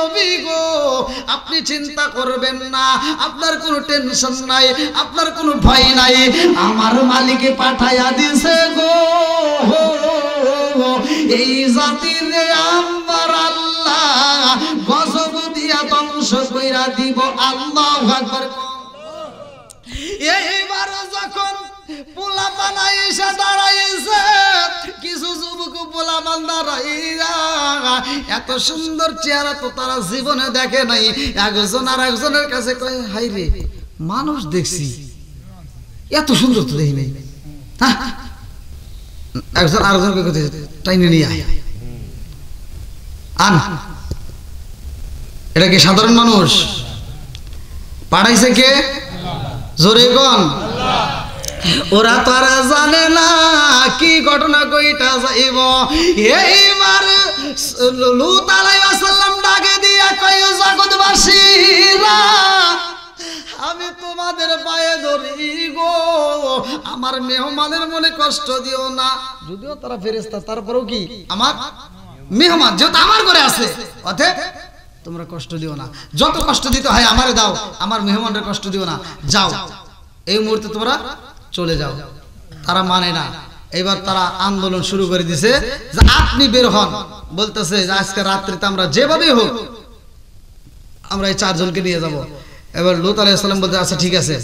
নবী গো আপনি চিন্তা করবেন না, আপনার কোনো টেনশন নাই, আপনার কোনো ভয় নাই, আমার মালিকে পাঠাইয়া দিছে গো এই জাতির আমার আল্লাহ গজব দিয়া ধ্বংস কইরা দিব। আল্লাহু আকবার। এইবার যখন পোলা বানাই এসে দাঁড়াইছে, কিছু যুবক পোলা মান দাঁড়াইয়া এত সুন্দর চেহারা তো তারা জীবনে দেখে নাই। একজন আর একজনের কাছে কয় হাই রে মানুষ দেখছি এত সুন্দর তো দেখি নাই। একজন আরেকজনকে টাইনে নিয়ে আয় আন, এটা কি সাধারণ মানুষ? পাঠাইছে কে? জোরে কোন? ওরা তারা জানে না কি ঘটনা কইটা যাইব। এইবার লূত আলাইহিস সালাম ডাকে দিয়া কয় জগৎবাসীরা আমি তোমাদের পায়ে ধরি গো, আমার মেহমানের মনে কষ্ট দিও না। যদিও তারা ফেরেশতা তারপরেও কি আমার মেহমান, যেহেতু আমার ঘরে আছে অতএব তোমরা কষ্ট দিও না, যত কষ্ট দিতে হয় আমারে দাও, আমার মেহমানের কষ্ট দিও না, যাও এই মুহূর্তে তোমরা চলে যাও। তারা মানে না। এবার তারা আন্দোলন শুরু করে দিছে যে আপনি বের হন। বলতেছে যে আজকে রাত্রিতে আমরা যেভাবেই হোক আমরা এই চারজনকে নিয়ে যাব। এবার লূত আলাইহিস সালাম বলতে আচ্ছা ঠিক আছে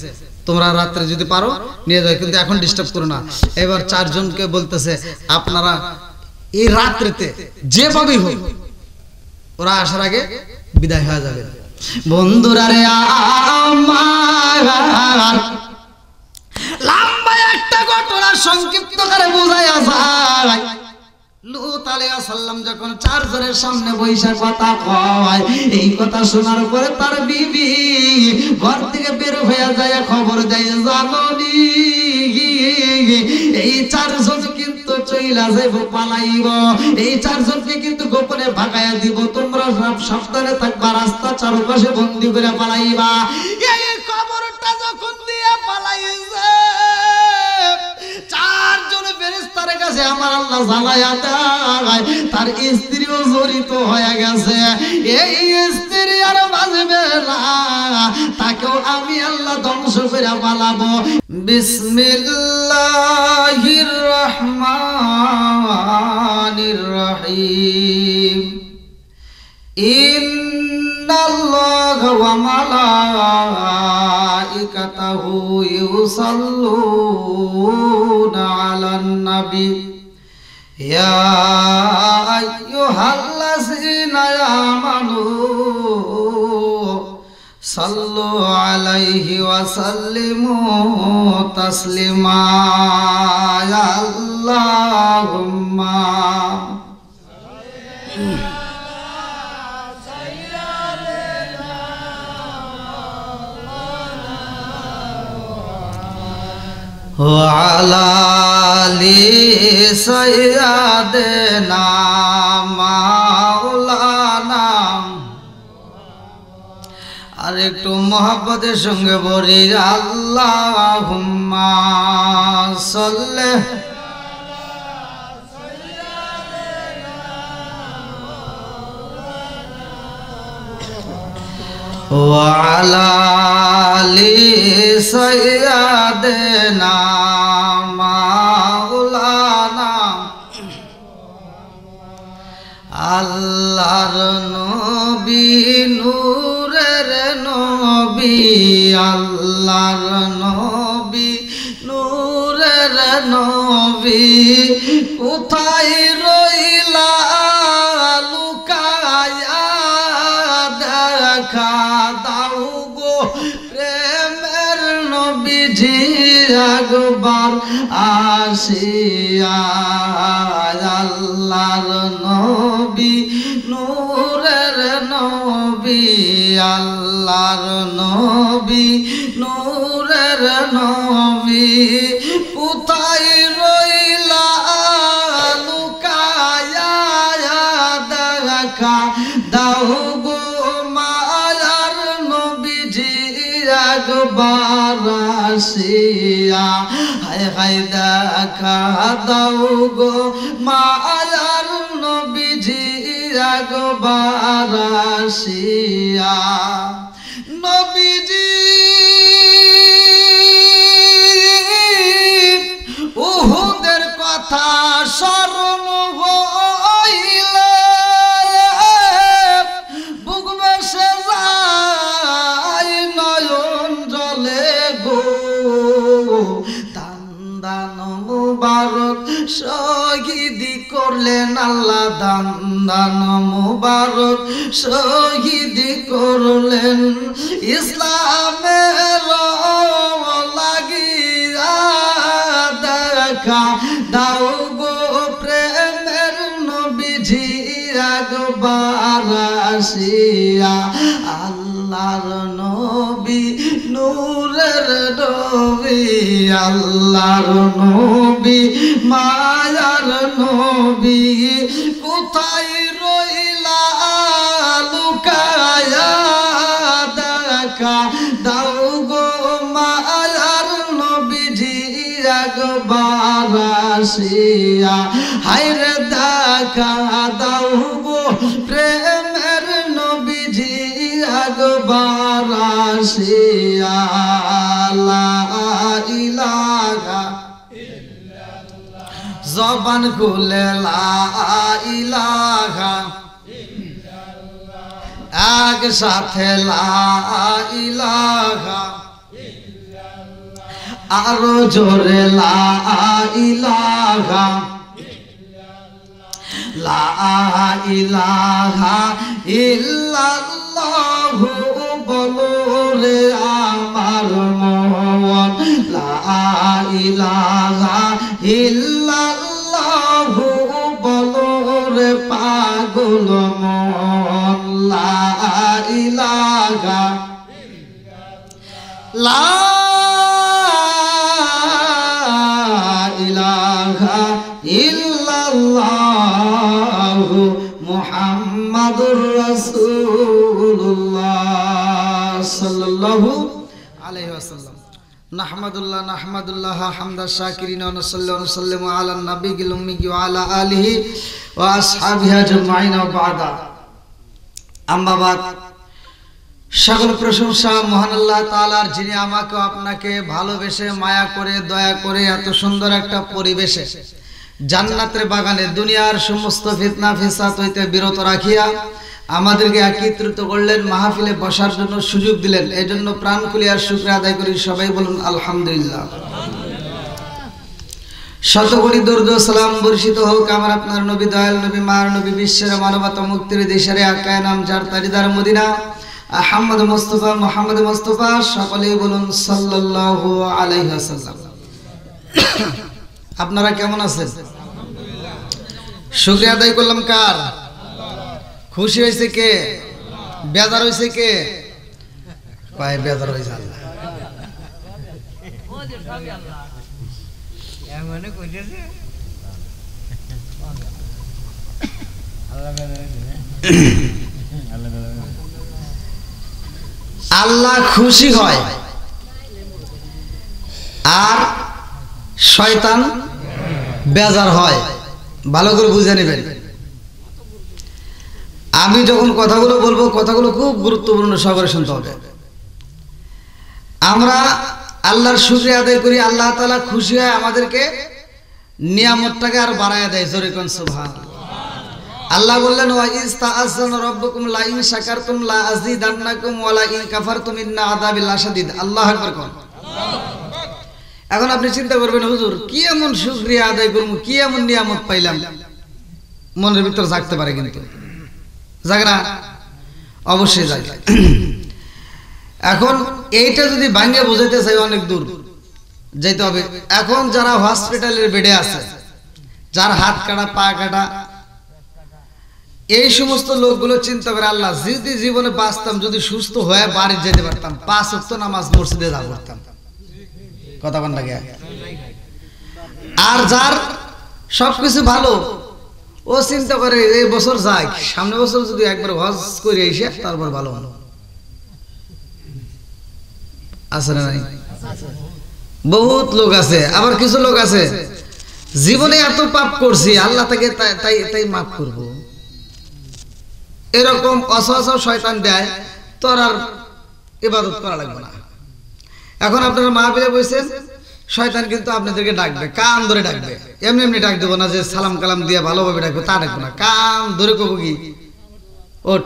তোমরা রাত্রে যদি পারো নিয়ে যাও, কিন্তু এখন ডিস্টার্ব করো না। এবার চারজনকে বলতেছে আপনারা এই রাত্রিতে যেভাবেই হোক ওরা আসার আগে বিদায় হয়ে যাবে। বন্ধুরা রে আমার লম্বা একটা ঘটনা সংক্ষিপ্ত করে বোঝায়া যায়। লূত আলাইহিস সালাম যখন চারজনের সামনে বৈশা কথা কয়, এই কথা শোনার পরে তার বিবি ঘর থেকে বের হয়ে যায়, খবর দেয় জাননি এই চারজন কিন্তু চইলা যাইব, পালাইব, এই চারজনকে কিন্তু গোপনে ভাগাইয়া দিব, তোমরা সব সাবধানে থাকবা, রাস্তা চারপাশে বন্দি করে পালাইবা। এই খবরটা যখন দিয়ে পালাইছে চারজন ফেরেশতার কাছে আমার আল্লাহ জানায়া দেয় তার স্ত্রীও জড়িত হয়ে গেছে। এই স্ত্রী আর বাঁচবে না, তাকেও আমি আল্লাহ ধ্বংস করে পালাবো। বিসমিল্লাহির রহমানির রহিম। ইন্নাল্লাহা ওয়া মালাইকাতাহু ইউসাল্লুনা আলান নবী ইয়া আইয়ুহাল্লাযীনা আমানু সাল্লু আলাইহি ওয়া সাল্লিমু তাসলিমা। আল্লাহুম্মা ওয়ালা আলি সাইয়্যিদিনা মাওলানা। আর একটু মোহাব্বতের সঙ্গে বলি আল্লাহুম্মা সাল্লি ওয়ালা আলি সাইয়্যিদিনা মাওলানা। আল্লাহর নবী নূরের নবী, আল্লাহর নবী নূরের নবী, কোথায় রইলা লুকায়া দেখা দাও গো প্রেমের নবীজি একবার আসিয়া। আল্লাহর নবী নূরের নবী, আল্লাহর নবী নূরের নবী, কোথায় রইলা লুকায়া দেখা দাও গো মায়ার নবীজি একবার আসিয়া। হায় হায় দেখা দাও গো মায়ার নবীজি একবার আসিয়া নবীজি উহুদের কথা স্মরণ হইলে বুক বেসে যায় নয়ন জলে গো দান মুবারক শহীদ করলেন আল্লাহ দান মুবারক শহীদ করলেন ইসলামের লাগিয়া দেখা দাও গো প্রেমের নবীজি একবার আসিয়া আল্লাহর নবী নূরের নবী আল্লাহর নবী মায়ার নবী কোথায় রইলা লুকায়া দেখা দাও গো মায়ার নবীজি একবার আসিয়া হায়রে দেখা দাও গো প্রেমের নবীজি একবার আসিয়া লা ইলাহা ইল্লাল্লাহ জবান খুলে লা ইলাহা ইল্লাল্লাহ এক সাথে লা ইলাহা ইল্লাল্লাহ আরো জোরে লা ইলাহা লা ইলাহা ইল্লাল্লাহু বলো রে আমার মন লা ইলাহা ইল্লাল্লাহু বলো রে পাগল মন লা ইলাহা লা ইলাহা ইল্লাল্লাহ মুহাম্মাদুর রাসূলুল্লাহ সাল্লাল্লাহু আলাইহি ওয়াসাল্লাম নাহমাদুল্লাহ হামদা শাকিরিন ওয়া নাসাল্লু ওয়া নাসাল্লিমু আলা নবিয়িল উম্মি ওয়া আলা আলিহি ওয়া আসহাবিহি আজমাইন ওয়া বা'দা আম্মা বাদ সকল প্রশংসা মহান আল্লাহ তাআলার যিনি আমাকে আপনাকে ভালোবেসে মায়া করে দয়া করে এত সুন্দর একটা পরিবেশে জান্নাতের বাগানে দুনিয়ার সমস্ত ফিতনা ফিসাদ হইতে বিরত রাখিয়া আমাদেরকে একত্রিত করলেন মাহফিলে বসার জন্য সুযোগ দিলেন এই জন্য প্রাণ খুলে আর শুকরিয়া আদায় করি সবাই বলুন আলহামদুলিল্লাহ শত কোটি দরুদ ও সালাম বর্ষিত হোক আমার আপনার নবী দয়াল নবী মার নবী বিশ্বের মানবতা মুক্তির দেশের আকায় নাম যার তাজিদার মদিনা আহমদ মুস্তাফা সকলেই বলুন সাল্লাল্লাহু আলাইহি ওয়াসাল্লাম আপনারা কেমন আছেন শুকরিয়া আদায় করলাম কার খুশি হয়েছে কে বেজার হয়েছে কে কয় বেজার হয়েছে আল্লাহ আল্লাহ খুশি হয় আর শয়তান বেজার হয় ভালো করে বুঝে নেবেন আমি যখন কথাগুলো বলবো কথাগুলো খুব গুরুত্বপূর্ণ সবার শুনতে হবে আমরা আল্লাহর শুকরিয়া আদায় করি আল্লাহ তাআলা খুশি হয় আমাদেরকে নিয়ামতটাকে আর বাড়ায় দেয় জোরে কোন সুবহানাল্লাহ আল্লাহ বললেন ওয়া ইস্তাআযানা রাব্বুকুম লা ইন শাকারতুম লা আযীদান্নাকুম ওয়া লা ইন কাফারতুম ইন্না আযাবি লাশাদীদ আল্লাহু আকবার কোন এখন আপনি চিন্তা করবেন হুজুর কি এমন শুকরিয়া আদায় করব কি এমন নিয়ামত পাইলাম মনের ভিতর জাগতে পারে কিন্তু জাগে না অবশ্যই জাগে এখন এইটা যদি ভাঙে বোঝাইতে চাই অনেক দূর যেতে হবে এখন যারা হসপিটালের বেডে আছে যার হাত কাটা পা কাটা এই সমস্ত লোকগুলো চিন্তা করে আল্লাহ যদি জীবনে বাঁচতাম যদি সুস্থ হয়ে বাড়ি যেতে পারতাম 5 ওয়াক্ত নামাজ মসজিদে যা করতাম কথা বল লাগে আর যার সবকিছু ভালো ও চিন্তা করে এই বছর যাক সামনে বছর যদি একবার হজ করে এসে তারপর ভালো ভালো আছে না নাই বহুত লোক আছে আবার কিছু লোক আছে জীবনে এত পাপ করছি আল্লাহ তাকে তাই মাফ করব এরকম অসহসা শয়তান দেয়, তোর আর ইবাদত করা লাগবে না। এখন আপনারা মাহফিলে বসেছেন, শয়তান কিন্তু আপনাদেরকে ডাকবে, কান ধরে ডাকবে। এমনি এমনি ডাক দেবো না যে সালাম কালাম দিয়ে ভালোভাবে ডাকবে, তা ডাকবো না। কান ধরে কবো কি, ওঠ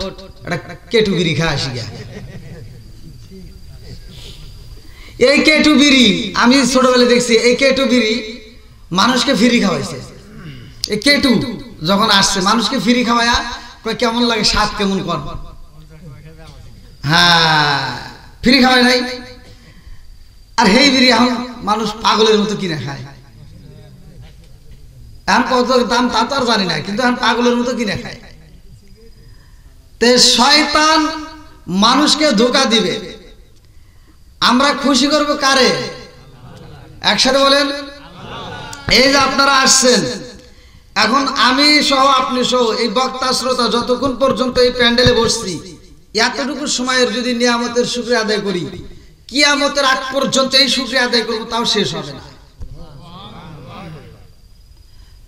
একটা কেটু বিড়ি খা আসি গিয়া। এই কেটু বিড়ি আমি ছোটবেলায় দেখছি, এই কেটু বিড়ি মানুষকে ফ্রি খাওয়াইছে। এই কেটু যখন আসছে মানুষকে ফ্রি খাওয়ায়া কয় কেমন লাগে, স্বাদ কেমন কর। হ্যাঁ, ফ্রি খাওয়াই নাই। আর হেই বিড়ি এখন মানুষ পাগলের মতো কিনে খায়। এখন কত দাম তা তো আর জানি না, কিন্তু এখন পাগলের মতো কিনে খায়। তে শয়তান মানুষকে ধোঁকা দিবে। আমরা খুশি করব কারে? একসাথে বলেন। এই যে আপনারা আসছেন, এখন আমি সহ আপনি সহ এই বক্তা শ্রোতা যতক্ষণ পর্যন্ত এই প্যান্ডেলে বসছি, এতটুকু সময়ের যদি নিয়ামতের শুকরিয়া আদায় করি, কিয়ামতের আগ পর্যন্ত এই শুকরিয়া আদায় করবো, তাও শেষ হবে না।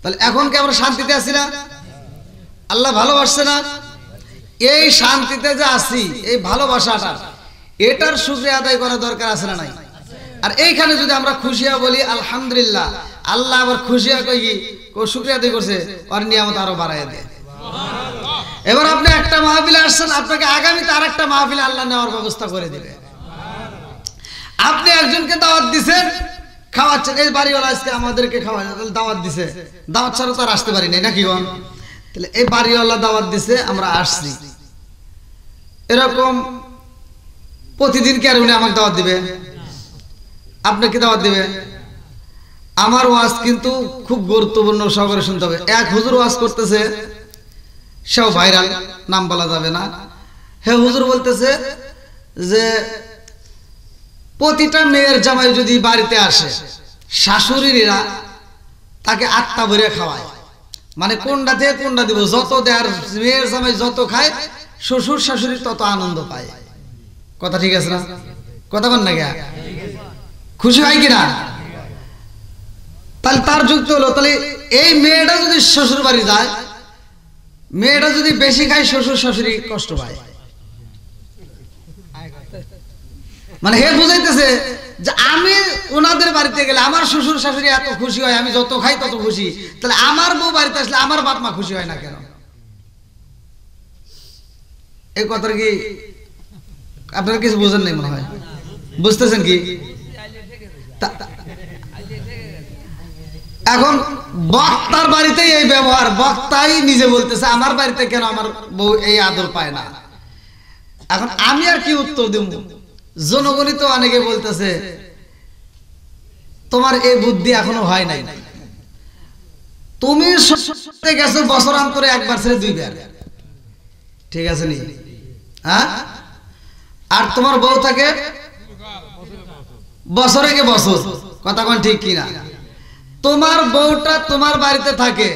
তাহলে এখন কি আমরা শান্তিতে আছি না? আল্লাহ ভালোবাসছে না? এই শান্তিতে যে আছি, এই ভালোবাসাটা, এটার শুকরিয়া আদায় করা দরকার আছে না নাই? আর এইখানে যদি আমরা খুশিয়া বলি আলহামদুলিল্লাহ, আল্লাহ আবার খুশিয়া কই শুকরিয়া আদায় করছে, আর নিয়ামত আরো বাড়াইয়া দেয়। এবার আপনি একটা মাহফিলে আসছেন, আপনাকে আগামীতে আর একটা মাহফিলে আল্লাহ নেওয়ার ব্যবস্থা করে দিবে। আপনি একজনকে দাওয়াত দিছেন, খাওয়াচ্ছেন, এই বাড়িওয়ালা আজকে আমাদেরকে খাওয়া দাওয়াত দিছে, দাওয়াত ছাড়া তো আর আসতে পারি নাই নাকি গন? তাহলে এই বাড়িওয়ালা দাওয়াত দিছে, আমরা আসছি। এরকম প্রতিদিন কি আর উনি আমাকে দাওয়াত দিবে? আপনাকে দাওয়াত দিবে? আমার ওয়াজ কিন্তু খুব গুরুত্বপূর্ণ, সহকারে শুনতে হবে। এক হুজুর ওয়াজ করতেছে, সেও ভাইরাল, নাম বলা যাবে না। হে হুজুর বলতেছে যে প্রতিটা মেয়ের জামাই যদি বাড়িতে আসে, শাশুড়িরা তাকে আত্মা ভরে খাওয়ায়। মানে কোনটা দিয়ে কোনটা দিব, যত দেয়, মেয়ের জামাই যত খায়, শ্বশুর শাশুড়ি তত আনন্দ পায়। কথা ঠিক আছে না? কথা বল না গা, খুশি হয় কিনা? তাহলে তার যুক্তি হলো, তাহলে এই মেয়েটা যদি শ্বশুর বাড়ি যায়, মেয়েটা যদি বেশি খায়, শ্বশুর শাশুড়ি কষ্ট পায়। মানে হে বুঝাইতেছে যে আমি ওনাদের বাড়িতে গেলে আমার শ্বশুর শাশুড়ি এত খুশি হয়, আমি যত খাই তত খুশি, তাহলে আমার বউ বাড়িতে আসলে আমার বাপ মা খুশি হয় না কেন? এই কথাটা কি আপনারা কিছু বোঝেন নাই মনে হয়? বুঝতেছেন কি? এখন বক্তার বাড়িতেই এই ব্যবহার, বক্তাই নিজে বলতেছে আমার বাড়িতে কেন আমার বউ এই আদর পায় না। এখন আমি আর কি উত্তর দেব? জনগণই তো অনেকে বলতেছে তোমার এই বুদ্ধি এখনো হয় নাই, তুমি গেছো বছরান্তরে একবার ছেড়ে দুইবার, ঠিক আছে নি? হ্যাঁ, আর তোমার বউ থাকে বছরে কে বছর। কথা কোন ঠিক কিনা? তোমার বউটা তোমার বাড়িতে থাকে,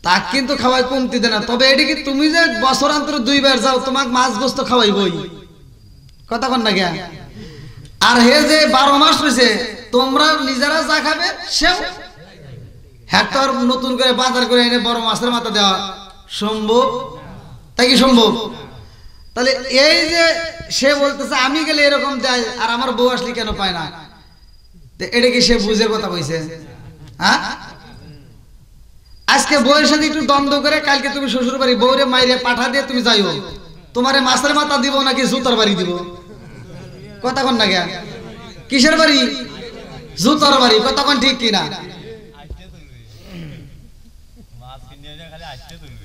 তা কিন্তু খাওয়াই কমতি দেয় না। তবে এটি কি তুমি যে বছরান্তরে দুইবার যাও, তোমাকে মাছ গোস্ত খাওয়াইবই। কথা কোন না জ্ঞান? আর হে যে 12 মাস রয়েছে, তোমরা নিজেরা যা খাবে সেও, হ্যাঁ তো আর নতুন করে বাজার করে এনে বড় মাছের মাথা দেওয়া সম্ভব? তাই কি সম্ভব? তাহলে এই যে সে বলতেছে আমি গেলে এরকম দেয়, আর আমার বউ আসলে কেন পায় না, এটা কি সে বুঝে কথা কইছে? হ্যাঁ, আজকে বউয়ের সাথে একটু দ্বন্দ্ব করে কালকে তুমি শ্বশুর বাড়ি বউরে মাইরে পাঠা দিয়ে তুমি যাইও, তোমারে মাছের মাথা দিব নাকি জুতার বাড়ি দিব? কথা কোন না জ্ঞান? কিসের বাড়ি? জুতার বাড়ি। কথা কোন ঠিক কিনা?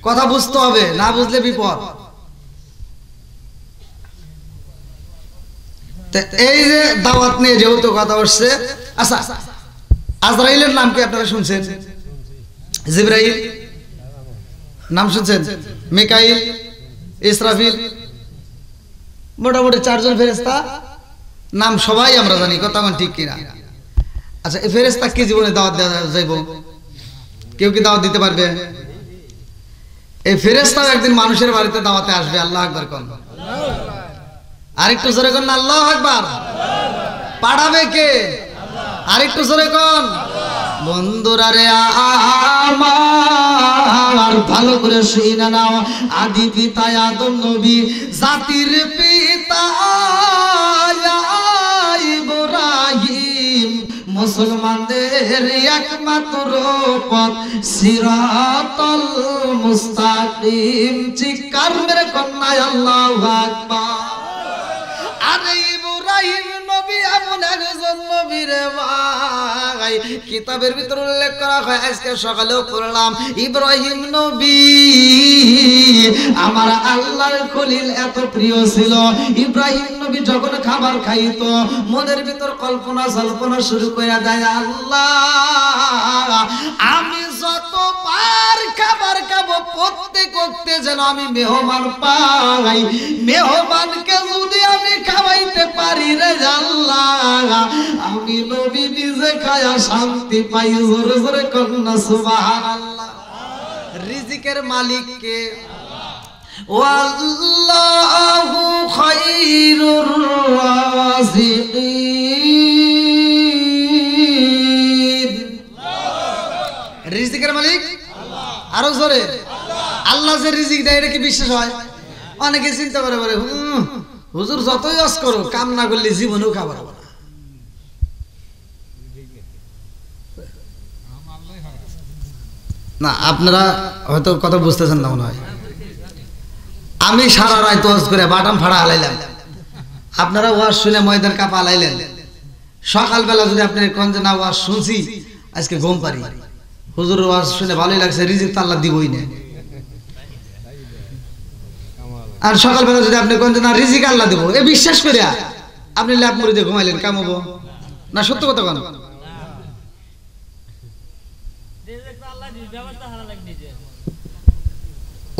কথা বুঝতে হবে, না বুঝলে বিপদ। এই যে দাওয়াত নিয়ে যেহেতু কথা উঠছে, আচ্ছা আজরাইলের নাম কি আপনারা শুনছেন? জিবরাইল নাম শুনছেন? মিকাইল, ইসরাফিল, মোটামুটি 4 জন ফেরেশতা নাম সবাই আমরা জানি। কথা কোন ঠিক কিনা? আচ্ছা, এই ফেরেশতা কি জীবনে দাওয়াত দেওয়া যাইব? কেউ কি দাওয়াত দিতে পারবে? এই ফেরেশতাও একদিন মানুষের বাড়িতে দাওয়াতে আসবে। আল্লাহু আকবার কোন? আরেকটু জোরে কোন আল্লাহু আকবার। পাঠাবে কে? আরেকটু জোরে কোন? বন্ধুরা রে আমার ভালো করে শুনে নাও। আদি পিতা আদম নবী, জাতির পিতা ইব্রাহিম, মুসলমানদের একমাত্র পথ সিরাতাল মুস্তাকিম। চিৎকার মেরে কন্যা আল্লাহু আকবার। আরে ইব্রাহিম নবী এমন একজন নবী রে ভাই, কিতাবের ভিতর উল্লেখ করা হয়, আজকে সকালেও পড়লাম, ইব্রাহিম নবী আমার আল্লাহর খলিল এত প্রিয় ছিল। ইব্রাহিম নবী যখন খাবার খাইতো মনের ভিতর কল্পনা জল্পনা শুরু করে দেয়, আল্লাহ আমি যতবার খাবার খাবো প্রত্যেক ওয়াক্তে যেন আমি মেহমান পাই, মেহমানকে যদি আমি খাওয়াইতে পারি রে আল্লাহ, আমি নবী নিজে খায়া শান্তি পাই। জোরে জোরে কন্যা সুবহানাল্লাহ। রিজিকের মালিক কে? ওয়াল্লাহু খায়রুর রাযিকিন। রিজিকের মালিক আরো জোরে। আল্লাহ যে রিজিক দেয় এটা কি বিশ্বাস হয়? অনেকে চিন্তা করে বলে হুজুর যতই অস করো কাম না করলে জীবনেও খাবার হবে না। না আপনারা হয়তো কথা বুঝতেছেন না মনে হয়। আমি সারা রাত ওয়াজ করে বাটাম ফাড়া হালাইলাম, আপনারা ওয়াজ শুনে ময়দান কাপা হালাইলেন। সকালবেলা যদি আপনি কোন যে না ওয়াজ শুনছি আজকে ঘুম পারি, হুজুর ওয়াজ শুনে ভালোই লাগছে, রিজিক তো আল্লাহ দিবই না। আর সকালবেলা যদি আপনি কোন যে না রিজিক আল্লাহ দেবো, এ বিশ্বাস করে আপনি ল্যাপ মুড়ি দিয়ে ঘুমাইলেন, কাম হবো না? সত্য কথা কোন?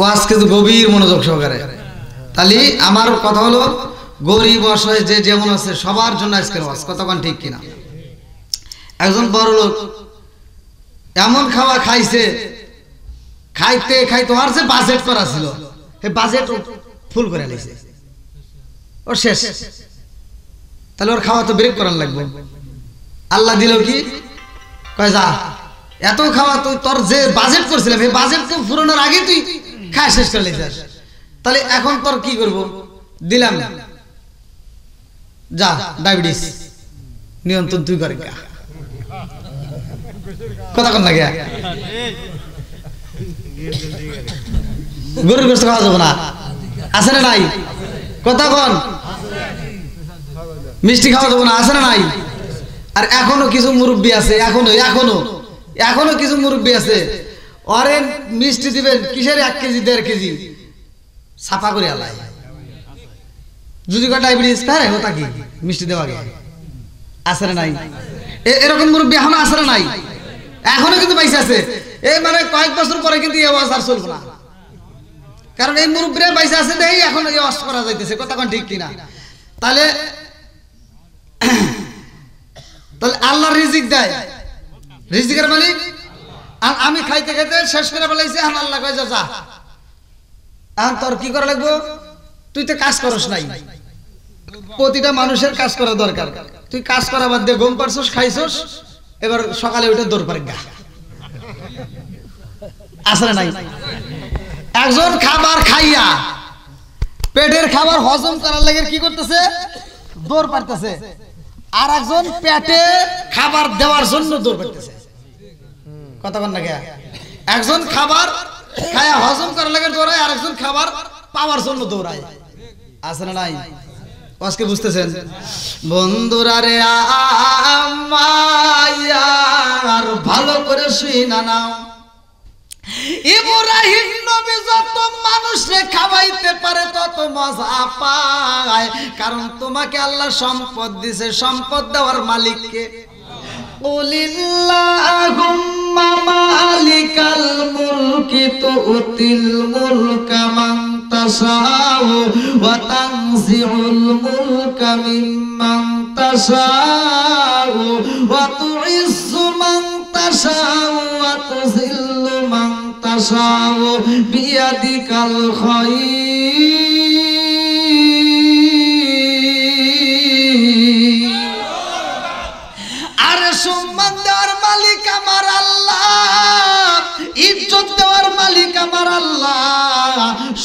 ওয়াজ কিন্তু গভীর মনোযোগ সহকারে। তাহলে আমার কথা হলো, গরিব অসহায় যে যেমন আছে সবার জন্য আজকের ওয়াজ, কতক্ষণ ঠিক কিনা? একজন বড় লোক এমন খাওয়া খাইছে, খাইতে খাইতে আর যে বাজেট করা ছিল এই বাজেট ফুল করে লাইছে, ওর শেষ। তাহলে ওর খাওয়া তো ব্রেক করার লাগবে। আল্লাহ দিল কি কয়, যা এত খাওয়া তুই তোর যে বাজেট করছিলাম এই বাজেট তো পুরোনোর আগে তুই খাওয়া শেষ করে লাইছিস, তাহলে এখন তোর কি করব? দিলাম যা ডায়াবেটিস নিয়ন্ত্রণ তুই করে কথা কন লাগে। গরুর গোশত খাওয়া যাবে না, আছে না নাই? কথা কন। মিষ্টি খাওয়া যাবে না, আছে না নাই? আর এখনো কিছু মুরব্বী আছে, এখনো কিছু মুরব্বী আছে, অরে মিষ্টি দিবেন কিসের 1 কেজি 1.5 কেজি ছাপা করে আলাই, যদি ডায়াবেটিস পারে ওটা কি মিষ্টি দেওয়া গে, আছে না নাই? এরকম মুরব্বী এখনো আছে না নাই? এখনো কিন্তু পয়সা আছে। এই মানে কয়েক বছর পরে কিন্তু এই আওয়াজ আর চলবে না, কারণ এই মুরব্বীরা পয়সা আছে দেখেই এখন এই আওয়াজ করা যাইতেছে। কথা কোন ঠিক কিনা? তাহলে আল্লাহ রিজিক দেয়, রিজিকের মালিক। আর আমি খাইতে খাইতে শেষ করে ফেলাইছি, এখন আল্লাহ কয় যা, এখন তোর কি করা লাগবো? তুই তো কাজ করস নাই। প্রতিটা মানুষের কাজ করা দরকার। তুই কাজ করা বাদ দিয়ে ঘুম পারছস, খাইছস, এবার সকালে উঠে দৌড় পারে গা, আসলে নাই? একজন খাবার খাইয়া পেটের খাবার হজম করার লাগে কি করতেছে? দৌড় পারতেছে। আর একজন পেটে খাবার দেওয়ার জন্য দৌড় পারতেছে। কথা বল না কে? একজন খাবার খায়া হজম করার লাগে দৌড়ায়, আর একজন খাবার পাওয়ার জন্য দৌড়ায়, আছে না নাই? আজকে বুঝতেছেন বন্ধুরা রে? আর ভালো করে শুনা নাও, ইব্রাহিম নবী যত মানুষকে খাওয়াইতে পারে তত মজা পায়, কারণ তোমাকে আল্লাহ সম্পদ দিয়েছে। সম্পদ দেওয়ার মালিক কে? কুলিল্লাহুম্মা মালিকাল মুলকি তুতিল মুলকা মান তাশাউ ওয়া তানজিউল মুলকা মিম্মান তাশাউ ওয়া তুইজ্জু মান তাশাউ ওয়া তুযিল্লু মান তাশাউ বিয়াদিকাল খায়র। আরে সম্মান দেওয়ার মালিক আমার আল্লাহ, ইজ্জত দেওয়ার মালিক আমার আল্লাহ,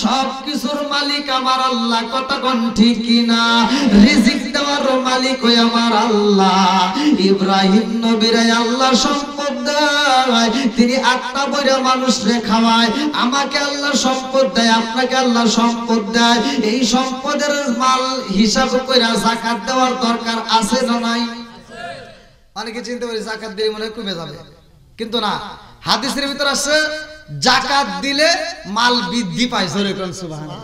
সব কিছুর মালিক আমার আল্লাহ, কথা কোন ঠিক কিনা? রিজিক দেওয়ার মালিক ওই আমার আল্লাহ। ইব্রাহিম নবীরে আল্লাহ সম্পদ দেয়, তিনি আত্মা বইরা মানুষরে খাওয়ায়। আমাকে আল্লাহ সম্পদ দেয়, আপনাকে আল্লাহ সম্পদ দেয়। এই সম্পদের মাল হিসাব কইরা যাকাত দেওয়ার দরকার আছে না নাই? অনেকে চিন্তা করে যাকাত দিলে মনে হয় কমে যাবে, কিন্তু না, হাদিসের ভিতর আছে যাকাত দিলে মাল বৃদ্ধি পায়। জোরে কোন সুবহানাল্লাহ।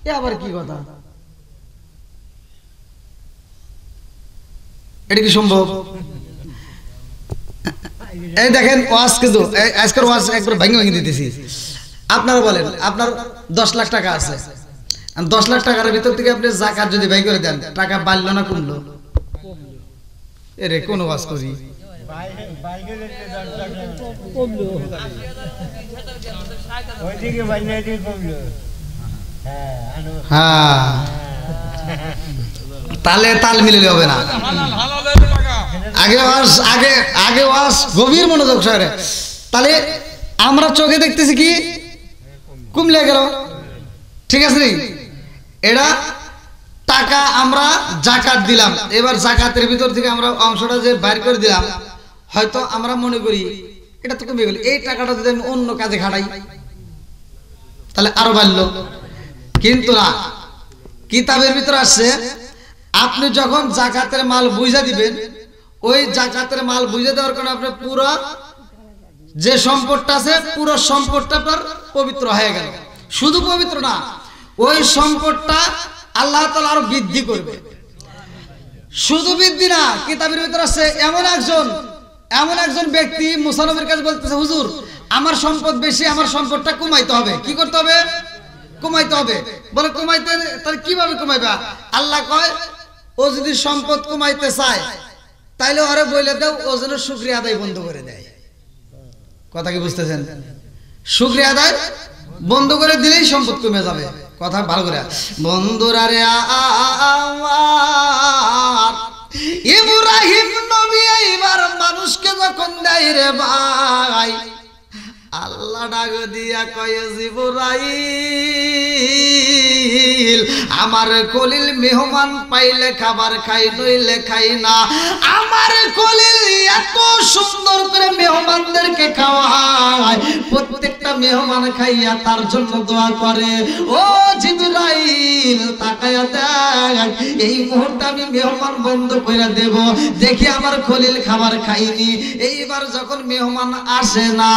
এ আবার কি কথা? এটা কি সম্ভব? এই দেখেন ওয়াজ, কিন্তু আজকের ওয়াজ একবার ভেঙে ভেঙে দিতেছি। আপনারা বলেন, আপনার 10 লাখ টাকা আছে, 10 লাখ টাকার ভিতর থেকে আপনি যাকাত যদি ব্যয় করে দেন, টাকা বাড়লো না কমলো? এরে কোন ওয়াজ করি? হ্যাঁ, তালে তাল মিলে হবে না। আগে ওয়াজ গভীর মনোযোগ সহকারে। তাহলে আমরা চোখে দেখতেছি কি কমলে গেল, ঠিক আছে নি? এটা টাকা আমরা যাকাত দিলাম, এবার যাকাতের ভিতর থেকে আমরা অংশটা যে বাইর করে দিলাম, হয়তো আমরা মনে করি এটা তো কমে গেল, এই টাকাটা যদি আমি অন্য কাজে খাটাই তাহলে আরো বাড়লো। কিন্তু না, কিতাবের ভিতর আসছে আপনি যখন যাকাতের মাল বুঝা দিবেন, ওই যাকাতের মাল বুঝে দেওয়ার কারণে আপনার পুরো যে সম্পদটা আছে, পুরো সম্পদটা আপনার পবিত্র হয়ে গেল। শুধু পবিত্র না, ওই সম্পদটা আল্লাহ তাআলা আরো বৃদ্ধি করবে। শুধু বৃদ্ধি না, কিতাবের ভিতর আছে এমন একজন ব্যক্তি মুসা নবীর কাছে বলতেছে, হুজুর আমার সম্পদ বেশি, আমার সম্পদটা কমাইতে হবে। কি করতে হবে? কমাইতে হবে। বলে কমাইতে, তাহলে কিভাবে কমাইবা? আল্লাহ কয়, ও যদি সম্পদ কমাইতে চায় তাইলে ওরে বলে দাও ও যেন শুকরিয়া আদায় বন্ধ করে দেয়। কথা কি বুঝতেছেন? শুকরিয়া আদায় বন্ধ করে দিলেই সম্পদ কমে যাবে। কথা ভালো করে বন্ধুরা রে, আমার ইব্রাহিম নবী এইবার মানুষকে যখন দেয় রে ভাই, আল্লাহ ডাক দিয়া কয়, জিবরাইল আমার কলিল মেহমান পাইলে খাবার খাই, নইলে খাই না। আমার কলিল এত সুন্দর করে মেহমানদেরকে খাওয়ায়, প্রত্যেকটা মেহমান খাইয়া তার জন্য দোয়া করে। ও জিবরাইল তাকায়া দেখ, এই মুহূর্তে আমি মেহমান বন্ধ করে দেব, দেখি আমার খলিল খাবার খাইনি। এইবার যখন মেহমান আসে না,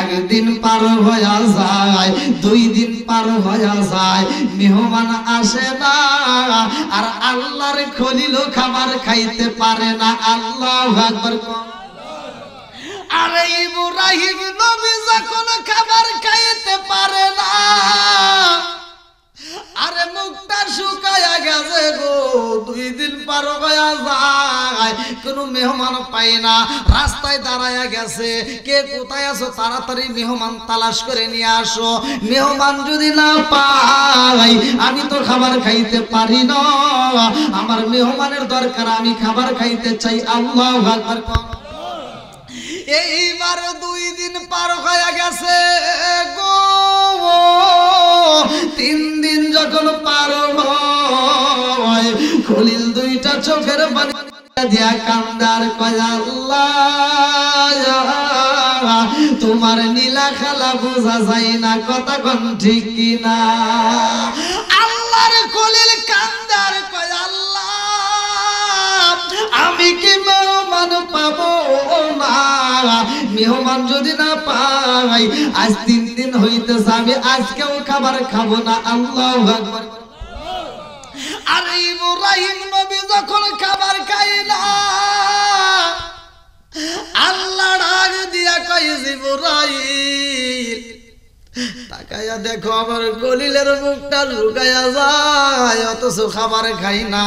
একদিন পার হয়ে যায়, 2 দিন পার হয়ে যায়, মেহমান আসে না, আর আল্লাহর খলিলও খাবার খাইতে পারে না। আল্লাহু আকবার। আরে ইব্রাহিম নবী যখন খাবার খাইতে পারে না, আরে মুখটা শুকায়া গেছে গো, 2 দিন পার হয়ে যায়, কোনো মেহমান পাই না, রাস্তায় দাঁড়ায়া গেছে। কে কোথায় আছো? তাড়াতাড়ি মেহমান তালাশ করে নিয়ে আসো। মেহমান যদি না পাই আমি তো খাবার খাইতে পারি না, আমার মেহমানের দরকার, আমি খাবার খাইতে চাই। আল্লাহু আকবার। এইবার 2 দিন পার হয়ে গেছে গো, 3 দিন যখন পার হয়, খলিল 2টা চোখের পানি দিয়া কান্দার কয়, আল্লাহ তোমার নীলা খালা বোঝা যায় না, কথা কোন ঠিক কিনা? আল্লাহর খলিল কান্দার কয়, আল্লাহ আমি কি মেহমান পাবো না? মেহমান যদি না পাই, আজ 3 দিন হইতেছে, আমি আজকেও খাবার খাবো না। আল্লাহু আকবার। আরে ইব্রাহিম নবী যখন খাবার খাই না, আল্লাহ ডাক দিয়া কয়, জিবরাইল তাকায়া দেখো আমার খলিলের মুখটা লুকায়া যায়, অথচ খাবার খাই না।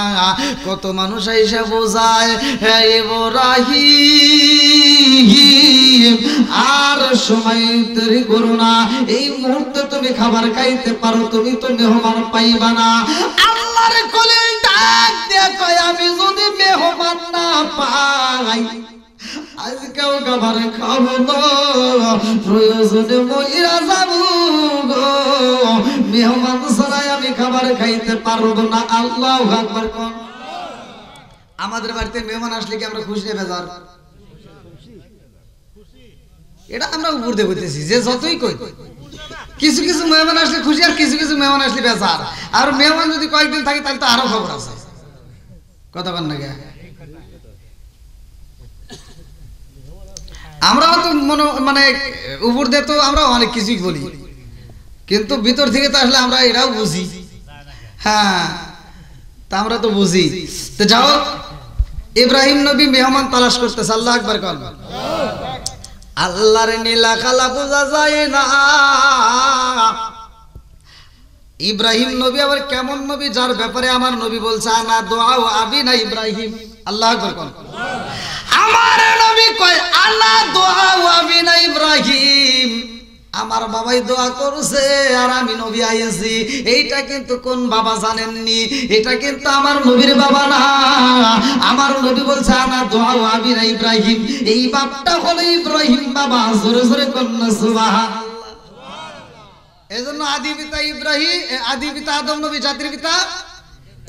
কত মানুষ আইসা বোঝায়, হে ইব্রাহিম আর সময় দেরি করো না, এই মুহূর্তে তুমি খাবার খাইতে পারো, তুমি তো মেহমান পাইবা না। আল্লাহর খলিল ডাক দিয়া কয়, আমি যদি মেহমান না পাই আজকেও খাবার খাবো না, প্রয়োজনে মইরা যাবো, মেহমান ছাড়াই আমি খাবার খাইতে পারবো না। আল্লাহু আকবার কোন। আমাদের বাড়িতে মেহমান আসলে কি আমরা খুশি না বেজার? এটা আমরা উপর দিয়ে কইতেছি যে যতই কই, কিছু কিছু মেহমান আসলে খুশি আর কিছু কিছু মেহমান আসলে বেজার। আর মেহমান যদি কয়েকদিন থাকে তাহলে তো আরো খবর আছে, কথা বল না কে? আমরাও তো মানে উপর দিয়ে তো আমরা অনেক কিছুই বলি, কিন্তু ভিতর থেকে তো আসলে আমরা এটাও বুঝি। হ্যাঁ, তা আমরা তো বুঝি। তো যাও, ইব্রাহিম নবী মেহমান তালাশ করতেছে। আল্লাহু আকবার কোন। আল্লাহর নীলা খালা বোঝা যায় না। ইব্রাহিম নবী আবার কেমন নবী, যার ব্যাপারে আমার নবী বলছে আনা দোয়া আবিনা ইব্রাহিম। আল্লাহু আকবার কোন। আমার নবী কয় আনা দোয়া আবিনা ইব্রাহিম, আমার বাবাই দোয়া করছে আর আমি নবী আইছি। এইটা কিন্তু কোন বাবা জানেননি, এটা কিন্তু আমার নবীর বাবা না। আমার নবী বলছে আনা দোয়া আবিনা ইব্রাহিম, এই বাপটা হলো ইব্রাহিম বাবা। জোরে জোরে কন্যা সুবহানাল্লাহ। এজন্য আদি পিতা ইব্রাহিম, আদি পিতা আদম নবী, জাতির পিতা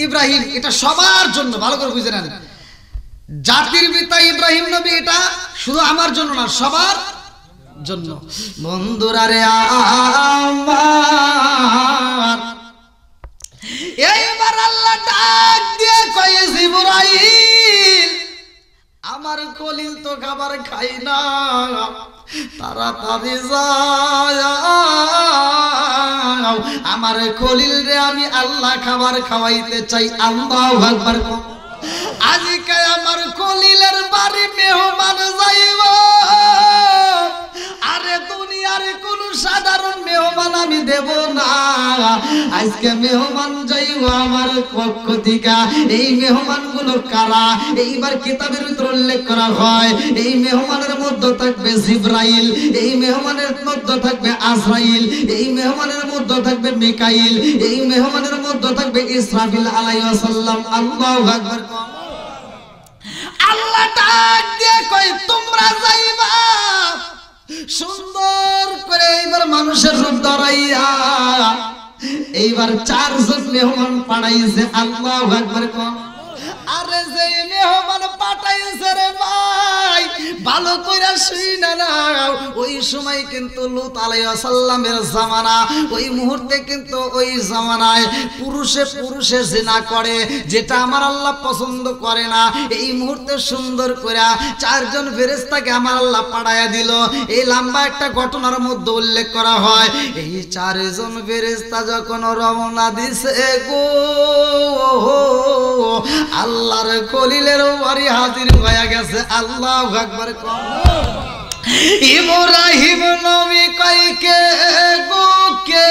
ইব্রাহিম। এটা সবার জন্য, ভালো করে বুঝে নেন। জাতির পিতা ইব্রাহিম নবী, এটা শুধু আমার জন্য না, সবার জন্য। বন্ধুরা রে আমার, এইবার আল্লাহ ডাক দিয়ে কয় জিবরাইল, আমার খলিল তো খাবার খাই না, তাড়াতাড়ি যাও, আমার খলিল রে আমি আল্লাহ খাবার খাওয়াইতে চাই। আল্লাহু আকবার। আজকে আমার খলিলের বাড়ি মেহমান যাইব, আরে দুনিয়ার কোন সাধারণ মেহমান আমি দেব না। আজকে মেহমান যাইব আমার পক্ষ থেকে। এই মেহমান গুলো কারা? এইবার কিতাবের ভিতর উল্লেখ করা হয়, এই মেহমানের মধ্যে থাকবে জিবরাইল, এই মেহমানের মধ্যে থাকবে আজরাইল, এই মেহমানের মধ্যে থাকবে মিকাইল, এই মেহমানের মধ্যে থাকবে ইসরাফিল আলাইহিস সালাম। আল্লাহু আকবার। আল্লাহ ডাক দিয়ে কই তোমরা যাইবা সুন্দর করে এইবার মানুষের রূপ ধরাইয়া। এইবার 4 জন মেহমান পাঠাইছে। আল্লাহু আকবার কোন। আরে যে মেহমান পাঠাইছে রে ভাই, ভালো কইরা শুইনা নাও। ওই সময় কিন্তু লূত আলাইহিস সালামের জামানা, ওই মুহূর্তে কিন্তু ওই জামানায় পুরুষে পুরুষে জিনা করে, যেটা আমার আল্লাহ পছন্দ করে না। এই মুহূর্তে সুন্দর করে 4 জন ফেরেশতাকে আমার আল্লাহ পাঠাইয়া দিল। এই লম্বা একটা ঘটনার মধ্যে উল্লেখ করা হয়, এই 4 জন ফেরেশতা যখন রওনা দিছে গো, আল্লাহর খলিলের বাড়ি হাজির হয়ে গেছে। আল্লাহু আকবার। ইব্রাহিম নবী কয় কে গো কে?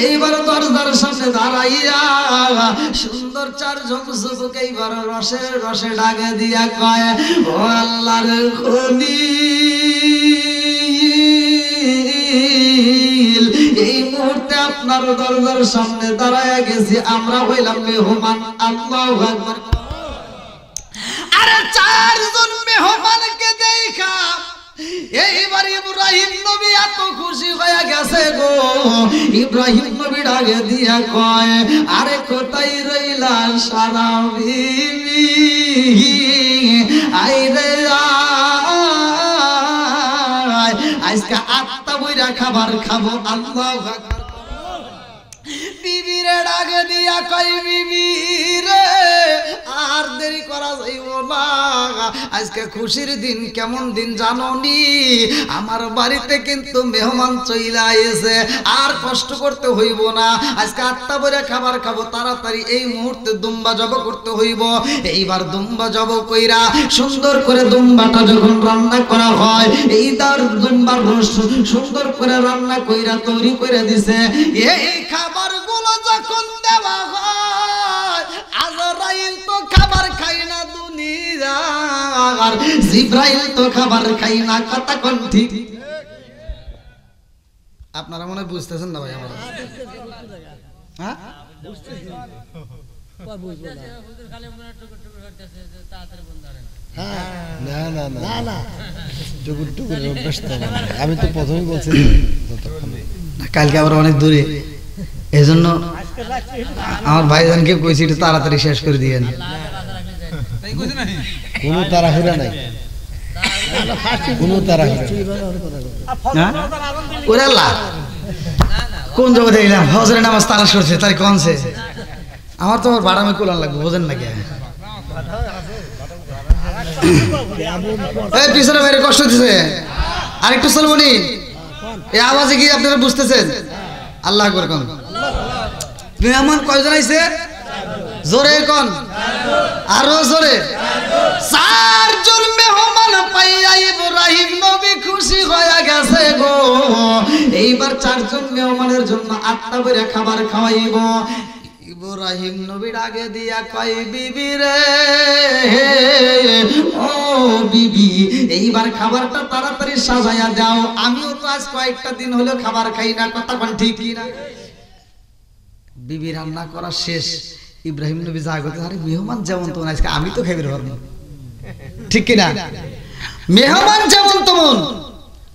এইবার দরজার সামনে দাঁড়াইয়া সুন্দর 4 জন যুবক এইবার রসে রসে ডাকে দিয়া কয়, ও আল্লাহর খলিল, এই মুহূর্তে আপনার দরজার সামনে দাঁড়ায়া গেছি, আমরা হইলাম মেহমান। আল্লাহু আকবার। আরে 4 জন মেহমানকে দেখা এইবার ইব্রাহিম নবী এত খুশি হয়ে গেছে গো। ইব্রাহিম নবী ডাকে দিয়া কয়, আরে কোথায় রইলা সারা বিবি, আইরে আজকে আত্মা বইরা খাবার খাবো। আল্লাহু আকবার। বিবিরে ডাকে দিয়া কই, বিবি রে আর দেরি করা যাইব না, আজকে খুশির দিন। কেমন দিন জানো নি? আমার বাড়িতে কিন্তু মেহমান চইলা আইছে, আর কষ্ট করতে হইব না। আজকে আত্মা বইরা খাবার খাবো, তাড়াতাড়ি এই মুহূর্তে দুম্বা জব করতে হইব। এইবার দুম্বা জব কইরা সুন্দর করে দুম্বাটা যখন রান্না করা হয়, এই তার দুম্বার রস সুন্দর করে রান্না কইরা তৈরি করে দিছে। এই খাবারগুলো যখন দেওয়া হয়, আজরাইল তো খাবার খাই না দুনিয়ার, জিবরাইল তো খাবার খাই না। কথা কোন ঠিক? আপনারা মনে বুঝতেছেন না ভাই? আমার হ্যাঁ আমি তো প্রথমেই বলছি কালকে আবার অনেক দূরে, এই জন্য আমার ভাইজানকে কইছি একটু তাড়াতাড়ি শেষ করে দিয়েন। কোনো তাড়াহুড়া নাই, কোনো তাড়াহুড়া। ওরে আল্লাহ, কোন জগতে এলাম? হজরে নামাজ তালাশ করছে তাই কনছে। আমার তো বাড়ামে কোলান লাগবে, বোঝেন নাকি? এই পিছনে বাইরে কষ্ট দিছে, আরেকটু চলবো নি? এই আওয়াজে কি আপনারা বুঝতেছেন? আল্লাহ আকবার কোন। মেহমান কয়জন আইছে? জোরে কোন, আরো জোরে। 4 জন মেহমান পাইয়া ইব্রাহিম নবী খুশি হয়ে গেছে গো। এইবার 4 জন মেহমানের জন্য আটটা করে খাবার খাওয়াইব। ইব্রাহিম নবীর আগে দিয়া কয়, বিবি রে, ও বিবি, এইবার খাবারটা তাড়াতাড়ি সাজাইয়া দাও। আমিও তো আজ কয়েকটা দিন হলো খাবার খাই না, কথা কোন ঠিক কি না? বিবি রান্না করা শেষ, ইব্রাহিম নবী জাগতে, আরে মেহমান যেমন তেমন, আজকে আমি তো খাইবে পারবো, ঠিক কিনা? মেহমান যেমন তেমন,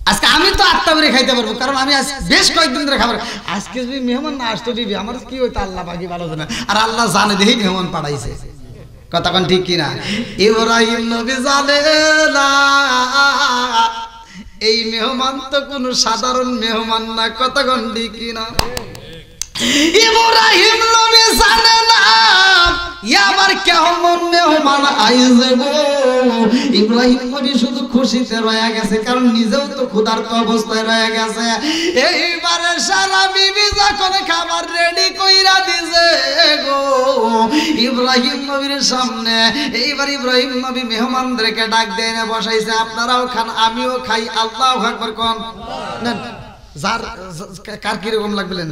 আজকে আমি তো আটটা করে খাইতে পারবো, কারণ আমি আজ বেশ কয়েকদিন ধরে খাবার। আজকে যদি মেহমান না আসতো বিবি, আমার কি হইতো আল্লাহ বাকি ভালো জানে, আর আল্লাহ জানে দেখি মেহমান পাঠাইছে, কথা কোন ঠিক কিনা? ইব্রাহিম নবী জানে না এই মেহমান তো কোনো সাধারণ মেহমান না, কথা কোন ঠিক কিনা? ইব্রাহিম নবী জানে না আবার কেমন মেহমান আইছে গো। ইব্রাহিম নবী শুধু খুশিতে রয়ে গেছে, কারণ নিজেও তো ক্ষুধার্ত অবস্থায় রয়ে গেছে। এইবারে সারা বিবি যখন খাবার রেডি কইরা দিছে গো ইব্রাহিম নবীর সামনে, এইবার ইব্রাহিম নবী মেহমানদেরকে ডাক দিয়ে এনে বসাইছে, আপনারাও খান আমিও খাই। আল্লাহু আকবার কোন। যার কার কিরকম লাগবেন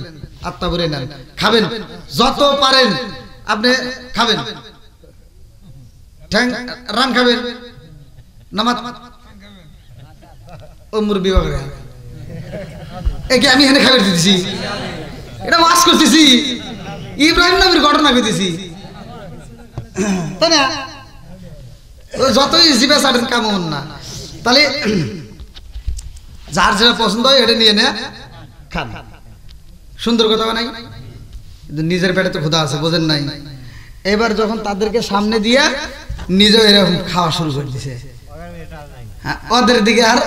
আত্মা ভরে নেন, খাবেন যত পারেন আপনি খাবেন, রান খাবেন, নামাজ ও মুরব্বি বাবা, একে আমি এখানে খাবার দিতেছি, এটা ওয়াজ করতেছি, ইব্রাহিম নবীর ঘটনা কইতেছি, তাই না? যতই জিবে ছাড়েন কেমন না, তাহলে যার যেটা পছন্দ হয় এটা নিয়ে নেয় খান। সুন্দর কথা নাই, নিজের পেটে তো ক্ষুধা আছে, বোঝেন নাই? এবার যখন তাদেরকে সামনে দিয়ে নিজেও এরকম খাওয়া শুরু করে দিছে, ওদের দিকে আর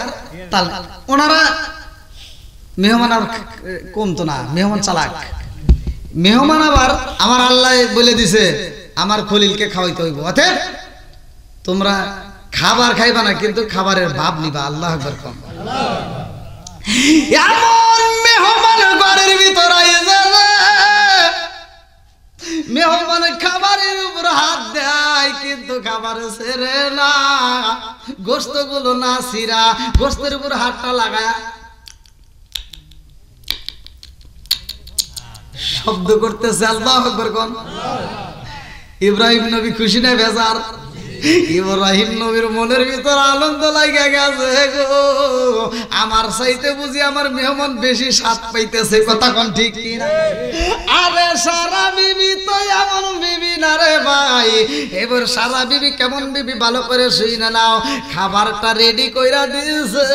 তাল। ওনারা মেহমান আর কমতো না, মেহমান চালাক। মেহমান আবার আমার আল্লাহ বলে দিছে আমার খলিলকে খাওয়াইতে হইব, অতএব তোমরা খাবার খাইবা না, কিন্তু খাবারের ভাব নিবা। আল্লাহু আকবার। এমন মেহমান ঘরের ভিতর আইছে, মেহমান খাবারের উপর হাত দেয় কিন্তু খাবার ছেড়ে না, গোস্ত গুলো না ছিড়া গোস্তের উপর হাতটা লাগায় শব্দ করতেছে। আল্লাহু আকবার কোন। ইব্রাহিম নবী খুশি না বেজার? ইব্রাহিম নবীর মনের ভিতর আনন্দ লাগা গেছে গো, আমার চাইতে বুঝি আমার মেহমান বেশি স্বাদ পাইতেছে, কথা কোন ঠিক কি না? আরে সারা বিবি তো এমন বিবি না রে ভাই। এবার সারা বিবি কেমন বিবি ভালো করে শুই না নাও, খাবারটা রেডি কইরা দিয়েছে,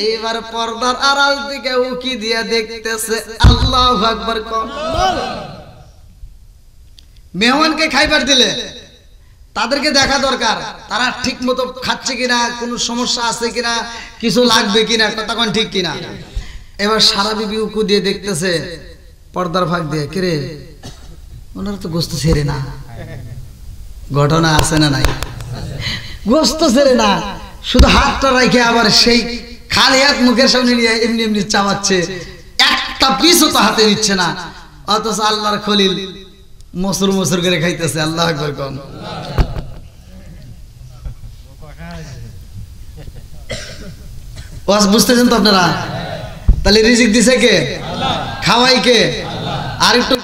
এইবার পর্দার আড়াল দিকে উকি দিয়া দেখতেছে। আল্লাহু আকবার কোন। মেহমানকে খাইবার দিলে তাদেরকে দেখা দরকার তারা ঠিক মতো খাচ্ছে কিনা, কোনো সমস্যা আছে কিনা, কিছু লাগবে কিনা, কথা কোন ঠিক কিনা? এবার সারা বিবি উকু দিয়ে দেখতেছে পর্দার ফাঁক দিয়ে, কিরে ওনারা তো গোস্ত ছেড়ে না। ঘটনা আছে না নাই? গোস্ত ছেড়ে না, শুধু হাতটা রাখে আবার সেই খালি হাত মুখের সামনে নিয়ে এমনি এমনি চাবাচ্ছে, একটা পিসও তো হাতে নিচ্ছে না, অথচ আল্লাহর খলিল মসুর মসুর করে খাইতেছে। আল্লাহু আকবার কোন। ওয়াজ বুঝতেছেন তো আপনারা? তাহলে রিজিক দিছে কে? আল্লাহ। খাওয়াই কে? আল্লাহ। আর একটু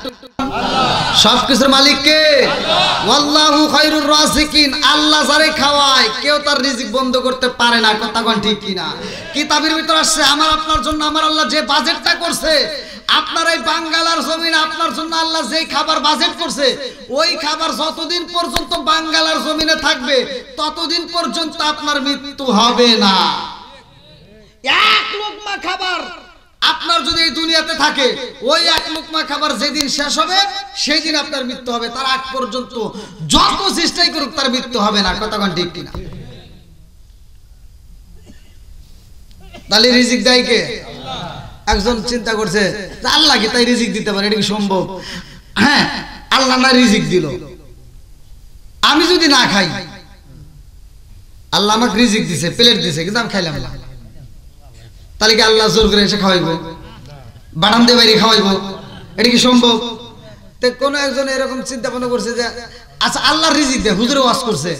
সবকিছুর মালিক কে? আল্লাহ। ওয়াল্লাহু খায়রুর রাযিকিন। আল্লাহ যারে খাওয়ায় কেউ তার রিজিক বন্ধ করতে পারে না, কথা কোন ঠিক কি না? কিতাবের ভিতর আসছে আমার আপনার জন্য আমার আল্লাহ যে বাজেটটা করছে, আপনার এই বাঙ্গালার জমিনে আপনার জন্য আল্লাহ যেই খাবার বাজেট করছে, ওই খাবার যতদিন পর্যন্ত বাঙ্গালার জমিনে থাকবে ততদিন পর্যন্ত আপনার মৃত্যু হবে না। এক লোকমা খাবার আপনার যদি এই দুনিয়াতে থাকে ওই এক লুকমা খাবার যেদিন শেষ হবে সেই দিন আপনার মৃত্যু হবে, তার আগ পর্যন্ত যত চেষ্টাই করুক তার মৃত্যু হবে না। কতক্ষণ ঠিক কিনা? তাহলে রিজিক দেয় কে? একজন চিন্তা করছে আল্লাহ কি তাই রিজিক দিতে পারে, এটা কি সম্ভব? হ্যাঁ, আল্লাহ না রিজিক দিল, আমি যদি না খাই, আল্লাহ আমাকে রিজিক দিছে, প্লেট দিছে, কিন্তু আমি খাইলাম না, তাহলে কি আল্লাহ জোর করে এসে খাওয়াইবো, বাড়ান দিয়ে বাইরে খাওয়াইবো? এটা কি সম্ভব? তো কোন একজন এরকম চিন্তা ভাবনা করছে যে আচ্ছা আল্লাহর রিজিক দেয়, হুজুরে ওয়াজ করছে,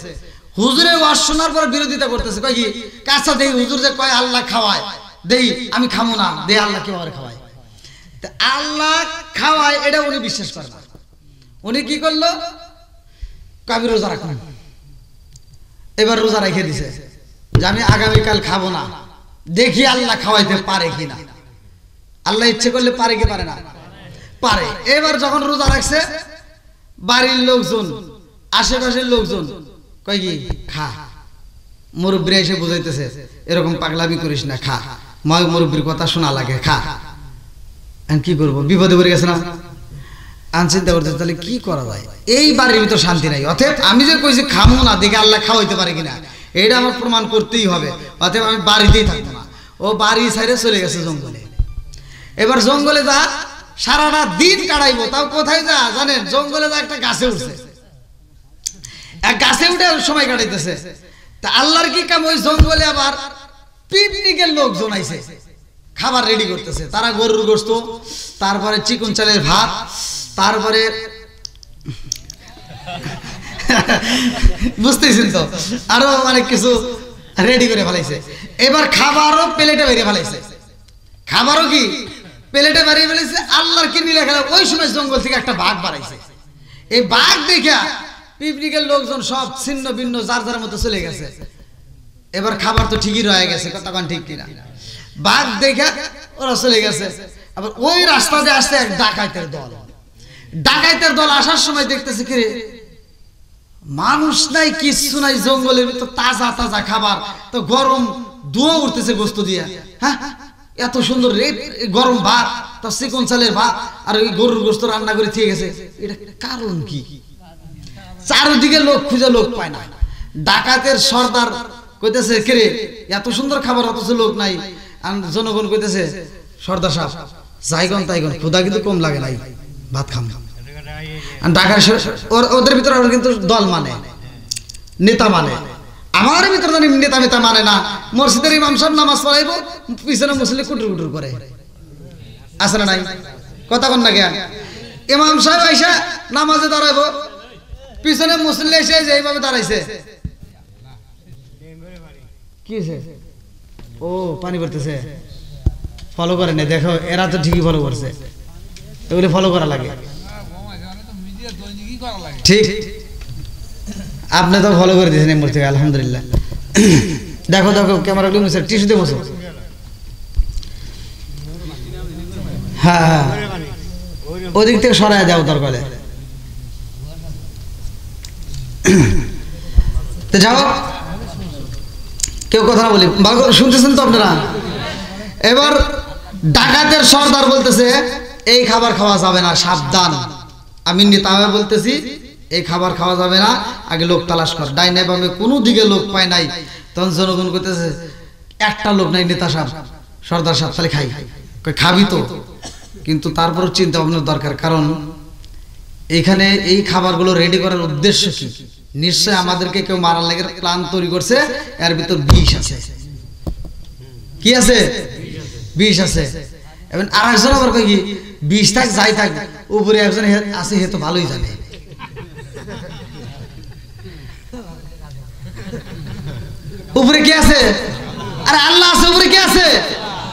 হুজুরে ওয়াজ শোনার পর বিরোধিতা করতেছে, কয় কি কাঁচা দেই হুজুর যে কয় আল্লাহ খাওয়ায়, দেই আমি খামো না, দে আল্লাহ কিভাবে খাওয়ায়? তা আল্লাহ খাওয়ায় এটা উনি বিশ্বাস করে না। উনি কি করলো? কবি রোজা রাখুন, এবার রোজা রেখে দিছে যে আমি আগামীকাল খাবো না, দেখি আল্লাহ খাওয়াইতে পারে কিনা। আল্লাহ ইচ্ছে করলে পারে কি পারে না? পারে। এবার যখন রোজা রাখছে, বাড়ির লোকজন, আশেপাশের লোকজন কয় কি খা, মুরব্বী এসে বুঝাইতেছে এরকম পাগলামি করিস না, খা, মুরব্বীর কথা শোনা লাগে, খা। কি করবো, বিপদে পড়ে গেছে না? চিন্তা করতে তাহলে কি করা যায়, এই বাড়ির ভিতর শান্তি নাই, অতএব আমি যে কইছি খামো না, দেখে আল্লাহ খাওয়াইতে পারে কিনা এটা আমার প্রমাণ করতেই হবে, অতএব আমি বাড়িতেই থাকবো না। ও বাড়ি ছেড়ে চলে গেছে জঙ্গলে। এবার জঙ্গলে যা সারাটা দিন কাটাইবো, তাও কোথায় যা জানেন? জঙ্গলে যা একটা গাছে উঠছে, এক গাছে উঠে সময় কাটাইতেছে। তা আল্লাহর কি কাম, ওই জঙ্গলে আবার পিকনিকের লোকজন আইছে, খাবার রেডি করতেছে। তারা গরুর গোশত, তারপরে চিকন চালের ভাত, তারপরে বুঝতেছেন তো আরো অনেক কিছু রেডি করে ফেলাইছে। এবার খাবারও প্লেটে বেরিয়ে ফেলাইছে, খাবারও কি প্লেটে বেরিয়ে ফেলেছে। আল্লাহর কি নিলে খেলা, ওই সময় জঙ্গল থেকে একটা বাঘ বাড়াইছে। এই বাঘ দেখা পিকনিকের লোকজন সব ছিন্ন ভিন্ন যার যার মতো চলে গেছে। এবার খাবার তো ঠিকই রয়ে গেছে, কতক্ষণ ঠিক কিনা? বাঘ দেখা ওরা চলে গেছে। আবার ওই রাস্তা দিয়ে আসছে এক ডাকাইতের দল। ডাকাইতের দল আসার সময় দেখতেছে কি মানুষ নাই, কিচ্ছু নাই, জঙ্গলের ভিতর তাজা তাজা খাবার, তো গরম ধোঁয়া উঠতেছে গোস্ত দিয়ে। হ্যাঁ, এত সুন্দর গরম ভাত, তো চিকন চালের ভাত, আর ওই গরুর গোস্ত রান্না করে দিয়ে গেছে। এটা কারণ কি? চারিদিকে লোক খুঁজে লোক পায় না। ডাকাতের সর্দার কইতেছে কে রে, এত সুন্দর খাবার অথচ লোক নাই। আর জনগণ কইতেছে সর্দার সাহেব যাইগন তাইগন, ক্ষুধা কিন্তু কম লাগে নাই, ভাত খাম। ঢাকার ওদের ভিতরে কিন্তু দল মানে, নেতা মানে। আমার ভিতরে জানি নেতা নেতা মানে না। মসজিদের ইমাম সাহেব নামাজ পড়াইবো, পিছনে মুসল্লি কুটুর কুটুর করে, আছে না নাই? কথা কন না জ্ঞান। ইমাম সাহেব আইসা নামাজে দাঁড়াইবো, পিছনে মুসল্লি এসে এইভাবে দাঁড়াইছে, কি ও পানি পড়তেছে, ফলো করে না। দেখো এরা তো ঠিকই ফলো করছে, এগুলি ফলো করা লাগে, ঠিক। আপনি তো ফলো করে দিয়েছেন এমন থেকে, আলহামদুলিল্লাহ। দেখো দেখো ক্যামেরা টিস্যু দিয়ে বসো। হ্যাঁ হ্যাঁ, ওদিক থেকে সরাই যাও দরকারে। তো যাও, কেউ কথা বলি, শুনতেছেন তো আপনারা? এবার ডাকাতের সর্দার বলতেছে এই খাবার খাওয়া যাবে না, সাবধান। আমি নেতা বলতেছি এই খাবার খাওয়া যাবে না, আগে লোক তালাশ কর। ডাইনে বামে কোনো দিকে লোক পায় নাই। তখন জনগণ করতেছে একটা লোক নাই, নেতা সাহেব সর্দার সাহেব তাহলে খাই, খাবি তো, কিন্তু তারপরও চিন্তা ভাবনার দরকার। কারণ এখানে এই খাবারগুলো রেডি করার উদ্দেশ্য কি? নিশ্চয় আমাদেরকে কেউ মারার লাগে প্ল্যান তৈরি করছে, এর ভিতর বিষ আছে। কি আছে? বিষ আছে। এবং আর একজন আবার কই কি বিষ থাক যাই থাক, উপরে একজন আছে, হে তো ভালোই জানে। উপরে কে আছে? আরে আল্লাহ আছে। উপরে কে আছে?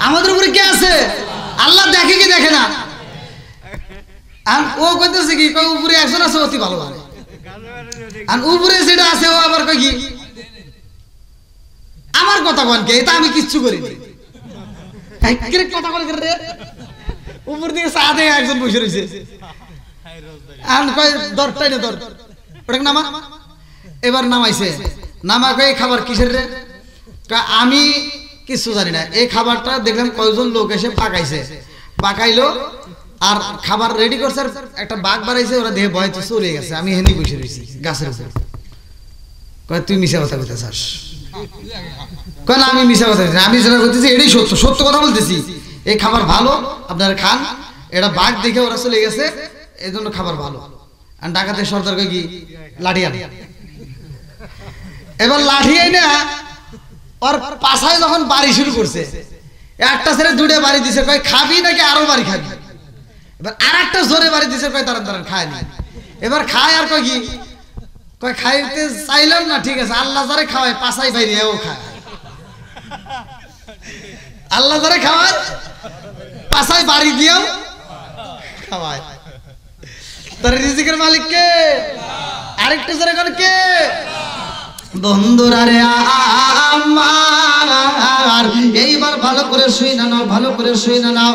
আমাদের উপরে কে আছে? আল্লাহ দেখে কি দেখে না? আর ও কইতেছে কি উপরে একজন আছে, অতি ভালো জানে। আর উপরে যেটা আছে ও আবার কই কি আমার কথা বল কে, এটা আমি কিচ্ছু করিনি। কথা বলে রে, উপর দিকে সাথে একজন বসে রয়েছে, আর কয় দরটাই না দর, ওটা নামা। এবার নামাইছে, নামা কয় এই খাবার কিসের রে? আমি কিছু জানি না। এই খাবারটা দেখলাম কয়েকজন লোক এসে পাকাইছে, পাকাইলো আর খাবার রেডি করছে, আর একটা বাঘ বাড়াইছে, ওরা দেহে ভয় তো চলে গেছে। আমি হেনি বসে রয়েছি গাছের উপর। কয় তুই মিশা কথা বলতে চাস? কয় না আমি মিশা কথা বলছি, আমি যেটা বলতেছি এটাই সত্য, সত্য কথা বলতেছি। এই খাবার ভালো, আপনারা খান। এটা বাঘ দেখে ওরা চলে গেছে, এই জন্য খাবার ভালো। আর ডাকাতের সর্দার কয় কি লাঠি আন। এবার লাঠি আইনা ওর পাশায় যখন বাড়ি শুরু করছে, একটা ছেলে দুটো বাড়ি দিছে, কয় খাবি নাকি আরো বাড়ি খাবি? এবার আর একটা জোরে বাড়ি দিছে, কয় দাঁড়ান দাঁড়ান খায় নি। এবার খায় আর কয় কি, কয় খাইতে চাইলাম না, ঠিক আছে আল্লাহ যারে খাওয়ায় পাশাই বাইরে ও খায়। আল্লাহ যারে খাওয়ায় পাশায় বাড়ি দিয়েও খাওয়ায়। তার রিজিকের মালিক কে? আরেকটু জোরে কোন কে? বন্ধুরা রে আমার, এইবার ভালো করে শুই না নাও, ভালো করে শুই না নাও।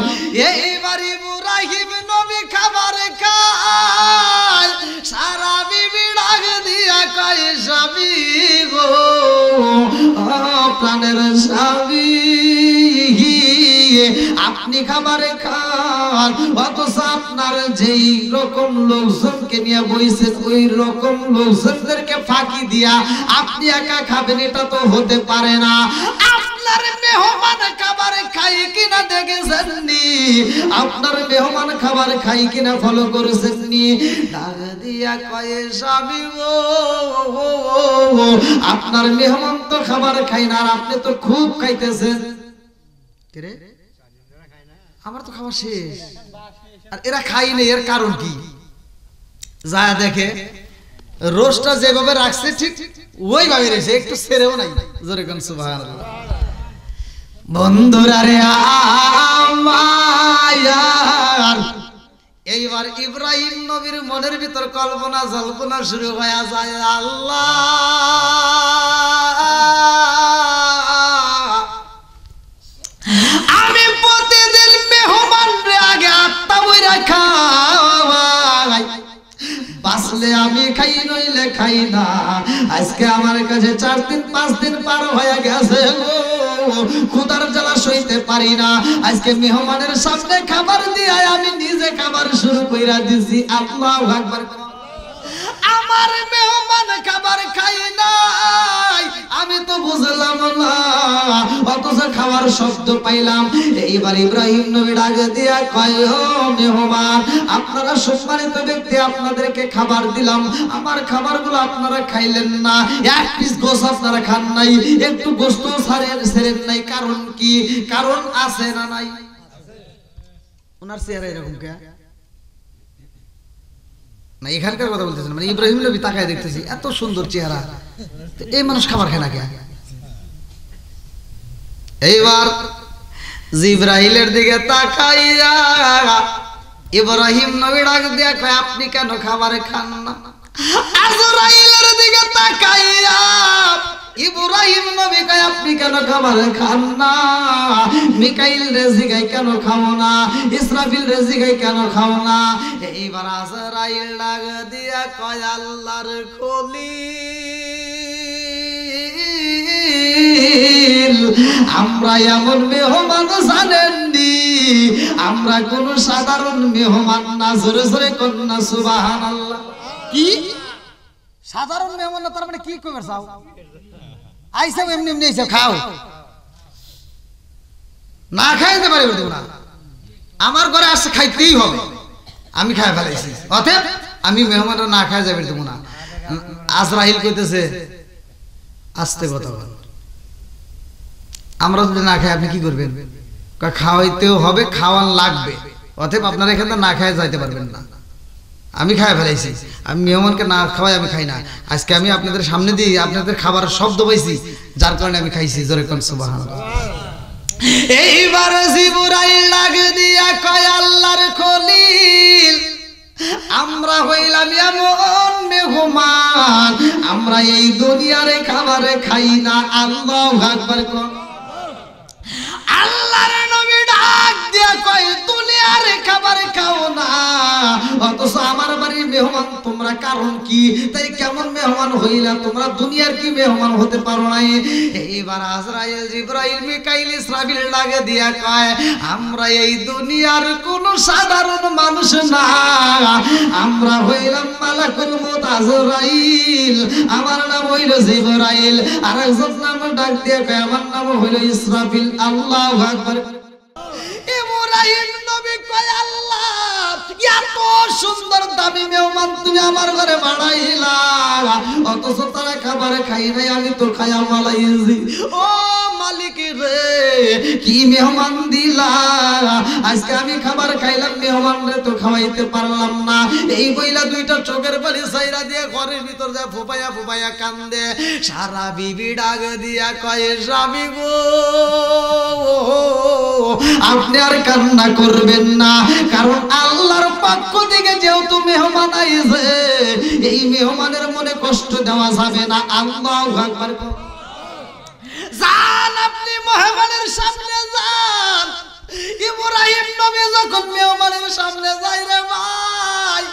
এইবার ইব্রাহিম নবী খাবার খায়, সারা বিবি ডাক দিয়া কয় স্বামী গো, প্রাণের স্বামী আপনি খাবারে খান, অথচ আপনার যেই রকম লোকজনকে নিয়ে বইছেন ওই রকম লোকজনদেরকে ফাঁকি দিয়া আপনি একা খাবেন, এটা তো হতে পারে না। আপনার মেহমান খাবার খাই কিনা দেখেছেননি? আপনার মেহমান খাবার খাই কিনা ফলো করেছেননি? ডাক দিয়া কয় স্বামী গো, আপনার মেহমান তো খাবার খাই না, আর আপনি তো খুব খাইতেছেন। রে আমার তো খাবার শেষ, আর এরা খাই নেই, এর কারণ কি? যা দেখে রোজটা যেভাবে রাখছে ঠিক ওইভাবে রয়েছে, একটু ছেড়েও নাই। জোরে কোন সুবহানাল্লাহ। বন্ধুরা রে আমার, এইবার ইব্রাহিম নবীর মনের ভিতর কল্পনা জল্পনা শুরু হয়ে যায়। আল্লাহ আমি প্রতিদিন মেহমান রে আগে আত্মা বইরা খাওয়াই, বাঁচলে আমি খাই নইলে খাই না। আজকে আমার কাছে 4 দিন 5 দিন পার হয়ে গেছে গো, ক্ষুধার জ্বালা সইতে পারি না। আজকে মেহমানের সামনে খাবার দিয়ে আমি নিজে খাবার শুরু কইরা দিছি। আল্লাহু আকবার। আমার মেহমান খাবার খাই নাই, আমি তো বুঝলাম না, অথচ খাবার শব্দ পাইলাম। এইবার ইব্রাহিম নবী ডাক দিয়া কয় ও মেহমান, আপনারা সম্মানিত ব্যক্তি, আপনাদেরকে খাবার দিলাম, আমার খাবারগুলো আপনারা খাইলেন না, এক পিস গোশত আপনারা খান নাই, একটু গোশত ছেড়েন নাই। কারণ কি? কারণ আছে না নাই? ওনার চেহারা এরকম কে না, এখানকার কথা বলতেছেন, মানে ইব্রাহিম নবী তাকায় দেখতেছি এত সুন্দর চেহারা, এই মানুষ খাবার খায় না কে? এইবার জিব্রাইলের দিকে তাকাইয়া ইব্রাহিম নবী ডাক দিয়া কয় আপনি কেন খাবার খান না? আজরাইলের দিকে তাকাইয়া ইব্রাহিম নবী কয় আপনি কেন খাবার খান না? মিকাইল রেজিগাই কেন খাও না? ইসরাফিল রেজিগাই কেন খাও না? এইবার আজরাইল ডাক দিয়া কয় আল্লাহর খলিল, আমরা এমন মেহমান জানেননি, আমরা কোন সাধারণ মেহমান না। জোরে জোরে কন্যা সুবহানাল্লাহ। কি সাধারণ মেহমান না? তার মানে কি কইবার চাও? আইসা এমনি এমনি এসে খাও, না খাইতে পারি না। আমার ঘরে আসছে খাইতেই হবে, আমি খাই ফেলাইছি, অতএব আমি মেহমানরা না খাই যাবে দেবো না। আজরাইল কইতেছে আস্তে কথা বল, আমরা যদি না খাই আপনি কি করবেন? খাওয়াইতেও হবে, খাওয়ান লাগবে, অতএব আপনারা এখানে না খাই যাইতে পারবেন না। আমি খাই ফেলাইছি, আমি মেহমানকে না খাওয়াই আমি খাই না। আজকে আমি আপনাদের সামনে দিয়ে আপনাদের খাবার শব্দ পাইছি, যার কারণে আমি খাইছি। জোরে কোন সুবহানাল্লাহ। এইবার জিবরাইল ডাক দিয়া কয় আল্লাহর খলিল, আমরা হইলাম এমন মেহমান, আমরা এই দুনিয়ারে খাবারে খাই না। আল্লাহু আকবার। আল্লাহর নবী ডাক দিয়া কয় দুনিয়ারে খাবার খাও না, অথচ আমার বাড়ির মেহমান তোমরা কারণ কি, তাই কেমন মেহমান হইলা তোমরা, দুনিয়ার কি মেহমান হতে পারো নাই? এইবার আজরাইল জিবরাইল মিকাইল ইসরাফিল ডাকে দিয়া কয় আমরা এই দুনিয়ার কোন সাধারণ মানুষ না, আমরা হইলাম মালাকুল মউত আজরাইল, আমার নাম হইল জিবরাইল। আর একজন নাম ডাক দিয়া কয় আমার নাম হইল ইসরাফিল। আল্লাহু আকবার। ইব্রাহিম নবী কয় আল্লাহ এত সুন্দর দামি মেহমান তুমি আমার ঘরে বাড়াইলা, অথচ তারা খাবার খাই নাই, আমি তো খায়া মালাইছি। ও মালিক রে কি মেহমান দিলা, আজকে আমি খাবার খাইলাম মেহমান রে তো খাওয়াইতে পারলাম না। এই বইলা দুইটা চোখের পানি ছাইরা দিয়ে ঘরের ভিতর যা ফোপায়া ফোপায়া কান্দে। সারা বিবি ডাক দিয়া কয় স্বামী গো আপনি আর কান্না করবেন না, কারণ আল্লাহর পক্ষ থেকে যেহেতু মেহমান আইছে এই মেহমানের মনে কষ্ট দেওয়া যাবে না। আল্লাহু আকবার। যান আপনি মেহমানের সামনে যান। ইব্রাহিম নবী যখন মেহমানের সামনে যায় রে ভাই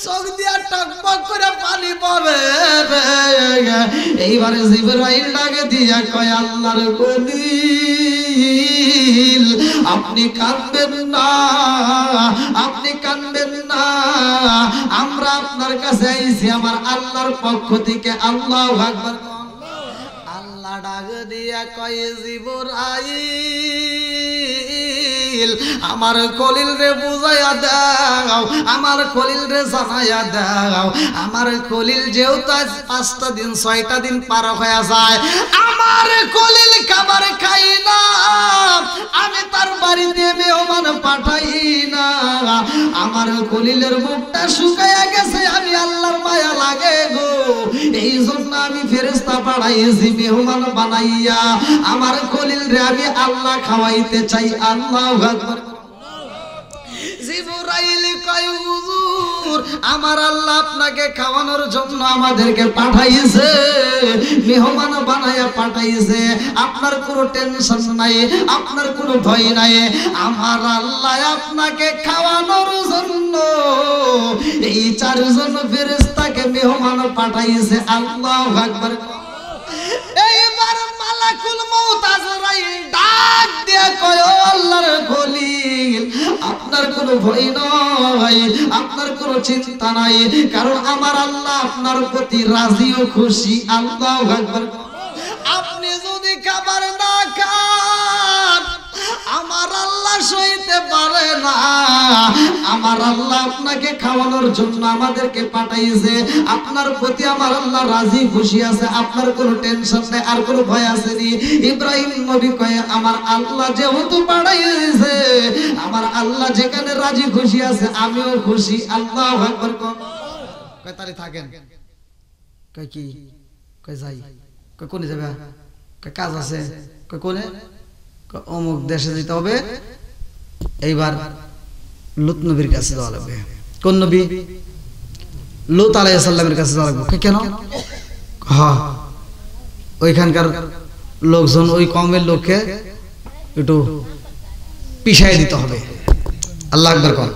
চোখ দিয়া টকবক করে পানি পড়ে। এইবারে জিবরাইল ডাকে দিয়া কয় আল্লাহর খলিল আপনি কাঁদবেন না, আপনি কাঁদবেন না, আমরা আপনার কাছে আইছি আমার আল্লাহর পক্ষ থেকে। আল্লাহু আকবার। আল্লাহ ডাক দিয়া কয় জিবরাইল আমার খলিল রে বুঝাইয়া দাও, আমার খলিল রে জানাইয়া দাও, আমার খলিল যেহেতু আজ 5টা দিন 6টা দিন পার হয়ে যায় আমার খলিল খাবার খাই না, আমি তার বাড়িতে মেহমান পাঠাই না, আমার খলিলের মুখটা শুকাইয়া গেছে, আমি আল্লাহর মায়া লাগে গো, এই জন্য আমি ফেরেশতা পাঠাইছি মেহমান বানাইয়া আমার খলিল রে আমি আল্লাহ খাওয়াইতে চাই। আল্লাহু আকবার। জিবরাইল কয় হুজুর আমার আল্লাহ আপনাকে খাওয়ানোর জন্য আমাদেরকে পাঠাইছে, মেহমান বানায়া পাঠাইছে, আপনার কোনো টেনশন নাই, আপনার কোনো ভয় নাই, আমার আল্লাহ আপনাকে খাওয়ানোর জন্য এই 4 জন ফেরেশতাকে মেহমান পাঠাইছে। আল্লাহু আকবার। এইবার মালাকুল মউত আজরাইল ডাক দিয়া কয় ও আল্লাহর খলিল আপনার কোনো ভয় নাই, আপনার কোনো চিন্তা নাই, কারণ আমার আল্লাহ আপনার প্রতি রাজি ও খুশি। আল্লাহু আকবার। আপনি যদি খাবার না খান আমার আল্লাহ সইতে পারে না, আমার আল্লাহ আপনাকে খাওয়ানোর জন্য আমাদেরকে পাঠাইছে, আপনার প্রতি আমার আল্লাহ রাজি খুশি আছে, আপনার কোনো টেনশন নেই, আর কোনো ভয় আসেনি। ইব্রাহিম নবী কয় আমার আল্লাহ যেহেতু পাঠাইছে, আমার আল্লাহ যেখানে রাজি খুশি আছে আমিও খুশি। আল্লাহু আকবার। কয় তারে থাকেন, কয় কি, কয় যাই, কয় কোনে যাবে, কয় কাজ আছে, কয় কোনে, অমুক দেশে যেতে হবে, এইবার লূত নবীর কাছে যাওয়া লাগবে। কোন নবী? লূত আলাইহিস সালামের কাছে যাওয়া লাগবে। কেন? হ্যাঁ ওইখানকার লোকজন ওই কওমের লোককে একটু পিছাই দিতে হবে। আল্লাহু আকবার। কোন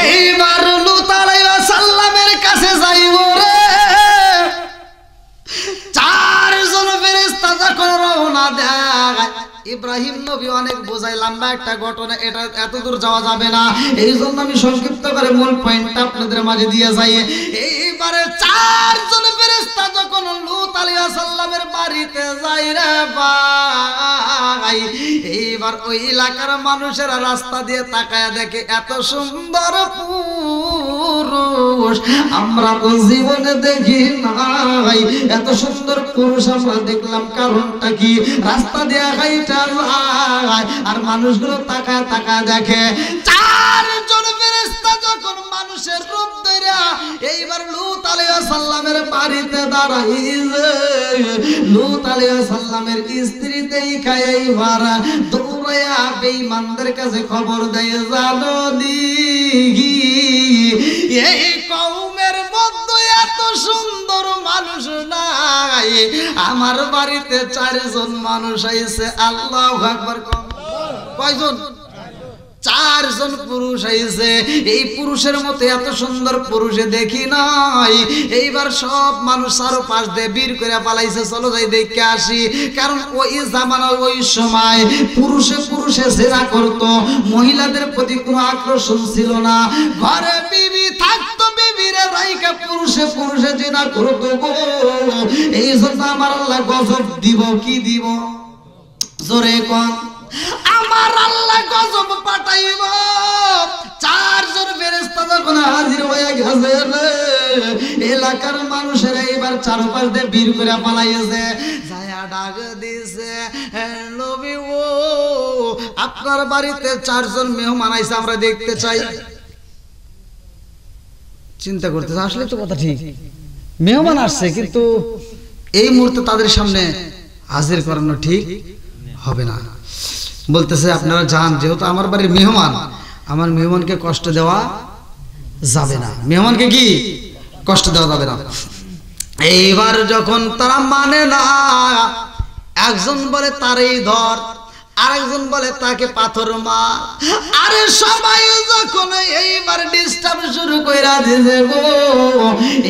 এইবার লূত আলাইহিস সালামের কাছে যাইব রে, 4 জন ফেরেশতা যখন রওনা দেয়, ইব্রাহিম নবী অনেক বোঝাই, লম্বা একটা ঘটনা, এটা এত দূর যাওয়া যাবে না, এই জন্য আমি সংক্ষিপ্ত করে মূল পয়েন্টটা আপনাদের মাঝে দিয়ে যাই। এইবারে 4 জন ফেরেশতা যখন লূত আলাইহিস সালামের বাড়িতে যায় রে ভাই, এইবার ওই এলাকার মানুষেরা রাস্তা দিয়ে তাকায় দেখে এত সুন্দর পুরুষ আমরা তো জীবনে দেখি নাই, এত সুন্দর পুরুষ আমরা দেখলাম, কারণটা কি? রাস্তা দিয়ে হাইটা যায় আর মানুষগুলো তাকায় তাকায় দেখে। 4 জন ফেরেশতা যখন মানুষের রূপ ধরে এইবার লূত আলাইহিস সালামের বাড়িতে দাঁড়াইছে, লূত আলাইহিস সালামের স্ত্রী দেখা এইবার দৌড়াইয়া বেঈমানদের কাছে খবর দেয়, জানো নি এই কওমের মধ্যে এত সুন্দর মানুষ নাই, আমার বাড়িতে 4 জন মানুষ আইছে। আল্লাহু আকবার। কয়জন? 4 একজন পুরুষ আইছে, এই পুরুষের মতো এত সুন্দর পুরুষে দেখি নাই। এইবার সব মানুষ আরো পাশ দিয়ে বীর করে পালাইছে, চলো যাই দেখে আসি। কারণ ওই জামানা ওই সময় পুরুষে পুরুষে জেনা করত, মহিলাদের প্রতি কোনো আকর্ষণ ছিল না। ঘরে বিবি থাকতো, বিবিরে রাইকা পুরুষে পুরুষে জেনা করত গো। এই জন্য আমার আল্লাহ গজব দিব। কি দিব? জোরে কোন। আমার আল্লাহ গজব পাঠাইব। 4 জন ফেরেশতা যখন হাজির হয়ে গেছে, এলাকার মানুষেরা এবার চারপাশ দিয়ে বীর করে পালাইছে। যায়া ডাক দিছে, নবী ও আপনার বাড়িতে 4 জন মেহমান আইছে, আমরা দেখতে চাই। চিন্তা করতেছে, আসলে তো কথা ঠিক, মেহমান আসছে, কিন্তু এই মুহূর্তে তাদের সামনে হাজির করানো ঠিক হবে না। বলতেছে আপনারা যান, যেহেতু আমার বাড়ির মেহমান, আমার মেহমানকে কষ্ট দেওয়া যাবে না। মেহমানকে কি কষ্ট দেওয়া যাবে না। এইবার যখন তারা মানে না, একজন বলে তারই ধর, আরেকজন বলে তাকে পাথর মার। আরে সবাই যখন এইবার ডিস্টার্ব শুরু কইরা দিছে গো,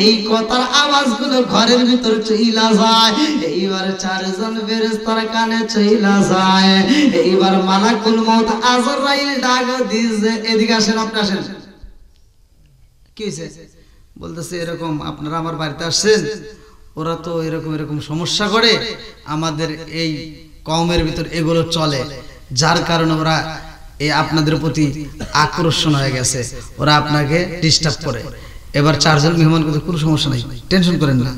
এই কথার আওয়াজগুলো ঘরের ভিতর চইলা যায়। এইবার 4 জন ফেরেশতার কানে চইলা যায়। এইবার মালাকুল মউত আজরাইল ডাক দিছে, এদিকে আসেন, আপনি আসেন। কি হইছে? বলতেছে এরকম আপনারা আমার বাড়িতে আসছেন, ওরা তো এরকম এরকম সমস্যা করে, আমাদের এই কওমের ভিতর এগুলো চলে, যার কারণে ওরা এই আপনাদের প্রতি আকর্ষণ হয়ে গেছে, ওরা আপনাকে ডিস্টার্ব করে। এবার 4 জন মেহমান কিন্তু কোনো সমস্যা নাই, টেনশন করেন না,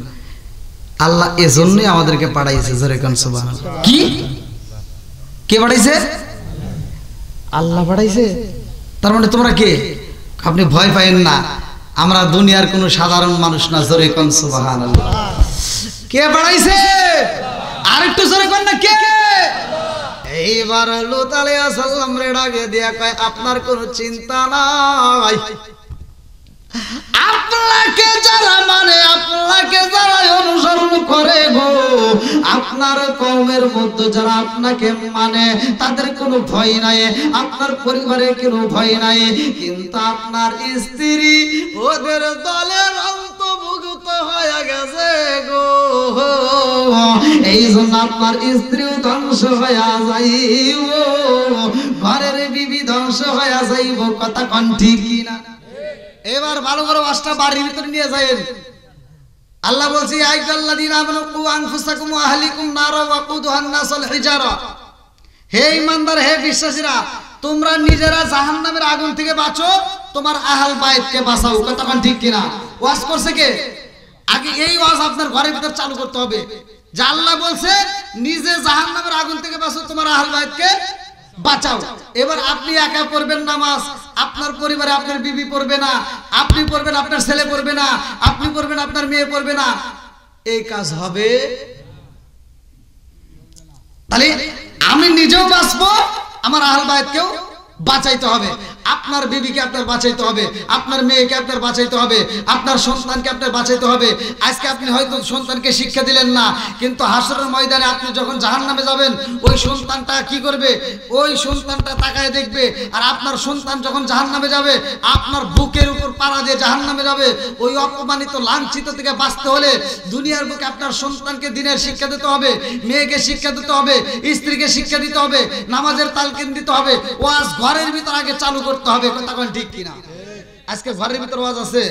আল্লাহ এজন্যই আমাদেরকে পাঠাইছে। জোরে কোন সুবহানাল্লাহ। কি কে পাঠাইছে? আল্লাহ পাঠাইছে। তার মানে তোমরা কে? আপনি ভয় পাইেন না, আমরা দুনিয়ার কোনো সাধারণ মানুষ না। জোরে কোন সুবহানাল্লাহ। কে পাঠাইছে? আরেকটু জোরে কোন না, কে? এইবার লূত আলাইহিস সালাম রে ডাকে দিয়া কয়, আপনার কোনো চিন্তা নাই, আপনাকে যারা মানে, আপনাকে যারা অনুসরণ করে গো, আপনার কওমের মধ্যে যারা আপনাকে মানে, তাদের কোনো ভয় নাই, আপনার পরিবারের কোনো ভয় নাই, কিন্তু আপনার স্ত্রী ওদের দলের অন্তর্ভুক্ত হয়ে গেছে গো। এই জন্য আপনার স্ত্রীও ধ্বংস হয়ে যাইব, ঘরের বিবি ধ্বংস হয়ে যাইব। কথা কোন ঠিক কিনা? এবার ভালো করে ওয়াজটা বাড়ির ভিতরে নিয়ে যায়েন। আল্লাহ বলছে, আইয়াল্লাযীনা আমানু কু আনফুসাকুম ওয়া আহলিকুম নারা ওয়াকুদুহান নাস ওয়াল হিজারা। হে ঈমানদার, হে বিশ্বাসীরা, তোমরা নিজেরা জাহান্নামের আগুন থেকে বাঁচো, তোমার আহল বাইতকে বাঁচাও। কথা কোন ঠিক কিনা? ওয়াজ করছে কে? আগে এই ওয়াজ আপনার ঘরের ভিতর চালু করতে হবে, যে আল্লাহ বলছে নিজে জাহান্নামের আগুন থেকে বাঁচো, তোমার আহল বাইতকে বাঁচাও। এবার আপনি একা পড়বেন নামাজ, আপনার পরিবারে আপনার বিবি পড়বে না, আপনি পড়বেন, আপনার ছেলে পড়বে না, আপনি পড়বেন, আপনার মেয়ে পড়বে না, এই কাজ হবে। তাহলে আমি নিজেও বাঁচবো, আমার আহল বাইতকেও বাঁচাইতে হবে, আপনার বিবিকে আপনার বাঁচাইতে হবে, আপনার মেয়েকে আপনার বাঁচাইতে হবে, আপনার সন্তানকে আপনার বাঁচাইতে হবে। আজকে আপনি হয়তো সন্তানকে শিক্ষা দিলেন না, কিন্তু হাসরের ময়দানে আপনি যখন জাহান্নামে যাবেন, ওই সন্তানটা কি করবে? ওই সন্তানটা তাকায় দেখবে। আর আপনার সন্তান যখন জাহান্নামে যাবে, আপনার বুকের উপর পাড়া দিয়ে জাহান্নামে যাবে। ওই অপমানিত লাঞ্ছিত থেকে বাঁচতে হলে দুনিয়ার বুকে আপনার সন্তানকে দিনের শিক্ষা দিতে হবে, মেয়েকে শিক্ষা দিতে হবে, স্ত্রীকে শিক্ষা দিতে হবে, নামাজের তালকিন দিতে হবে, ওয়াজ ঘরের ভিতর আগে চালু করতে হবে। কথা কোন ঠিক কিনা? আজকে ঘরের ভিতর ওয়াজ আছে।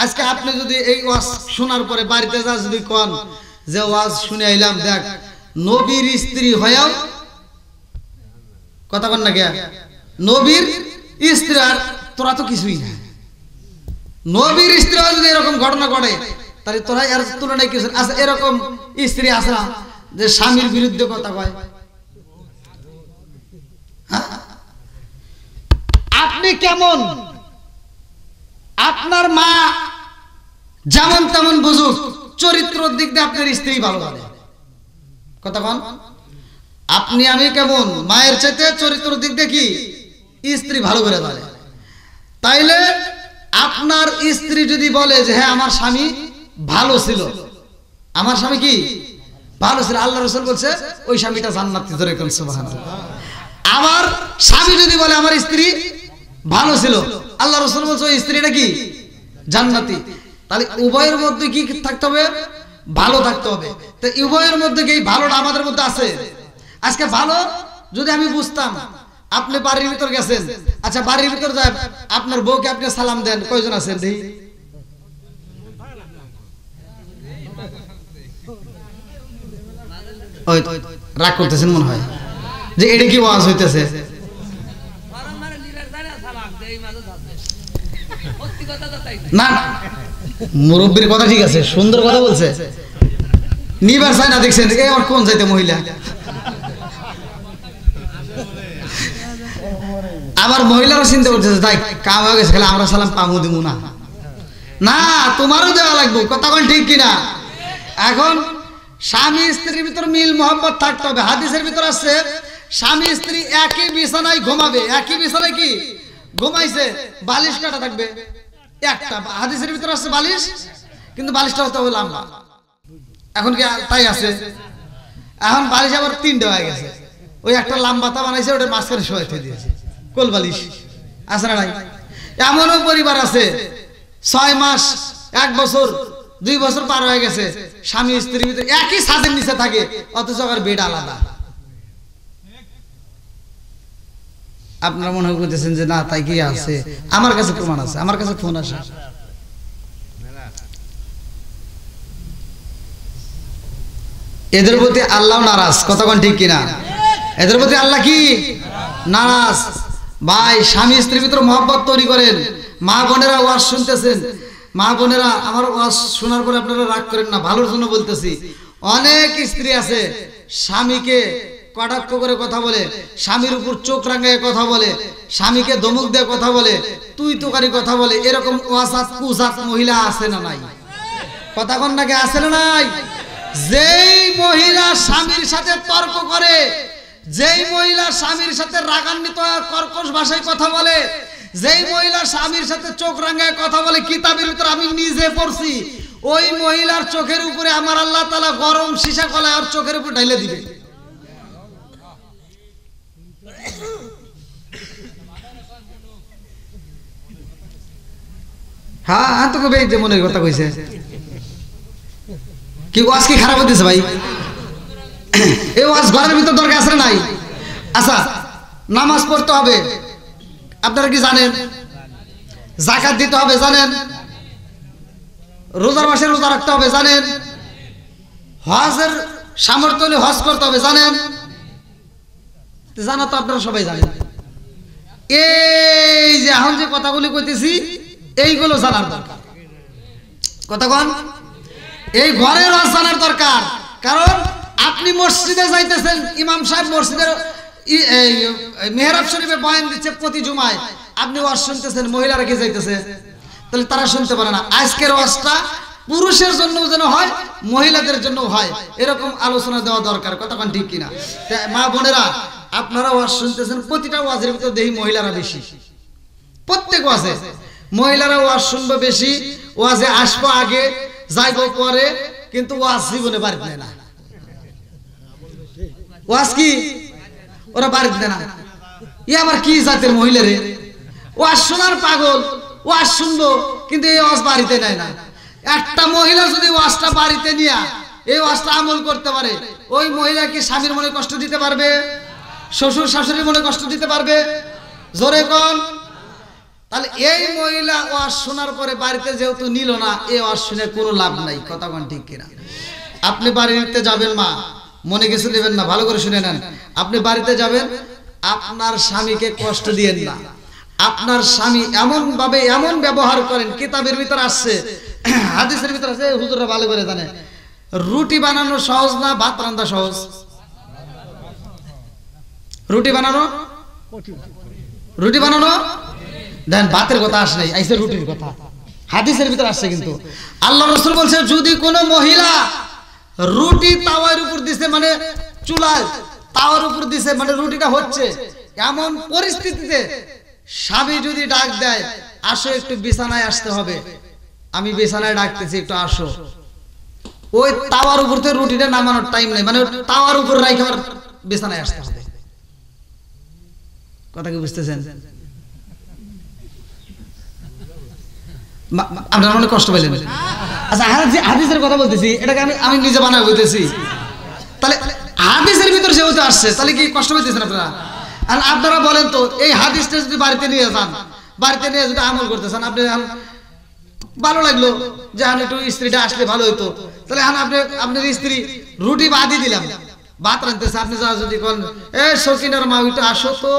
আজকে আপনি যদি এই ওয়াজ শোনার পরে বাড়িতে যা যদি কোন যে ওয়াজ শুনে আইলাম, দেখ নবীর স্ত্রী হয়েও, কথা কোন না কে, নবীর স্ত্রী, আর তোরা তো কিছুই না, নবীর স্ত্রী যদি এরকম ঘটনা ঘটে, তাহলে তোরা এর তুলনায় কিছু। আচ্ছা, এরকম স্ত্রী আছে না যে স্বামীর বিরুদ্ধে কথা কয়? আপনি কেমন, আপনার মা যেমন তেমন বুঝুক, চরিত্রের দিক দিয়ে আপনার স্ত্রী ভালো জানে। কথা বল, আপনি আমি কেমন, মায়ের চাইতে চরিত্রের দিক দিয়ে কি স্ত্রী ভালো করে জানে। তাইলে আপনার স্ত্রী যদি বলে যে হ্যাঁ আমার স্বামী ভালো ছিল, আমার স্বামী কি ভালো ছিল, আল্লাহ রাসূল বলছে ওই স্বামীটা জান্নাতি। ধরে কোন সুবহানাল্লাহ। আমার স্বামী যদি বলে আমার স্ত্রী ভালো ছিল, আল্লাহ রাসূল বলছে ওই স্ত্রীটা কি জান্নাতি, তাহলে উভয়ের মধ্যে কি থাকতে হবে? ভালো থাকতে হবে। তো উভয়ের মধ্যে কি ভালোটা আমাদের মধ্যে আছে? আজকে ভালো যদি আমি বুঝতাম, আপনি বাড়ির ভিতর গেছেন, আচ্ছা বাড়ির ভিতর যায় আপনার বউকে আপনি সালাম দেন, কয়জন আছেন দেখি? ওই রাগ করতেছেন মনে হয় যে এটা কি ওয়াজ হইতেছে। না মুরব্বীর কথা ঠিক আছে, সুন্দর কথা বলছে, নিবার চাই না, দেখছেন এই আমার কোন যাইতে মহিলা, আবার মহিলারা চিন্তা করতেছে তাই কাম হয়ে গেছে, খেলে আমরা সালাম পামু দিব না, না তোমারও দেওয়া লাগবে, কথা কোন ঠিক কিনা? এখন স্বামী স্ত্রীর ভিতর মিল মোহাম্মত থাকতে হবে। হাদিসের ভিতর আছে স্বামী স্ত্রী একই বিছানায় ঘুমাবে, একই বিছানায় কি ঘুমাইছে, বালিশ কাটা থাকবে একটা, হাদিসের ভিতর আছে বালিশ, কিন্তু বালিশটা হতে হবে লম্বা। এখন কি তাই আছে? এখন বালিশ আবার তিনটা হয়ে গেছে, ওই একটা লম্বাতা বানাইছে, ওটা মাঝখানে শোয়াইতে দিয়েছে, কোল বালিশ আছে না নাই? এমনও পরিবার আছে 6 মাস 1 বছর 2 বছর পার হয়ে গেছে, স্বামী স্ত্রীর ভিতরে একই ছাদের নিচে থাকে, অথচ আর বেড আলাদা। আপনারা মনে করতেছেন যে না তাই কি আছে? আমার কাছে প্রমাণ আছে, আমার কাছে ফোন আছে। এদের প্রতি আল্লাহ নারাজ, কতক্ষণ ঠিক কিনা? এদের প্রতি আল্লাহ কি নারাজ? ভাই স্বামী স্ত্রীর ভিতরে মহব্বত তৈরি করেন। মা বোনেরা ওয়াজ শুনতেছেন, মা বোনেরা আমার ওয়াজ শোনার পরে আপনারা রাগ করেন না, ভালোর জন্য বলতেছি। অনেক স্ত্রী আছে স্বামীকে কটাক্ষ করে কথা বলে, স্বামীর উপর চোখ রাঙায় কথা বলে, স্বামীকে ধমক দিয়ে কথা বলে, তুই তোকারি কথা বলে, এরকম ওয়াসাত কুসাত মহিলা আছে না নাই? কথা কোন নাকি আছে না নাই? যেই মহিলা স্বামীর সাথে তর্ক করে, যেই মহিলা স্বামীর সাথে রাগান্বিত কর্কশ ভাষায় কথা বলে, যেই মহিলা স্বামীর সাথে চোখ রাঙায় কথা বলে, কিতাবের ভিতর আমি নিজে পড়ছি, ওই মহিলার চোখের উপরে আমার আল্লাহ তাআলা গরম সীসা কলায় আর চোখের উপর ঢাইলে দিবে। হ্যাঁ তোকে বেই মনের কথা কইছে কি ওয়াজ কি খারাপ হইতেছে ভাই? এই ওয়াজ ঘরের ভিতর দরকার আছে নাই? আচ্ছা নামাজ পড়তে হবে, আপনারা কি জানেন? যাকাত দিতে হবে জানেন? রোজার মাসে রোজা রাখতে হবে জানেন? হজের সামর্থ্য হলে হজ করতে হবে জানেন? জানা তো আপনারা সবাই জানেন। এই যে এখন যে কথাগুলি কইতেছি এইগুলো জানার দরকার, কথা কোন? এই ঘরের ওয়াজ জানার দরকার। কারণ আপনি মসজিদে যাইতেছেন, ইমাম সাহেব মসজিদের মেহরাব শরীফে বয়ান দিচ্ছে প্রতি জুমায়, আপনি ওয়াজ শুনতেছেন, মহিলারা কি যাইতেছে, তাহলে তারা শুনতে পারে না। আজকের ওয়াজটা পুরুষের জন্য যেন হয়, মহিলাদের জন্য হয়, এরকম আলোচনা দেওয়া দরকার, কতক্ষণ ঠিক কিনা? মা বোনেরা আপনারা ওয়াজ শুনতেছেন, প্রতিটা ওয়াজের ভিতর দেখি মহিলারা বেশি, প্রত্যেক ওয়াজে মহিলারা ওয়াজ শুনবে বেশি, ওয়াজে আসবো আগে যাইবো পরে, কিন্তু ওয়াজ জীবনে বাড়িতে নেয় না। ওয়াজ কি ওরা বাড়িতে দেয় না। ই আবার কি জাতের মহিলা রে, ওয়াজ শোনার পাগল, ওয়াজ শুনবো কিন্তু এই ওয়াজ বাড়িতে নেয় না। একটা মহিলা যদি ওয়াজটা বাড়িতে নিয়ে এই ওয়াজটা আমল করতে পারে, ওই মহিলা কি স্বামীর মনে কষ্ট দিতে পারবে? শ্বশুর শাশুড়ির মনে কষ্ট দিতে পারবে? জোরে কোন? তাহলে এই মহিলা ওয়াজ শোনার পরে বাড়িতে যেহেতু নিল না, এই ওয়াজ শুনে কোনো লাভ নাই, কথা কোন ঠিক কিনা? আপনি বাড়িতে যাবেন, মা মনে কিছু নেবেন না, ভালো করে শুনে নেন। আপনি বাড়িতে যাবেন, আপনার স্বামীকে কষ্ট দিয়েন না। আপনার স্বামী এমন ভাবে এমন ব্যবহার করেন, কিতাবের ভিতর আসছে, হাদিসের ভিতর আছে, হুজুররা ভালো করে জানে, রুটি বানানো সহজ না ভাত রান্না সহজ? রুটি বানানো, রুটি বানানো দেন, ভাতের কথা আসে নাই, আইসে রুটির কথা, হাদিসের ভিতর আসছে। কিন্তু আল্লাহ রাসূল বলছে যদি কোনো মহিলা রুটি তাওয়ার উপর দিছে, মানে চুলায় তাওয়ার উপর দিছে, মানে রুটিটা হচ্ছে, এমন পরিস্থিতিতে স্বামী যদি ডাক দেয়, আসো একটু বিছানায় আসতে হবে, আমি বিছানায় ডাকতেছি একটু আসো, ওই তাওয়ার উপর থেকে রুটিটা নামানোর টাইম নেই, মানে তাওয়ার উপর রাইখে আবার বিছানায় আসতে হবে। কথা কি বুঝতেছেন? আপনারা অনেক কষ্ট পেলেন। আচ্ছা, হাদিসের কথা বলতেছি, এটাকে আমি নিজে বানায় বলতেছি। তাহলে হাদিসের ভিতরে যেহেতু আসছে, তাহলে কি কষ্ট পেতেছেন আপনারা? আর আপনারা বলেন তো, এই হাদিসটা যদি বাড়িতে নিয়ে যান, বাড়িতে নিয়ে যদি আমল করতে চান, আপনি ভালো লাগলো যে একটু স্ত্রীটা আসলে ভালো হইতো, তাহলে আপনার স্ত্রী রুটি বাদই দিলাম, ভাত রাঁধতেছে, আপনি যা যদি কোন এ সকিনার মা ওইটা আসো তো,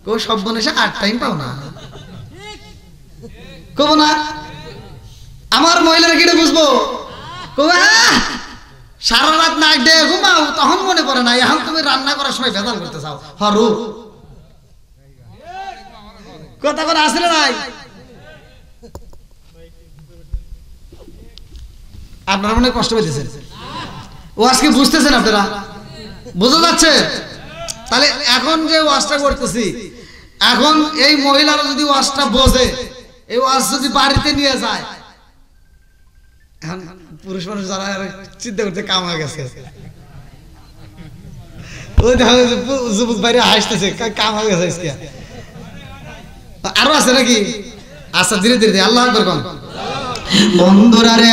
কেউ সব বনেছে 8 টাইম পাও না, কব না? আমার মহিলারা কিটা বুঝবো, সারা রাত নাক দিয়ে ঘুমাও, তখন মনে পড়ে না এখন তুমি রান্না করার সময় ভেজাল করতে চাও। হরু কথা করে আসলে নাই? আপনারা মনে কষ্ট পেতেছেন, ও আজকে বুঝতেছেন, আপনারা বোঝা যাচ্ছে? তাহলে এখন যে ওয়াজটা করতেছি, এখন এই মহিলারা যদি ওয়াজটা বোঝে, এই ওয়াজ যদি বাড়িতে নিয়ে যায়, এখন পুরুষ মানুষ যারা চিন্তা করতে কাম হয়ে গেছে, ওই যুবক বাইরে হাসতেছে, কাম হয়ে গেছে। আরো আছে নাকি? আচ্ছা, ধীরে ধীরে আল্লাহ আকবার কোন। বন্ধুরা রে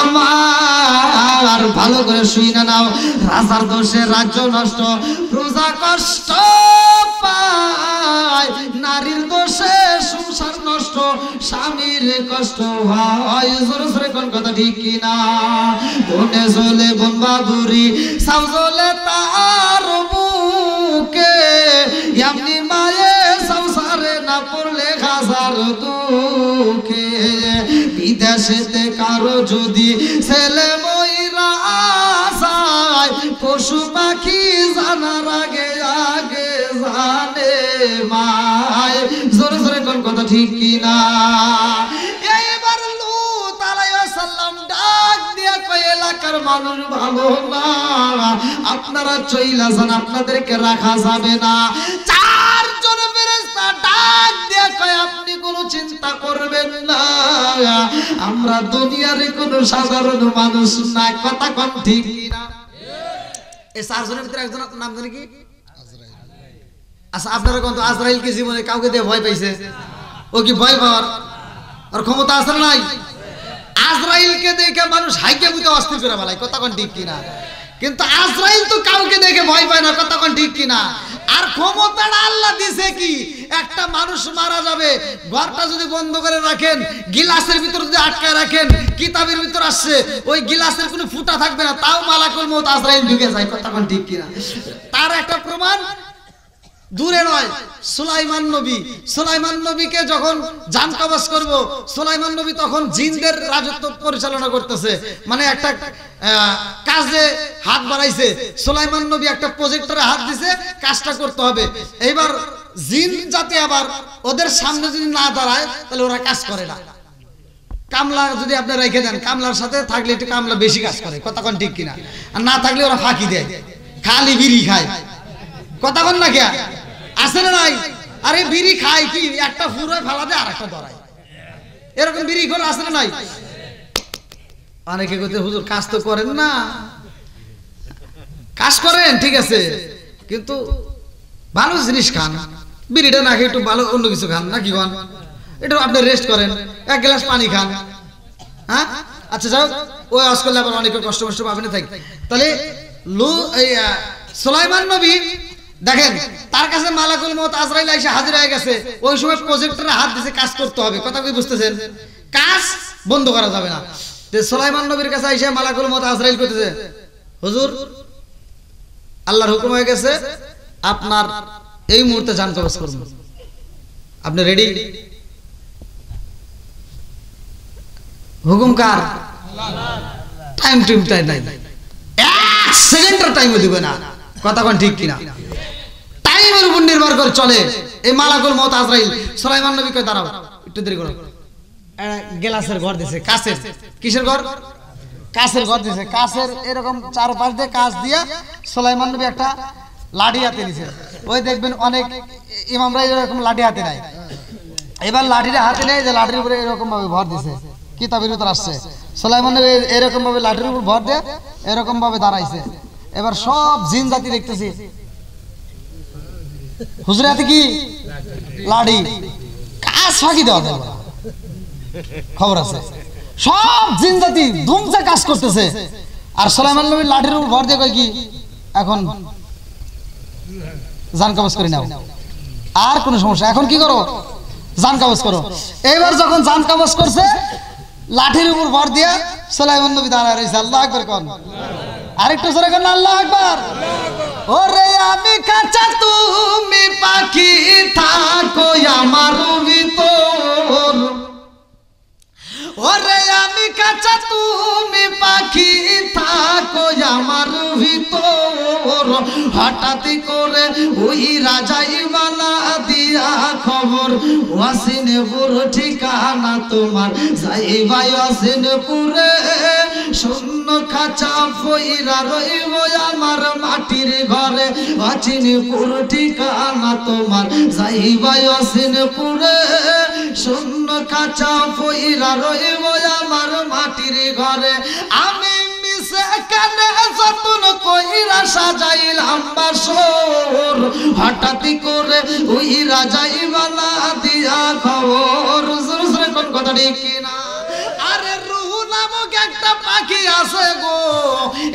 আমার, ভালো করে শুইনা নাও, রাজার দোষে রাজ্য নষ্ট, প্রজা কষ্ট পায়, নারীর দোষে সংসার নষ্ট, স্বামীর কষ্ট হয়। জোরে জোরে কোন কথা ঠিক কিনা? বনে চলে বন বাদুরি, সাউ চলে তার বুকে, এমনি মায়ে সংসারে না পড়লে হাজার দুঃখে। বিদেশেতে কারো যদি ছেলে ময়রা যায়, পশু পাখি জানার আগে আগে জানে মায়। জোরে জোরে কোন কথা ঠিক কিনা? এইবার লূত আলাইহিস সালাম ডাক দিয়া কয়, এলাকার মানুষ ভালো না, আপনারা চইলা যান, আপনাদেরকে রাখা যাবে না। 4 জন ফেরেশতা ডাক দিয়া কয়, আপনি কোনো চিন্তা করবেন না, আমরা দুনিয়ার কোনো সাধারণ মানুষ না। কথা কোন ঠিক কিনা? এই 4 জনের ভিতরে একজনের নাম জানি কি? আচ্ছা, আপনারা কোন? আজরাইল কি জীবনে কাউকে দিয়ে ভয় পাইছে? ও কি ভয় পাওয়ার আর ক্ষমতা আছে না নাই? আজরাইলকে দেখে মানুষ হাইকে বুঝে অস্থির করে ফেলায়। কথা কোন ঠিক কিনা? কিন্তু আজরাইল তো কাউকে দেখে ভয় পায় না। কথা কোন ঠিক কিনা? আর ক্ষমতাটা আল্লাহ দিছে কি? একটা মানুষ মারা যাবে, ঘরটা যদি বন্ধ করে রাখেন, গিলাসের ভিতর যদি আটকায় রাখেন, কিতাবের ভিতর আসছে ওই গিলাসের কোনো ফুটা থাকবে না, তাও মালাকুল মউত আজরাইল ঢুকে যায়। কথা কোন ঠিক কিনা? তার একটা প্রমাণ দূরে নয়, সুলাইমান নবীকে যখন জান কবজ করব, সুলাইমান নবী তখন জিনদের রাজত্ব পরিচালনা করতেছে, মানে একটা কাজে হাত বাড়াইছে। সুলাইমান নবী একটা প্রজেক্টরে হাত দিছে, কাজটা করতে হবে। এইবার জিন যাতে আবার ওদের সামনে যদি না দাঁড়ায়, তাহলে ওরা কাজ করে না। কামলা যদি আপনি রেখে দেন, কামলার সাথে থাকলে একটু কামলা বেশি কাজ করে। কথা কোন ঠিক কিনা? আর না থাকলে ওরা ফাঁকি দেয়, খালি বিড়ি খায়। কথা কোন না কে আছে না নাই? আরে বিড়ি খায় কি, একটা ফুরায় ফালা দেয় আর একটা ধরায়, এরকম বিড়ি করে আছে না নাই? অনেকে কইতে, হুজুর কাজ তো করেন না। কাজ করেন ঠিক আছে, কিন্তু ভালো জিনিস খান, বিড়িটা না খেয়ে একটু ভালো অন্য কিছু খান, নাকি খান? একটু আপনি রেস্ট করেন, 1 গ্লাস পানি খান। হ্যাঁ, আচ্ছা যাও, ওই আজ করলে আবার অনেকে কষ্ট কষ্ট পাবে না। থাকি তাহলে সুলাইমান নবী দেখেন, তার কাছে মালাকুল মউত আজরাইল এসে হাজির হয়ে গেছে। ওই সময় প্রজেক্টরে হাত দিয়েছে, কাজ করতে হবে। কথা কি বুঝতেছেন? কাজ বন্ধ করা যাবে না। সুলাইমান নবীর কাছে এসে মালাকুল মউত আজরাইল কইতেছে, হুজুর আল্লাহর হুকুম হয়ে গেছে, আপনার এই মুহূর্তে জান কবজ করব, আপনি রেডি? হুকুম কার? টাইম নাই, 1 সেকেন্ডের টাইমও দিবে না। কথা কোন ঠিক কিনা? টাইমের উপর নির্ভর করে চলে এই মালাকুল মউত আজরাইল। সুলাইমান নবী কয়, দাঁড়াও একটু দেরি করো। গ্লাসের ঘর দিছে, কাচের। কিসের ঘর? কাচের ঘর দিছে। কাচের এরকম চারপাশ দিয়ে কাচ দিয়া সুলাইমান নবী একটা লাঠি হাতে নিছে। ওই দেখবেন অনেক ইমামরা এরকম লাঠি হাতে নেয়। এবার লাঠিটা হাতে নেয়, যে লাঠির উপরে এরকম ভাবে ভর দিছে, কিতাবের ভিতর আসছে। সুলাইমান নবী এরকম ভাবে লাঠির উপর ভর দিয়ে এরকম ভাবে দাঁড়াইছে। এবার সব জিন জাতি দেখতেছি, হুজুরের হাতে কি লাঠি, কাজ ফাঁকি দেওয়া যাবে না। খবর আছে সব জিন জাতি ধুমসে কাজ করতেছে, আর সুলাইমান নবীর লাঠির উপর ভর দিয়ে কয় কি এখন জান কবজ করে নাও, আর কোনো সমস্যা, এখন কি করো জান কবজ করো। এবার যখন জান কবজ করছে লাঠির উপর ভর দিয়ে সুলাইমান নবী দাঁড়ায় রয়েছে। আল্লাহু আকবার কোন, আরেকটু জোরে কোন আল্লাহু আকবার। ওরে আমি কাঁচা তুমি পাখি থাকো আমার ভিতর, ওরে আমি কাঁচা তুমি পাখি থাকো আমার ভিতর, হঠাৎ করে ওই রাজাই বানা দিয়া খবর, ওয়াসিনপুর ঠিকানা তোমার যাইবাই ওয়াসিনপুরে, শূন্য খাঁচা পইরা রইব আমার মাটির ঘরে, ওয়াসিনপুর ঠিকানা তোমার যাইবাই ওয়াসিনপুরে, শূন্য খাঁচা পইরা রইব আমার মাটির ঘরে। আমি মিশে কানে যতন কইরা সাজাইলাম বাসর, হঠাৎ করে ওই রাজাই বালা দিয়া খবর। কোন কথা ঠিক কিনা? আরে রুহু নামক একটা পাখি আছে গো,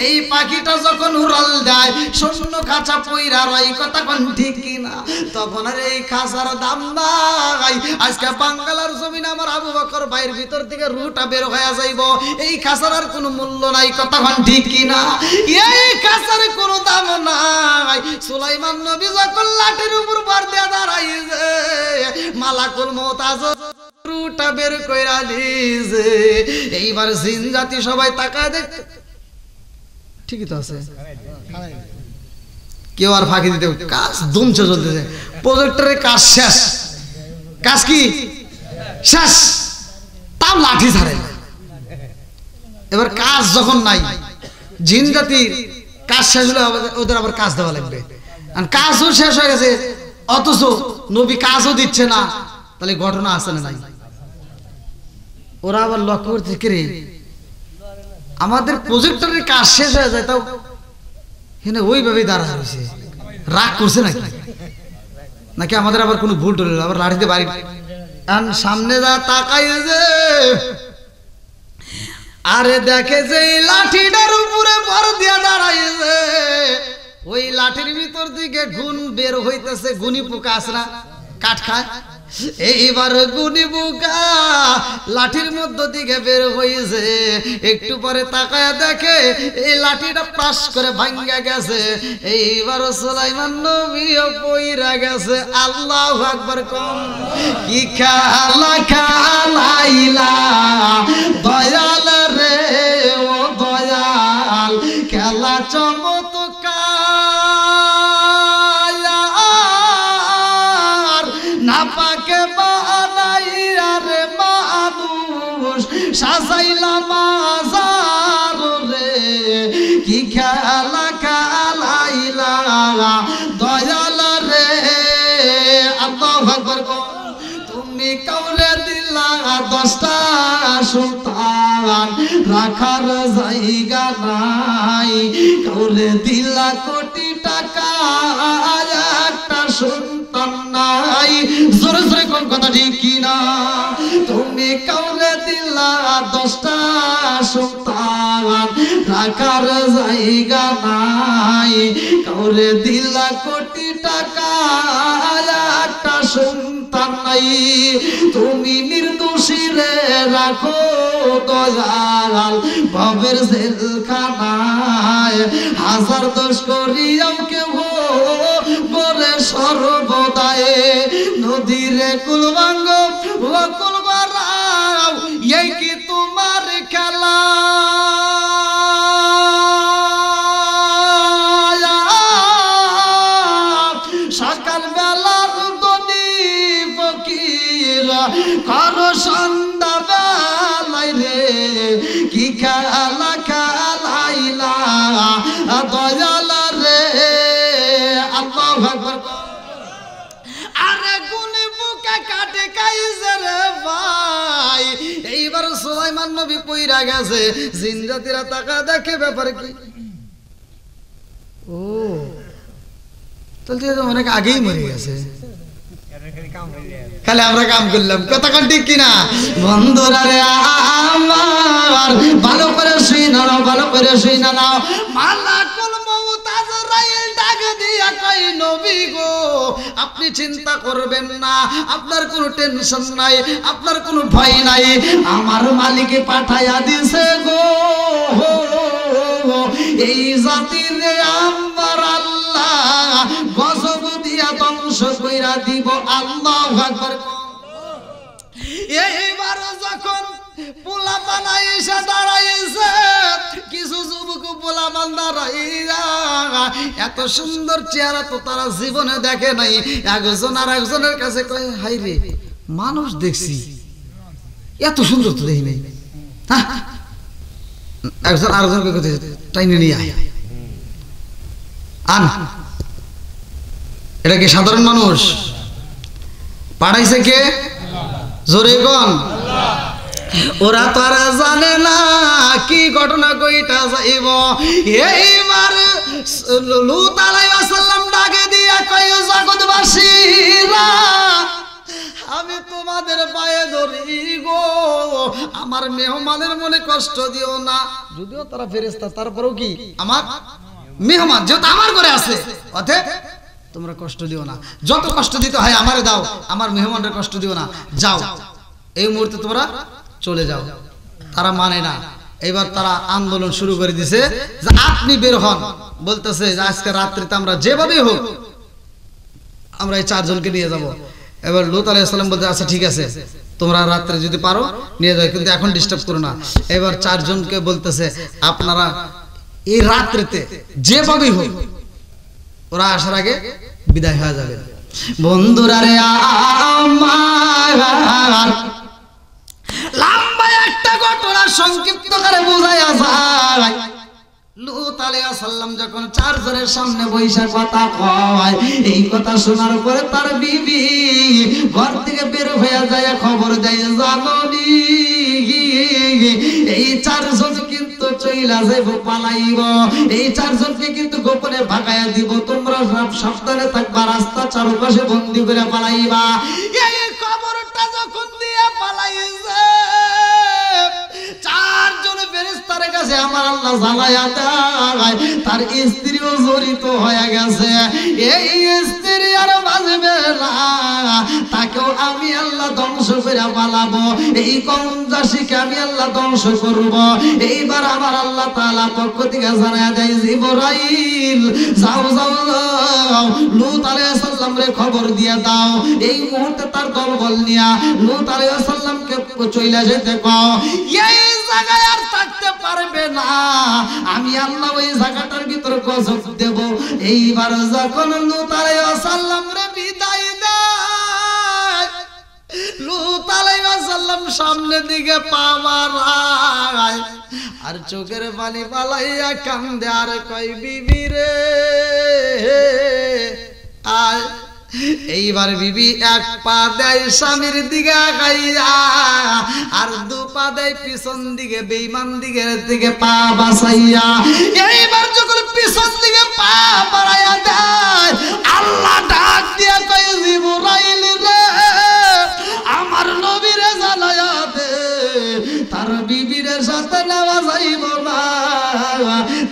এই পাখিটা যখন উড়াল দেয় শূন্য খাঁচা পইরা রয়, কথা কোন ঠিক কিনা? তখন আর এই খাঁচার দাম নাই। আজকে বাঙ্গালার জমিন আমার আবু বকর ভাইয়ের ভিতর থেকে রুহটা বের হয়ে যাইব, এই খাঁচার আর কোনো মূল্য নাই, কথা কোন ঠিক কিনা? এই খাঁচার কোনো দাম নাই। সুলাইমান নবী যখন লাঠির উপর ভর দিয়ে দাঁড়াইছে, মালাকুল মউত রুহটা বের কইরা দিয়েছে। এইবার জিন জাতি সবাই তাকায় দেখ, ঠিকই তো আছে, কেউ আর ফাঁকি দিতে, কাজ দুমছে চলতেছে, প্রজেক্টরের কাজ শেষ, কাজ কি শেষ, তাও লাঠি ছাড়ে। এবার কাজ যখন নাই, জিন জাতির কাজ শেষ হলে ওদের আবার কাজ দেওয়া লাগবে, কাজও শেষ হয়ে গেছে, অথচ নবী কাজও দিচ্ছে না, তাহলে ঘটনা আছে না নাই? ওরা আবার লক্ষ্য করতে রে আমাদের প্রজেক্টরের কাজ শেষ হয়ে যায়, তাও হ্যাঁ ওইভাবেই দাঁড়া হয়েছে, রাগ করছে নাকি, নাকি আমাদের আবার কোনো ভুল টুল, আবার লাঠিতে বাড়ি সামনে যা তাকাই যে, আরে দেখে যে এই লাঠিটার উপরে ভর দিয়া দাঁড়াইছে, ওই লাঠির ভিতর দিকে গুণ বের হইতেছে, গুনি পোকা আছে না কাঠ খায়, এইবার গুনি পোকা লাঠির মধ্য দিকে বের হয়েছে। একটু পরে তাকায় দেখে এই লাঠিটা পাশ করে ভাঙ্গা গেছে, এইবার সুলাইমান নবীও পইরা গেছে। আল্লাহু আকবার কোন, কি খেলা খেলাইলা দয়াল রে ও দয়াল, খেলা চমৎকার, না পাকে বানাইয়া রে মানুষ সাজাইলা মাজার রে, কি খেলা খেলাইলা দয়াল রে। আল্লাহু আকবার কোন, তুমি কাউরে দিলা 10টা সন্তান, রাখার জায়গা নাই, কাউরে দিলা কোটি টাকা, একটা সন্তান নাই। জোরে জোরে কোন কথা ঠিক কিনা? তুমি কাউরে দিলা 10টা সন্তান, রাখার জায়গা নাই, কাউরে দিলা কোটি টাকা, একটা সন্তান নাই। তুমি নির্দোষী রে রাখো দয়াল ভবের জেলখানায়, হাজার দোষ করিয়াও কেহ বলে সর্বদায়, নদীরে কুলবাঙ্গ ও কুলবারাও, এই কি তোমার খেলা? সকাল বেলার দনি ফকির করো সন্ধ্যা বেলায় রে, কি খেলা খেলাইলা দয়াল রে। আল্লাহু আকবার। আরে গুনি বুকে কাটে কাইছে রে ভাই, এইবার সুলাইমান নবী পইরা গেছে। জিন জাতিরা তাকা দেখে ব্যাপার কি, ও তাহলে অনেক আগেই মরে গেছে, খালি আমরা কাম করলাম। কথা কোন ঠিক কিনা বন্ধুরা রে আমার, ভালো করে শুই না, ভালো করে শুই না নাও। মালাকুল মউত আজরাইল ডাক দিয়া কই নবী গো আপনি চিন্তা করবেন না, আপনার কোনো টেনশন নাই, আপনার কোনো ভয় নাই, আমার মালিকে পাঠায়া দিছে গো এই জাতির রে আমার আল্লাহ গজব দিয়া ধ্বংস কইরা দিব। আল্লাহু আকবার। এইবার যখন পোলা বানাইছে দাঁড়াইছে, কিছু যুবক পোলা বান দাঁড়াইয়া এত সুন্দর চেহারা তো তারা জীবনে দেখে নাই। একজন আর একজনের কাছে কয় হাই রে মানুষ দেখছি, এত সুন্দর তো দেখি নাই। হ্যাঁ, একজন আরেকজনকে কথা টাইনে নিয়ে আয় আন। এটা কি সাধারণ মানুষ? পাঠাইছে কে? জোরে কোন? ওরা তারা জানে না কি ঘটনা কইটা যাইব। এইবার লূত আলাইহিস সালাম ডাকে দিয়া কয় জগৎবাসীরা আমি তোমাদের পায়ে ধরি গো, আমার মেহমানের মনে কষ্ট দিও না। যদিও তারা ফেরেশতা তারপরেও কি আমার মেহমান, যেহেতু আমার ঘরে আছে, অতএব তোমরা কষ্ট দিও না। যত কষ্ট দিতে হয় আমারে দাও, আমার মেহমানের কষ্ট দিও না, যাও এই মুহূর্তে তোমরা চলে যাও। তারা মানে না। এবার তারা আন্দোলন শুরু করে দিছে যে আপনি বের হন। বলতেছে যে আজকে রাত্রিতে আমরা যেভাবেই হোক আমরা এই চারজনকে নিয়ে যাব। এবার লূত আলাইহিস সালাম বলতে আচ্ছা ঠিক আছে তোমরা রাত্রে যদি পারো নিয়ে যাও, কিন্তু এখন ডিস্টার্ব করো না। এবার চারজনকে বলতেছে আপনারা এই রাত্রিতে যেভাবেই হোক ওরা আসার আগে বিদায় হয়ে যাবে। বন্ধুরা রে আমার, লম্বা একটা ঘটনা সংক্ষিপ্ত করে বোঝায়া যায়। লূত আলাইহিস সালাম যখন চারজনের সামনে বৈশা কথা কয়, এই কথা শোনার পরে তার বিবি ঘর থেকে বের হয়ে যায়, খবর দেয় জাননি এই চারজন কিন্তু চইলা যাইব, পালাইব, এই চারজনকে কিন্তু গোপনে ভাগায়া দিব, তোমরা সব সাবধানে থাকবা, রাস্তা চারপাশে বন্দি করে পালাইবা। এই খবরটা যখন দিয়া পালাইছে চারজন ফেরেশতার কাছে আমার আল্লাহ জানায়া দেয় তার স্ত্রীও জড়িত হয়ে গেছে। এই স্ত্রী আর বাঁচবে না, তাকেও আমি আল্লাহ ধ্বংস করে পালাবো, এই কমজাসীকে আমি আল্লাহ ধ্বংস করব। এইবার আমার আল্লাহ তাআলা পক্ষ থেকে জানায়া দেয় জিবরাইল যাও যাও যাও লূত আলাইহিস সালাম রে খবর দিয়ে দাও, এই মুহূর্তে তার দলবল নিয়া লূত আলাইহিস সালামকে চইলা যেতে কও, এই জায়গায় আর থাকতে পারবে না, আমি আল্লাহ ওই জায়গাটার ভিতর গজব দেব। এইবার যখন লূত আলাইহিস সালাম রে বিদায় দেয়, লূত আলাইহিস সালাম সামনের দিকে পা বাড়ায় আর চোখের পানি পালাইয়া কান্দে আর কয় বিবি রে আয়। এইবার বিবি এক পা দেয় স্বামীর দিকে আগাইয়া আর দু পা দেয় পিছন দিকে, বেঈমান দিকে পা বাসাইয়া। এইবার যখন পিছন দিকে পা বাড়াইয়া দেয় আল্লাহ ডাক দিয়া কয় জিবরাইল রে আমার নবীরে জানায়া দে তার বিবিরে সাথে নেওয়া যাইব না,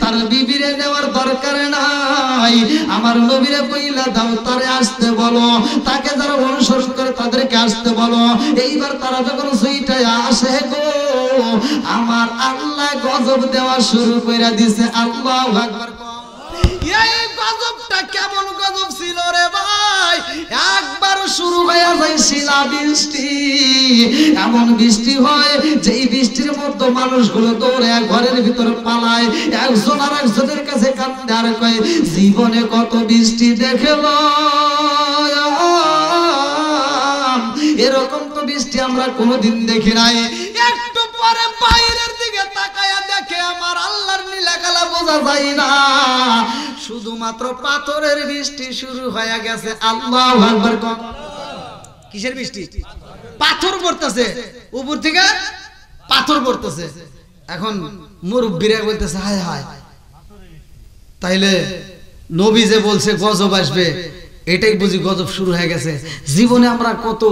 তার বিবিরে নেওয়ার দরকার নাই, আমার নবীরে কইলা দাও তারে আসতে বলো, তাকে যারা অনুসরণ করে তাদেরকে আসতে বলো। এইবার তারা যখন সেইটাই আসে গো আমার আল্লাহ গজব দেওয়া শুরু করে দিছে। আল্লাহু আকবার। এই গজবটা কেমন গজব ছিল রে ভাই, একবার শুরু হয়ে যায় শিলা বৃষ্টি, এমন বৃষ্টি হয় যেই বৃষ্টির মধ্যে মানুষগুলো দৌড়ে ঘরের ভিতরে পালায়, একজন আর একজনের কাছে কান্দে আর কয় জীবনে কত বৃষ্টি দেখলো, এরকম তো বৃষ্টি আমরা কোনোদিন দেখি নাই। একটু পরে বাইরের দিকে তাকায়া দেখে আমার আল্লাহর নীলাখালা বোঝা যায় না, শুধুমাত্র পাথরের বৃষ্টি শুরু হয়ে গেছে। আল্লাহু আকবার। কিসের বৃষ্টি? পাথর পড়তেছে, উপর থেকে পাথর পড়তেছে। এখন মুরব্বিরা বলতেছে হায় হায়, তাইলে নবী যে বলছে গজব আসবে, এটাই বুঝি গজব শুরু হয়ে গেছে। জীবনে আমরা কত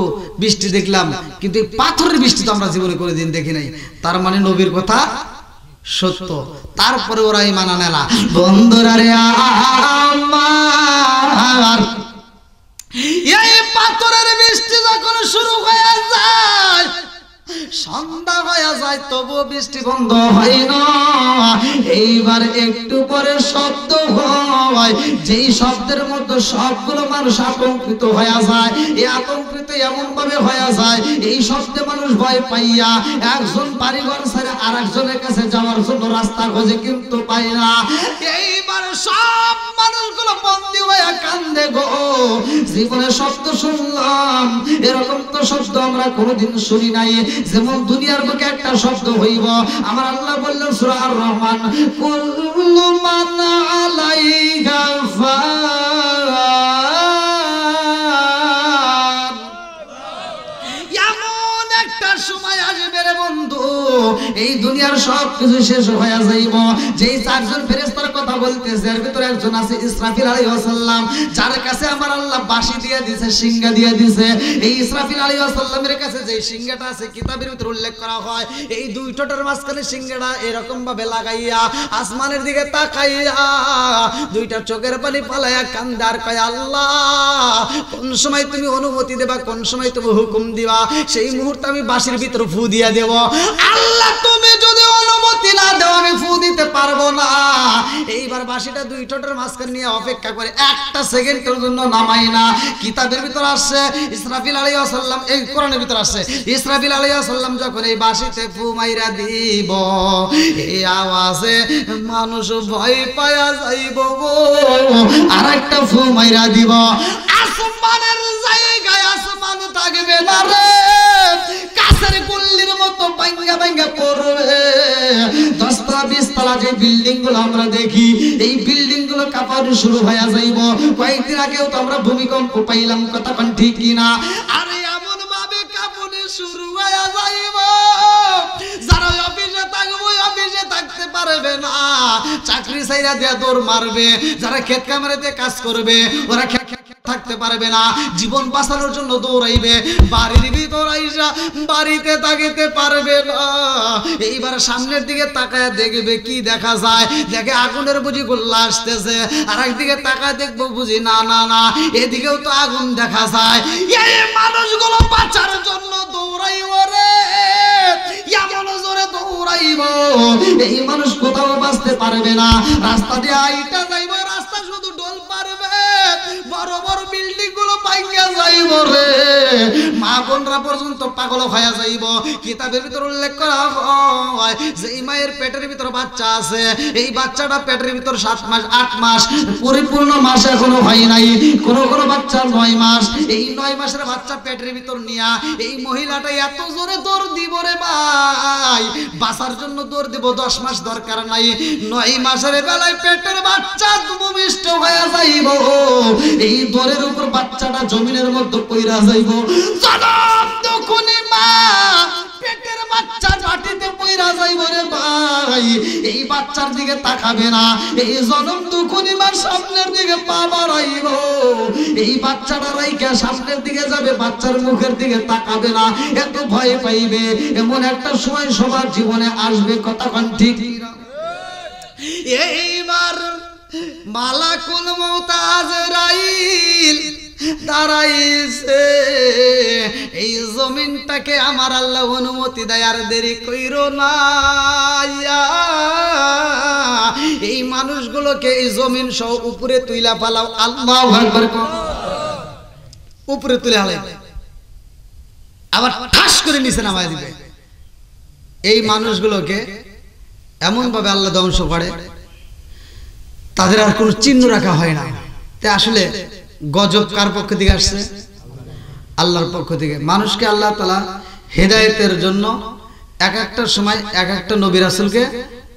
বৃষ্টি দেখলাম, কিন্তু এই পাথরের বৃষ্টি তো আমরা জীবনে কোনোদিন দেখি নাই। তার মানে নবীর কথা সত্য, তারপরে ওরা ইমান আনে না। বন্ধুরা রে আমার, এই পাথরের বৃষ্টি যখন শুরু হয়ে যায়, সন্ধ্যা হয়ে যায়, তবুও বৃষ্টি বন্ধ হয় না। এইবার একটু পরে শব্দ হয়, যেই শব্দের মধ্যে সবগুলো মানুষ আতঙ্কিত হয়ে যায়। এই আতঙ্কিত এমন ভাবে হয়ে যায়, এই শব্দে মানুষ ভয় পাইয়া একজন বাড়িঘর ছেড়ে আর একজনের কাছে যাওয়ার জন্য রাস্তা খোঁজে, কিন্তু পায় না। এইবার সব মানুষগুলো বন্দী হয়ে কান্দে গো, জীবনে শব্দ শুনলাম, এরকম তো শব্দ আমরা কোনোদিন শুনি নাই। যেমন দুনিয়ার বুকে একটা শব্দ হইব, আমার আল্লাহ বললেন সূরা আর রহমান, কুল্লু মান আলাইহা ফান। এমন একটা সময় আসবে রে বন্ধু, এই দুনিয়ার সব কিছু শেষ হয়ে যাইব। যেই চারজন ফেরেশতার কথা বলতেছে, এর ভিতরে একজন আছে ইসরাফিল আলাইহিস সালাম, যার কাছে আমার আল্লাহ বাঁশি দিয়ে দিয়েছে, সিংহা দিয়ে দিয়েছে। এই ইসরাফিল আলাইহিস সালামের কাছে যে সিংহাটা আছে, কিতাবের ভিতরে উল্লেখ করা হয়, এই দুই ঠোঁটের মাঝখানে সিংহাটা এরকম ভাবে লাগাইয়া আসমানের দিকে তাকাইয়া দুইটা চোখের পানি পালাইয়া কান্দে আর কয়, আল্লাহ কোন সময় তুমি অনুমতি দেবা, কোন সময় তুমি হুকুম দিবা, সেই মুহূর্তে আমি বাঁশির ভিতরে ফু দিয়ে দেব। আল্লাহ তুমি যদি অনুমতি না দাও, আমি ফু দিতে পারবো না। এইবার বাঁশিটা দুই ঠোঁটের মাঝখানে নিয়ে অপেক্ষা করে একটা সেকেন্ডের জন্য নামাই না। কিতাবের ভিতর আসছে ইসরাফিল আলাইহিস সালাম, এই কোরআনের ভিতর আসছে ইসরাফিল আলাইহিস সালাম যখন এই বাঁশিতে ফু মাইরা দিব, এই আওয়াজে মানুষ ভয় পায়া যাইব গো, আর একটা ফু মাইরা দিব, আসমানের জায়গায় আসমান থাকবে না রে, কাছের গুল্লির মতো ভাঙ্গা ভাঙ্গা পড়বে। 10তলা 20তলা যে বিল্ডিং গুলো আমরা দেখি, এই বিল্ডিং গুলো কাঁপানো শুরু হয়ে যাইব। কয়েকদিন আগেও তো আমরা ভূমিকম্প পাইলাম, কথা কোন ঠিক কিনা? আরে এমন ভাবে কাঁপনে শুরু হয়ে যাইব, যারা অফিসে থাকবে অফিসে থাকতে পারবে না, চাকরি ছাইরা দিয়ে দৌড় মারবে, যারা ক্ষেত কামড়াতে কাজ করবে ওরা থাকতে পারবে না, জীবন বাঁচানোর জন্য দৌড়াইবে, বাড়ির ভিতর আইসা বাড়িতে থাকিতে পারবে না। এইবার সামনের দিকে তাকায় দেখবে, কি দেখা যায়? দেখে আগুনের বুঝি গোল্লা আসতেছে, আর একদিকে তাকায় দেখবো বুঝি না না না, এদিকেও তো আগুন দেখা যায়। এই মানুষগুলো বাঁচার জন্য দৌড়াইব রে, এমন জোরে দৌড়াইব, এই মানুষ কোথাও বাঁচতে পারবে না। রাস্তা দিয়ে আইটা যাইব, রাস্তা শুধু ডোল পারবে, বড় বড় বিল্ডিং গুলো ভাঙ্গা যাইব রে, মা বোনরা পর্যন্ত পাগল হয়ে যাইব। কিতাবের ভিতর উল্লেখ করা হয় যে এই মায়ের পেটের ভিতর বাচ্চা আছে, এই বাচ্চাটা পেটের ভিতর 7 মাস 8 মাস, পরিপূর্ণ মাস এখনো হয় নাই, কোন কোন বাচ্চা 9 মাস। এই 9 মাসের বাচ্চা পেটের ভিতর নিয়া এই মহিলাটা এত জোরে দৌড় দিব রে ভাই, বাঁচার জন্য দৌড় দিব, 10 মাস দরকার নাই, 9 মাসের বেলায় পেটের বাচ্চা ভূমিষ্ঠ হয়ে যাইব। এই দরের উপর বাচ্চাটা জমিনের মধ্যে পইরা যাইব, জনম দুখুনি মা পেটের বাচ্চা মাটিতে পইরা যাইব রে ভাই, এই বাচ্চার দিকে তাকাবে না, এই জনম দুখুনি মা সামনের দিকে পা বাড়াইব, এই বাচ্চাটা রাইকা সামনের দিকে যাবে, বাচ্চার মুখের দিকে তাকাবে না, এত ভয় পাইবে। এমন একটা সময় সবার জীবনে আসবে, কথা কোন ঠিক না? এইবার মালাকুল মউত আজরাইল দাঁড়াইছে, এই জমিনটাকে আমার আল্লাহ অনুমতি দেয়, আর দেরি কইরো না, এই মানুষগুলোকে এই জমিন সহ উপরে তুইলা পালাও। আল্লাহু আকবার, উপরে তুলে হালাই, আবার ঠাস করে নিচে নামায় দিবে। এই মানুষগুলোকে এমন ভাবে আল্লাহ ধ্বংস করে, তাদের আর কোনো চিহ্ন রাখা হয় না। তাই আসলে গজব কার পক্ষ থেকে আসছে? আল্লাহর পক্ষ থেকে। মানুষকে আল্লাহ তাআলা হেদায়েতের জন্য এক একটা সময় এক একটা নবী রাসূলকে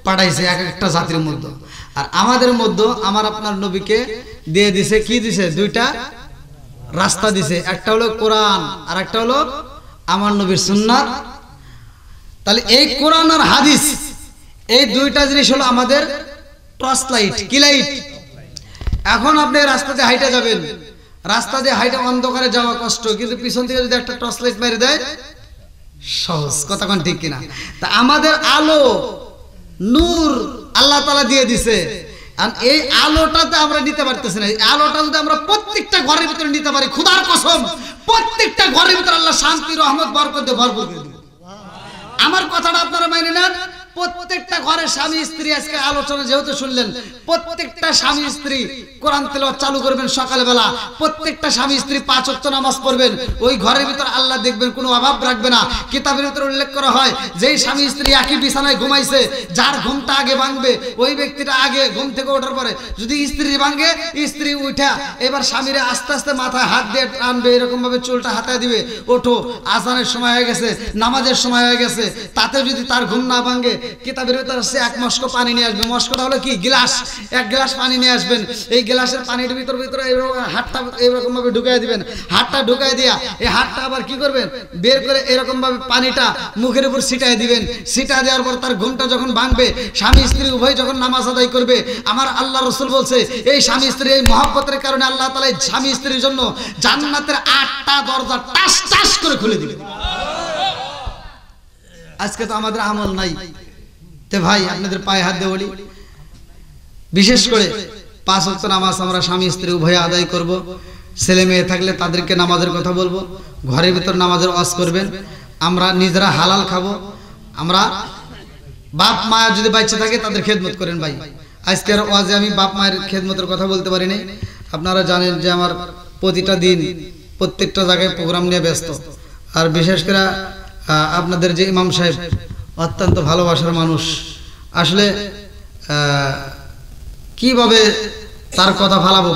পাঠাইছে এক একটা জাতির মধ্যে, আর আমাদের মধ্যে আমার আপনার নবীকে দিয়ে দিছে, কি দিছে? 2টা রাস্তা দিছে, একটা হলো কোরআন আর একটা হলো আমার নবীর সুন্নাত। তাহলে এই কোরআন আর হাদিস, এই 2টা জিনিস হলো আমাদের টর্চ লাইট, কি লাইট? এখন আপনি রাস্তাতে হাইটে যাবেন, রাস্তা দিয়ে হাইটে অন্ধকারে যাওয়া কষ্ট, কিন্তু পিছন থেকে যদি একটা টর্চ লাইট মেরে দেয় সহজ। কথা কোন ঠিক কিনা? তা আমাদের আলো নূর আল্লাহ তাআলা দিয়ে দিছে, আর এই আলোটাতে আমরা নিতে পারতেছি না। এই আলোটা যদি আমরা প্রত্যেকটা ঘরের ভিতরে নিতে পারি, খোদার কসম প্রত্যেকটা ঘরের ভিতরে আল্লাহ শান্তি রহমত বরকত দিয়ে ভরপুর করে দিবে। আমার কথাটা আপনারা মেনে নেন। প্রত্যেকটা ঘরে স্বামী স্ত্রী, আজকে আলোচনা যেহেতু শুনলেন, প্রত্যেকটা স্বামী স্ত্রী কোরআন তেলাওয়াত চালু করবেন সকালবেলা, প্রত্যেকটা স্বামী স্ত্রী 5 ওয়াক্ত নামাজ পড়বেন। ওই ঘরের ভিতর আল্লাহ দেখবেন কোনো অভাব রাখবে না। কিতাবের ভিতরে উল্লেখ করা হয় যেই স্বামী স্ত্রী একই বিছানায় ঘুমাইছে, যার ঘুমটা আগে ভাঙবে ওই ব্যক্তিটা আগে ঘুম থেকে ওঠার পরে যদি স্ত্রী ভাঙে, স্ত্রী উঠা এবার স্বামীরে আস্তে আস্তে মাথায় হাত দিয়ে টানবে, এরকম ভাবে চুলটা হাতায় দিবে, ওঠো আজানের সময় হয়ে গেছে, নামাজের সময় হয়ে গেছে। তাতে যদি তার ঘুম না ভাঙে, কিতাবের ভিতরে আছে 1 মস্ক পানি নিয়ে আসবে। মস্কটা হলো কি? গ্লাস। 1 গ্লাস পানি নিয়ে আসবেন। এই গ্লাসের পানির ভিতরে হাতটা এরকম ভাবে ঢুকাই দিবেন। হাতটা ঢুকাই দিয়া এই হাতটা আবার কি করবেন? বের করে এরকম ভাবে পানিটা মুখের উপর ছিটাই দিবেন। ছিটা দেওয়ার পর তার ঘুমটা যখন ভাঙবে, স্বামী স্ত্রী উভয় যখন নামাজ আদায় করবে, আমার আল্লাহ রাসূল বলছে এই স্বামী স্ত্রী এই মহব্বতের কারণে আল্লাহ তাআলা স্বামী স্ত্রীর জন্য জান্নাতের 8টা দরজা টাস টাস করে খুলে দিবেন। আজকে তো আমাদের আমল নাই। তে ভাই আপনাদের পায়ে হাত দিয়ে বলি, বিশেষ করে 5 ওয়াক্ত নামাজ আমরা স্বামী স্ত্রী উভয়ে আদায় করব। ছেলে মেয়ে থাকলে তাদেরকে নামাজের কথা বলবো, ঘরের ভিতর নামাজের ওয়াজ করবেন। আমরা নিজেরা হালাল খাবো। আমরা বাপ মা যদি বাচ্চা থাকে তাদের খেদমত করেন। ভাই আজকের ওয়াজে আমি বাপ মায়ের খেদমতের কথা বলতে পারি নাই। আপনারা জানেন যে আমার প্রতিটা দিন প্রত্যেকটা জায়গায় প্রোগ্রাম নিয়ে ব্যস্ত। আর বিশেষ করে আপনাদের যে ইমাম সাহেব অত্যন্ত ভালোবাসার মানুষ। আসলে কিভাবে তার কথা ভালাবো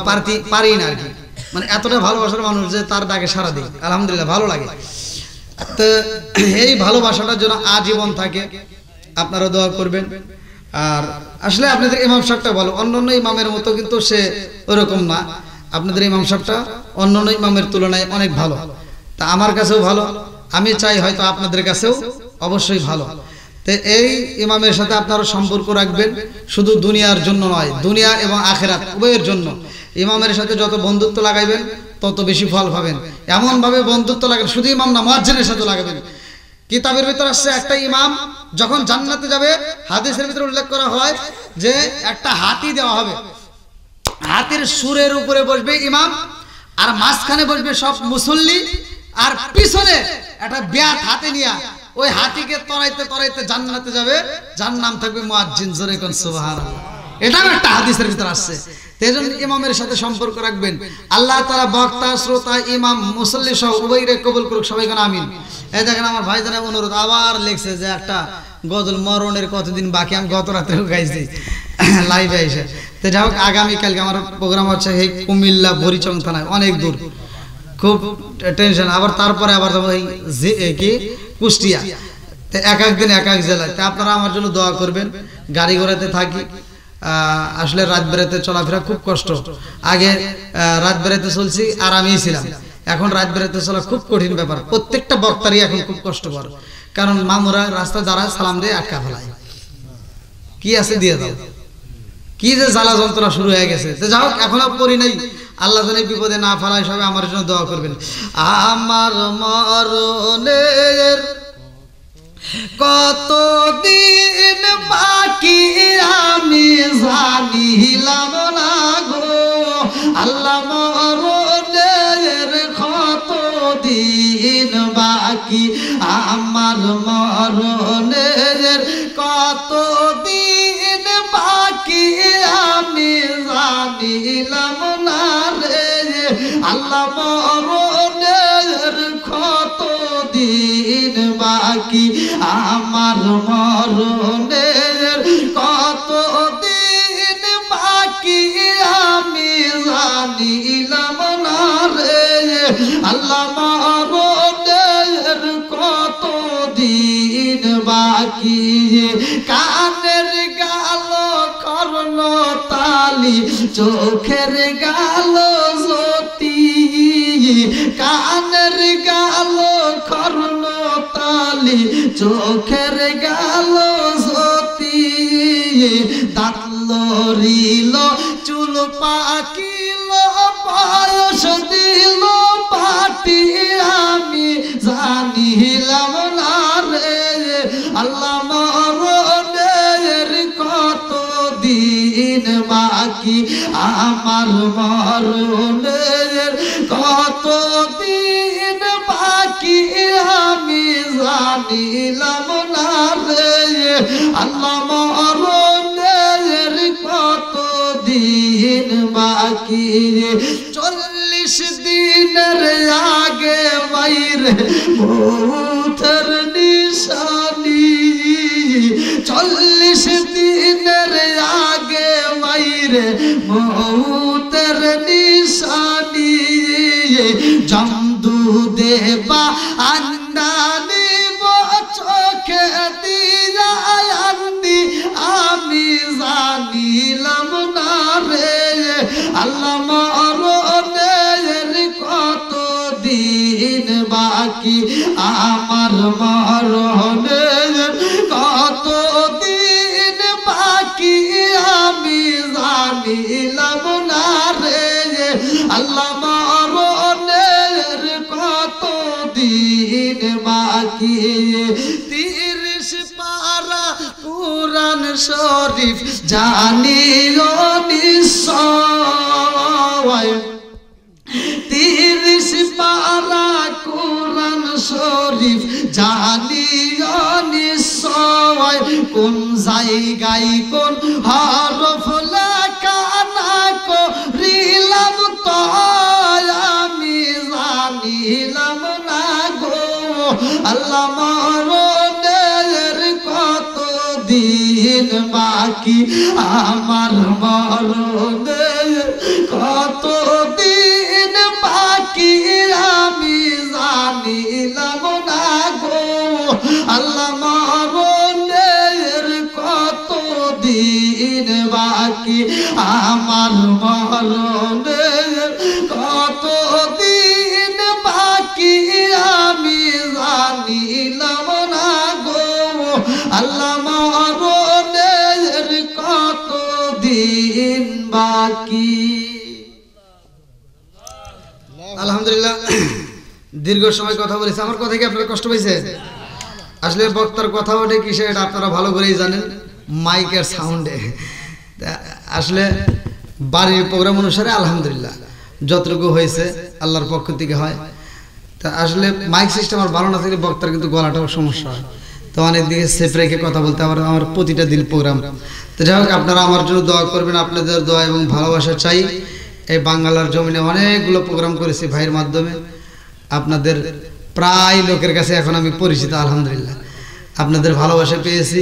পারি না আর কি, মানে এতটা ভালোবাসার মানুষ যে তার ডাকে সারা দিই। আলহামদুলিল্লাহ ভালো লাগে। তো এই ভালোবাসাটার জন্য আজীবন থাকে, আপনারা দোয়া করবেন। আর আসলে আপনাদের ইমাম সাহেবটা ভালো, অন্যান্য ইমামের মতো কিন্তু সে ওরকম না। আপনাদের ইমাম সাহেবটা অন্যান্য ইমামের তুলনায় অনেক ভালো। তা আমার কাছেও ভালো, আমি চাই হয়তো আপনাদের কাছেও অবশ্যই ভালো। তো এই ইমামের সাথে আপনারা সম্পর্ক রাখবেন, শুধু দুনিয়ার জন্য নয়, দুনিয়া এবং আখিরাত উভয়ের জন্য। ইমামের সাথে যত বন্ধুত্ব লাগাইবেন তত বেশি ফল পাবেন। এমন ভাবে বন্ধুত্ব লাগাবেন, শুধু ইমাম না মুয়াজ্জিনের সাথে লাগাবেন। কিতাবের ভিতর আসছে একটা ইমাম যখন জান্নাতে যাবে, হাদিসের ভিতরে উল্লেখ করা হয় যে একটা হাতি দেওয়া হবে, হাতির সুরের উপরে বসবে ইমাম, আর মাঝখানে বসবে সব মুসল্লি, আর পিছনে একটা ব্যাট হাতে নিয়ে ওই হাতিকে তরাইতে তরাইতে জান্নাতে যাবে, যার নাম থাকবে মুয়াজ্জিন। জোরে কোন সুবহানাল্লাহ। এটাও একটা হাদিসের ভিতর আসছে। তেজন্য ইমামের সাথে সম্পর্ক রাখবেন। আল্লাহ তাআলা বক্তা, শ্রোতা, ইমাম, মুসল্লি সহ উভয়কে কবুল করুক, সবাই কোন আমিন। এই দেখেন আমার ভাইজানের অনুরোধ আবার লিখছে যে একটা গজল মরণের কতদিন বাকি, আমি গত রাতে গাইছি লাইভে এসে। তো যাই হোক, আগামীকালকে আমার প্রোগ্রাম হচ্ছে এই কুমিল্লা বরিচং থানায়, অনেক দূর, খুব টেনশন। আবার তারপরে আবার কি কুষ্টিয়া। তো এক দিন এক জেলায়। তো আপনারা আমার জন্য দোয়া করবেন। গাড়ি ঘোড়াতে থাকি, আসলে রাত বেড়াতে চলাফেরা খুব কষ্ট। আগে রাত বেড়াতে চলছি আরামেই ছিলাম, এখন রাত বেড়াতে চলা খুব কঠিন ব্যাপার। প্রত্যেকটা বক্তারই এখন খুব কষ্টকর, কারণ মামুরা রাস্তা দ্বারা সালাম দিয়ে আটকা ফেলায়, কি আছে দিয়ে দাও, কি যে জ্বালা যন্ত্রণা শুরু হয়ে গেছে। তো যাই হোক, এখনো পড়ি নাই, আল্লাহ জানে বিপদে না ফেলায়। সবাই আমার জন্য দোয়া করবেন। আমার মরণের কতদিন বাকি আমি জানিলাম না গো, আল্লাহ মরণের কতদিন বাকি, আমার মরণের কতদিন বাকি আমি জানিলাম না রে, আল্লাহ মরণের কতদিন বাকি, আমার মরণের কতদিন বাকি আমি জানিলাম না রে, আল্লাহ মরণের কতদিন বাকি। কানের গাল কর্ণ তালি, চোখের গাল জ্যোতি, কানের গাল কর্ণ তালি, চোখের গাল জ্যোতি, দাঁত লড়িল চুল ফুল পাকিল বয়স দিল পাটি আমি জানিলাম না রে আল্লাহ মরণের কত দিন বাকি আমার মরণের কত দিন বাকি আমি জানিলাম না রে আল্লাহ মরণের কত দিন বাকি 40 দিনের আগে বাইরে মৌতের নিশানি 40 দিনের আগে বাইরে মৌতের নিশানি জমদু দেবা আন্দানি চোখে দিয়া আন্দি আমি জানিলাম না রে আল্লাহ মরণের কত দিন বাকি আমার মরণের কত দিন বাকি আমি জানিলাম না রে আল্লাহ মরণের কত দিন বাকি 30 পারা কুরআন শরীফ জানিও নিশ্চয় 30 পারা কুরআন শরীফ জানিও নিশ্চয় কোন জায়গায় কোন হরফ লেখা না করিলাম তো আমি জানিলাম না গো আল্লাহ মরণের কত দিন বাকি আমার মরণের কত দিন বাকি আমি জানিলাম না গো আল্লাহ মরণের কত দিন বাকি আমার মরণের কত দিন বাকি আমি জানিলাম না গো আল্লাহ মরণের কত দিন বাকি আলহামদুলিল্লাহ দীর্ঘ সময় কথা বলেছি আমার কথা কি আপনারা কষ্ট পাইছে আসলে বক্তার কথা ওঠে কিসে এটা আপনারা ভালো করেই জানেন মাইকের সাউন্ডে আসলে বাড়ির প্রোগ্রাম অনুসারে আলহামদুলিল্লাহ যতটুকু হয়েছে আল্লাহর পক্ষ থেকে হয় তা আসলে মাইক সিস্টেম আর ভালো না থাকলে বক্তার কিন্তু গলাটাও সমস্যা হয় তো অনেক দিকে সেফ রেখে কথা বলতে আমার প্রতিটা দিন প্রোগ্রাম তো যাই হোক আপনারা আমার জন্য দোয়া করবেন আপনাদের দোয়া এবং ভালোবাসা চাই এই বাংলার জমিনে অনেকগুলো প্রোগ্রাম করেছি ভাইয়ের মাধ্যমে আপনাদের প্রায় লোকের কাছে এখন আমি পরিচিত আলহামদুলিল্লাহ আপনাদের ভালোবাসা পেয়েছি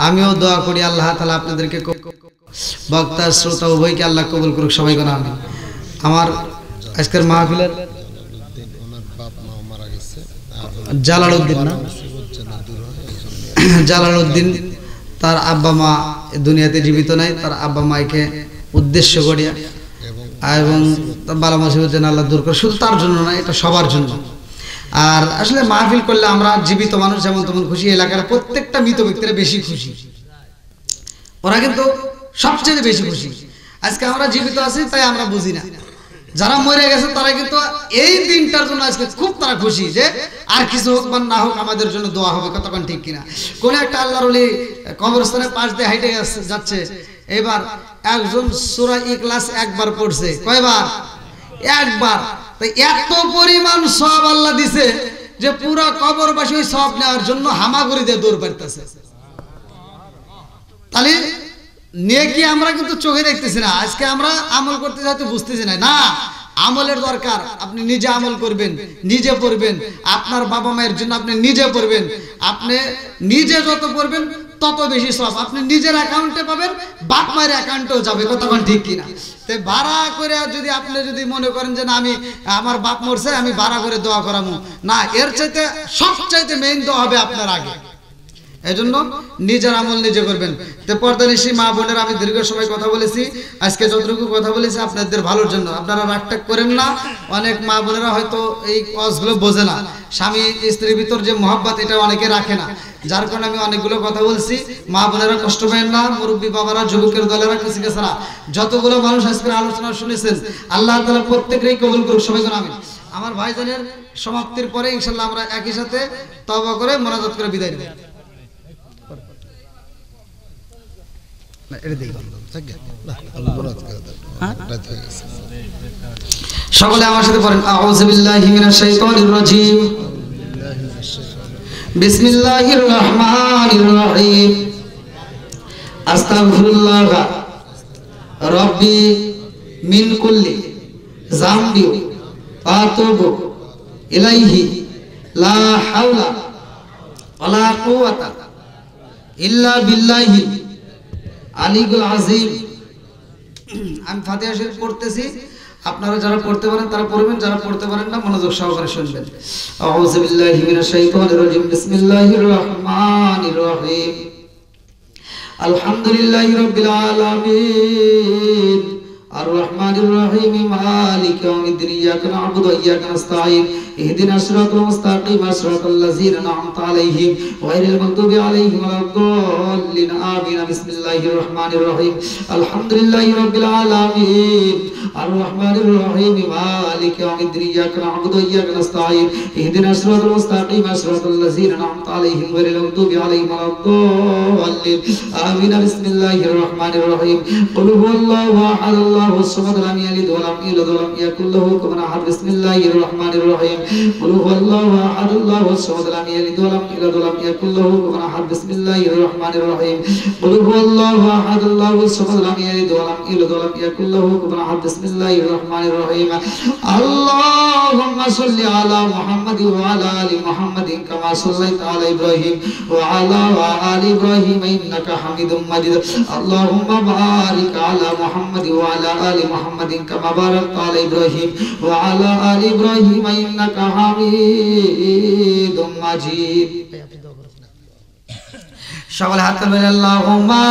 আমিও দোয়া করি আল্লাহ তাআলা আপনাদেরকে বক্তা শ্রোতা উভয়কে আল্লাহ কবুল করুক সবাই কোন আমিন আমার আজকের মাহফিলের জালালউদ্দিন না জালালউদ্দিন তার আব্বা মা দুনিয়াতে জীবিত নাই তার আব্বা মাকে উদ্দেশ্য করিয়া এবং বালা মুসিবত যেন আল্লাহ দূর করে শুধু তার জন্য না এটা সবার জন্য আর আসলে মাহফিল করলে আমরা জীবিত মানুষ যেমন তেমন খুশি এলাকার প্রত্যেকটা মৃত ব্যক্তিরা বেশি খুশি ওরা কিন্তু সবচেয়ে বেশি খুশি আজকে আমরা জীবিত আছি তাই আমরা বুঝি না যারা মরে গেছে তারা কিন্তু এই দিনটার জন্য আজকে খুব তারা খুশি যে আর কিছু হোক বা না হোক আমাদের জন্য দোয়া হবে কতক্ষণ ঠিক কিনা কোন একটা আল্লাহর ওলি কবরস্থানের পাশ দিয়ে হাইটে যাচ্ছে এবার একজন সূরা ইখলাস একবার পড়ছে কয়বার একবার তো এত পরিমাণ সওয়াব আল্লাহ দিছে যে পুরো কবরবাসী ওই সওয়াব নেওয়ার জন্য হামাগুড়ি দিয়ে দৌড় পাইতেছে তাহলে নেকি আমরা কিন্তু চোখে দেখতেছি না আজকে আমরা আমল করতে হয়তো বুঝতেছি না না আমলের দরকার আপনি নিজে আমল করবেন নিজে পড়বেন আপনার বাবা মায়ের জন্য আপনি নিজে পড়বেন আপনি নিজে যত পড়বেন তত বেশি সওয়াব আপনি নিজের অ্যাকাউন্টে পাবেন বাপ মায়ের অ্যাকাউন্টেও যাবে কতক্ষণ ঠিক কিনা তাই ভাড়া করে যদি আপনি যদি মনে করেন যে না আমি আমার বাপ মরছে আমি ভাড়া করে দোয়া করাবো না এর চাইতে সবচাইতে মেইন দোয়া হবে আপনার আগে এজন্য নিজের আমল নিজে করবেন। তো পর্দানিশী মা বোনের আমি দীর্ঘ সময় কথা বলেছি, আজকে যতটুকু কথা বলেছি আপনাদের ভালোর জন্য, আপনারা রাগটাগ করেন না। অনেক মা বোনেরা হয়তো এই কাজগুলো বোঝে না, স্বামী স্ত্রীর ভিতর যে মহব্বত এটা অনেকে রাখে না, যার কারণে আমি অনেকগুলো কথা বলছি। মা বোনেরা কষ্ট পাবেন না, মুরব্বী বাবারা, যুবকের দলেরা, কিছু ছাড়া যতগুলো মানুষ আজকের আলোচনা শুনেছেন আল্লাহ তাআলা প্রত্যেকেরই কবুল করুক, সবাই করে আমিন। আমার ভাইজানের সমাপ্তির পরে ইনশাআল্লাহ আমরা একই সাথে তওবা করে মোনাজাত করে বিদায় নেব। সকলে আমার সাথে পড়েন, আউযু বিল্লাহি মিনাশ শাইতানির রাজীম, বিসমিল্লাহির রহমানির রহিম, আস্তাগফিরুল্লাহ রাব্বি মিন কুল্লি যামবি ওয়া আতুবু ইলাইহি লা হাওলা ওয়ালা কুওয়াতা ইল্লা বিল্লাহি আলিয়ুল আযীম। আমি ফাতিহা শরীফ পড়তেছি, আপনারা যারা পড়তে পারেন তারা পড়বেন, যারা পড়তে পারেন না মনোযোগ সহকারে শুনবেন। আউযু বিল্লাহি মিনাশ শাইতানির রাজীম, বিসমিল্লাহির রহমানির রহিম, আলহামদুলিল্লাহি রাব্বিল আলামিন, আর রহমানির রহিম, মালিক ইয়াউমিদ্দিন, ইয়াকা না'বুদু ওয়া ইয়াকা নাস্তাঈন, ইহদিনাস সিরাতাল মুস্তাকিম, সিরাতাল লাযিনা আন'আমতা আলাইহিম গায়রিল মাগদুবি আলাইহিম ওয়ালাদ-দাল্লিন, আমিন। বিসমিল্লাহির রহমানির রহিম, আলহামদুলিল্লাহি রাব্বিল আলামিন, আর রহমানির রহিম, মালিক ইয়াউমিদ্দিন, ইয়াকা না'বুদু ওয়া ইয়াকা নাস্তাঈন, ইহদিনাস সিরাতাল মুস্তাকিম, সিরাতাল লাযিনা আন'আমতা আলাইহিম গায়রিল মাগদুবি আলাইহিম ওয়ালাদ-দাল্লিন, আমিন। বিসমিল্লাহির রহমানির রহিম, কুল হুয়াল্লাহু আহাদ, আল্লাহুস সামাদ, লাম ইয়ালিদ ওয়া লাম ইউলাদ ওয়া লাম ইয়াকুল লাহু কুফুওয়ান আহাদ। বিসমিল্লাহির রহমানির রহিম, কুল হুয়াল্লাহু আহাদ, আল্লাহুস সামাদ, লাম ইয়ালিদ ওয়া লাম ইউলাদ ওয়া লাম ইয়াকুল লাহু কুফুওয়ান আহাদ। বিসমিল্লাহির রহমানির রহিম, কুল হুয়াল্লাহু আহাদ, আল্লাহুস সামাদ, লাম ইয়ালিদ ওয়া লাম ইউলাদ ওয়া লাম ইয়াকুল লাহু কুফুওয়ান আহাদ। বিসমিল্লাহির রহমানির রহিম, আল্লাহুম্মা সাল্লি আলা মুহাম্মাদ ওয়া আলা আলি মুহাম্মাদিন কামা সাল্লাইতা আলা ইব্রাহিম ওয়া আলা আলি ইব্রাহিম ইন্নাকা হামিদুম মাজিদ। আল্লাহুম্মা বারিক আলা মুহাম্মাদ ওয়া আলা আলি মুহাম্মাদিন কামা বারাকতা আলা ইব্রাহিম ওয়া আলা আলি ইব্রাহিম ইন্নাকা হামিদুম মাজিদ। সকলে হাত তুলবেন, আল্লাহুম্মা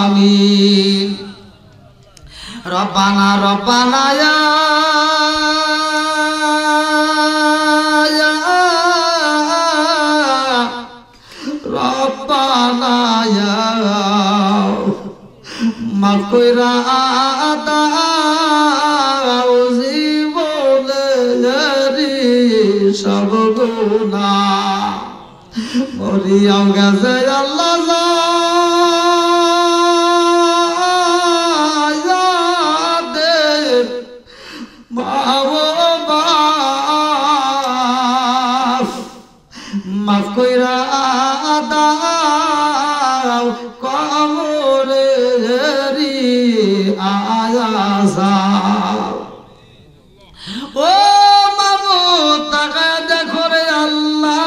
আমিন। রব্বানা রব্বানা ইয়া রব্বানা ইয়া মাফ কইরা দাও জীবনেরি সব গুনাহ, মরিয়াম গাছে আল্লাহ যাদের মাফ কইরা দাও কবরেরি আযাব। ও মাবুদ তাকায় দেখো রে আল্লাহ,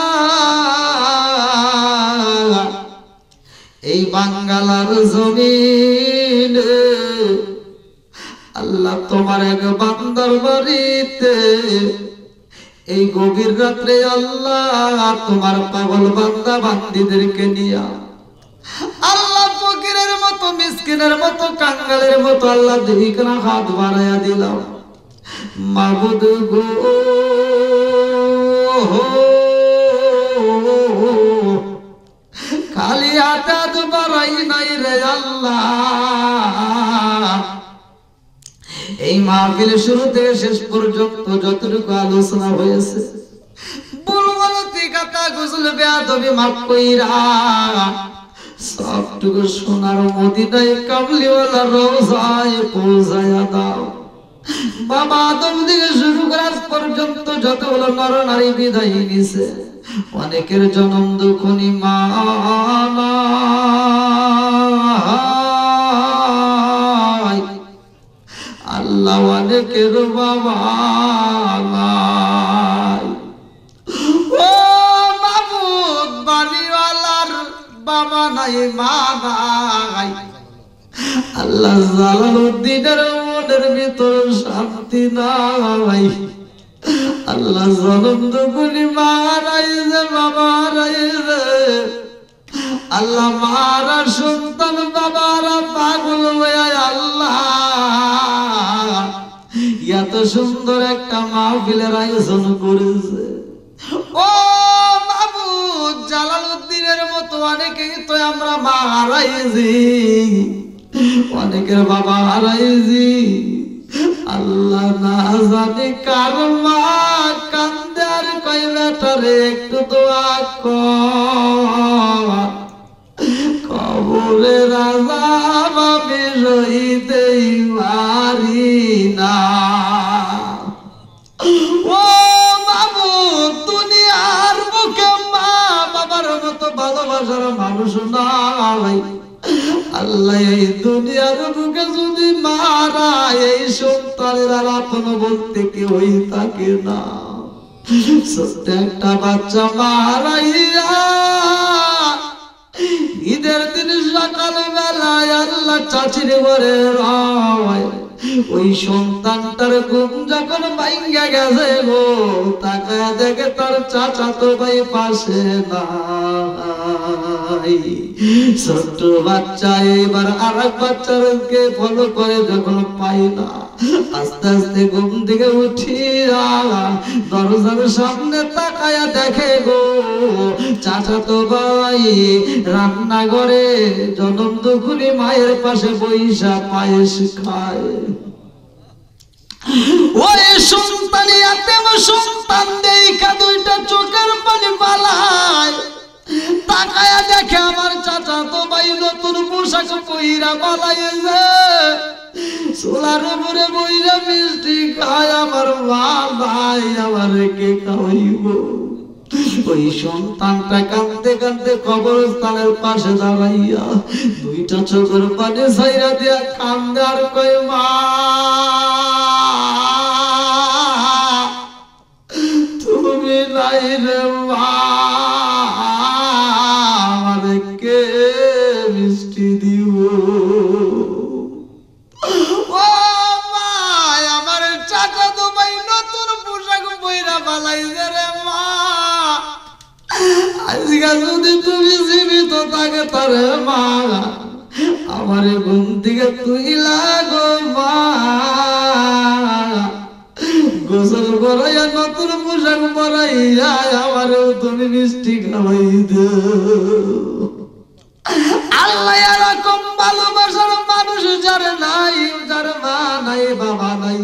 এই বাঙ্গালার জমিনে আল্লাহ তোমার এক বান্দার বাড়িতে এই গভীর রাত্রে আল্লাহ তোমার পাগল বান্দা বান্দীদেরকে নিয়া আল্লাহ ফকিরের মতো, মিসকিনের মতো, কাঙ্গালের মতো আল্লাহ দুইখানা হাত বাড়াইয়া দিলাম। মাবুদ গো, খালি হাত বাড়াই নাই রে আল্লাহ। এই মাহফিল শুরু থেকে শেষ পর্যন্ত যতটুকু আলোচনা হয়েছে বুলবুলতি কথা গুজল বেয়াদবি মাফ কইরা সবটুকু সোনার মদিনায় কামলিওয়ালা রওজায় পৌঁছায়া দাও। বাবা আদম থেকে শুরু করে আজ পর্যন্ত যতগুলো নর নারী বিদায় নিছে, অনেকের জনম দুঃখনি মা আল্লাহ, অনেকের বাবা নাই। ও মাবুদ, বাড়িওয়ালার বাবা নাই, মা নাই। আল্লাহ জালালউদ্দিনের মনের ভিতর শান্তি নাই। আল্লাহ জনম দুগুনি মা রাইছে, বাবা রাইছে, আল্লাহ মারা সন্তান বাবারা পাগল হয়ে আল্লাহ এত সুন্দর একটা মাহফিলের আয়োজন করেছে। ও মাবুদ, জালালউদ্দিনের মতো অনেকেই তো আমরা মা হারাইছি, অনেকের বাবা হারাইছি। আল্লাহ না জানি কার মা কান্দে আর কই বেটারে একটু দোয়া কর, কবরের আযাব আমি সইতেই পারি না। ও মাবুদ, দুনিয়ার বুকে মা বাবার মতো ভালোবাসার মানুষ নাই। আল্লাহ এই দুনিয়ার বুকে যদি মারা এই সন্তানের আর আপন বলতে কেউই থাকে না। ছোট্ট একটা বাচ্চা মারাইয়া ঈদের দিন সকাল বেলায় আল্লাহ চাচির ঘরে রয়, ওই সন্তানটার ঘুম যখন ভাঙ্গা গেছে গো, তাকায় দেখে তার চাচাতো ভাই পাশে নাই। ছোট্ট বাচ্চা এবার আর এক বাচ্চাকে ফলো করে, যখন পাই না আস্তে আস্তে ঘুম থেকে উঠিয়া দরজার সামনে তাকায়া দেখে গো, চাচাতো ভাই রান্নাঘরে জনম দুখুনি মায়ের পাশে বইসা পায়েস খায়। ওই সন্তানি এতেম সন্তান দেখা দুইটা চোখের পানি পালায়, তাকায়া দেখে আমার চাচাতো ভাই নতুন পোশাক পইরা পালাইছে, চুলার উপরে বইরা মিষ্টি খায়। আমার মা ভাই আমার কে খাওয়াইব? ওই সন্তানটা কাঁদতে কাঁদতে কবরস্থানের পাশে দাঁড়াইয়া দুইটা চোখের পানি ছাইরা দিয়া কান্দে আর কয়, মা তুমি নাই রে মা, আমারে কে মিষ্টি দিব? ও মা, আমার চাচাতো ভাই নতুন পোশাক পইরা পালাইছে রে মা, আজকে যদি তুমি জীবিত থাকে তারে মা আমার ঘুম থেকে তুই লাগো মা, গোসল করাইয়া নতুন পোশাক পরাইয়া আমারও তুমি মিষ্টি খাওয়াই দে। আল্লাহ এরকম ভালোবাসার মানুষ যার নাই, যার মা নাই বাবা নাই,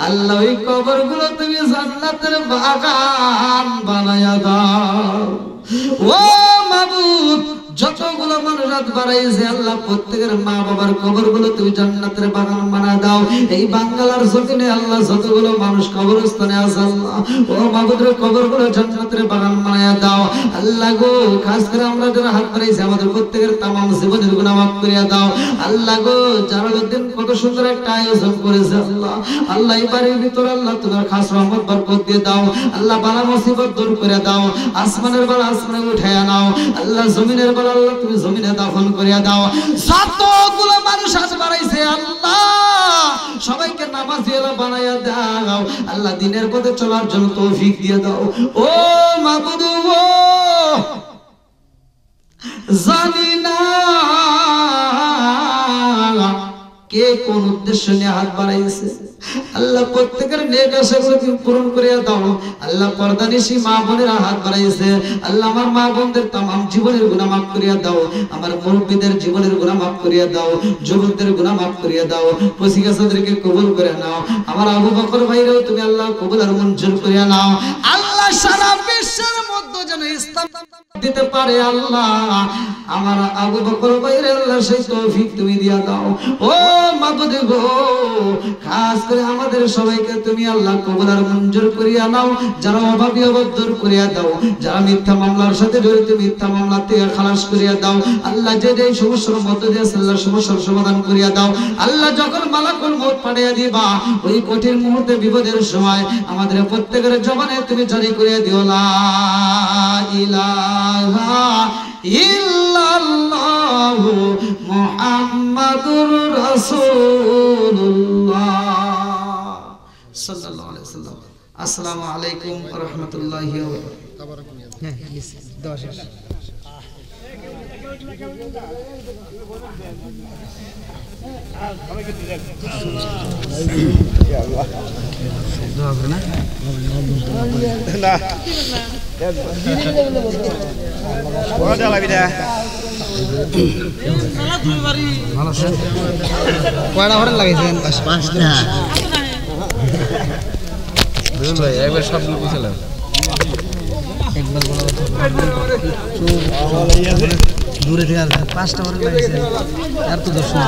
আল্লাহ ওই কবর গুলো তুমি জান্নাতের বাগান বানায়া দাও। ও মাবুদ, যতগুলো মানুষ রাত বাড়াইছে আল্লাহ প্রত্যেকের মা বাবার কবর গুলো তুমি জান্নাতের বাগান বানায় দাও। এই বাঙ্গালার জমিনে আল্লাহ যতগুলো মানুষ কবরস্থানে আছে আল্লাহ, ও মাবুদের কবর গুলো জান্নাতের বাগান বানায় দাও। আল্লাহ গো, খাস করে আমরা যারা হাত বাড়াইছি আমাদের প্রত্যেকের তামাম জীবনের গুনাহ মাফ করিয়া দাও। আল্লাহ গো, জালালউদ্দিন কত সুন্দর একটা আয়োজন করেছে আল্লাহ, আল্লাহ এই বাড়ির ভিতরে আল্লাহ তোমার খাস রহমত বরকত দিয়ে দাও। আল্লাহ বালা মুসিবত দূর করে দাও, আসমানের বালা আসমানে উঠাইয়া নাও। আল্লাহ জমিনের বালা আল্লাহ তুমি জমিনে দাফন করিয়া দাও। যতগুলো মানুষ আজ বাড়াইছে আল্লাহ সবাইকে নামাজি বানাইয়া দাও। আল্লাহ দিনের পথে চলার জন্য তৌফিক দিয়ে দাও। ও মাবুদ গো, জানি না কে কোন উদ্দেশ্য নিয়ে হাত বাড়াইছে, আল্লাহ প্রত্যেকের নেক আশাগুলো তুমি পূরণ করিয়া দাও। আল্লাহ পর্দানিশী মা বোনেরা হাত বাড়াইছে, আল্লাহ আমার মা বোনদের তামাম জীবনের গুনাহ মাফ করিয়া দাও, আমার মুরব্বিদের জীবনের গুনাহ মাফ করিয়া দাও, যুবকদের গুনাহ মাফ করিয়া দাও, পসিগাছাদেরকে কবুল করে নাও। আমার আবু বকর ভাইরাও তুমি আল্লাহ কবুল আর মঞ্জুর করিয়া নাও। আল্লাহ সারা বিশ্বের মধ্যে যেন ইসলাম দিতে পারে আল্লাহ, আমার আবু বকর ভাইরে আল্লাহ সেই তৌফিক তুমি দিয়া দাও। ও মাবুদ গো, খাস করে আমাদের সবাইকে তুমি আল্লাহ কবুল আর মঞ্জুর করিয়া নাও। যারা অভাবী অভাব দূর করিয়া দাও, যারা মিথ্যা মামলার সাথে জড়িত মিথ্যা মামলা থেকে খালাস করিয়া দাও। আল্লাহ যে যে সমস্যার মধ্য দিয়ে আল্লাহ সমস্যার সমাধান করিয়া দাও। আল্লাহ যখন মালাকুল মউত পাঠিয়ে দিবা ওই কঠিন মুহূর্তে বিপদের সময় আমাদের প্রত্যেকের জবানে তুমি জারি করিয়া দিও লা ইলাহা ইল্লাল্লাহু মুহাম্মাদুর রাসূলুল্লাহ সাল্লাল্লাহু আলাইহি ওয়াসাল্লাম। আসসালামু আলাইকুম ওয়া রাহমাতুল্লাহি ওয়া বারাকাতুহু। দোয়া করে না ভালো আছেন কয়টা ঘরে লাগাইছেন 5টা ভাই একবার সবগুলো বুঝলাম একবার বলা দূরে থেকে আর 5টা ঘরে লাগাইছেন আর তো দর্শন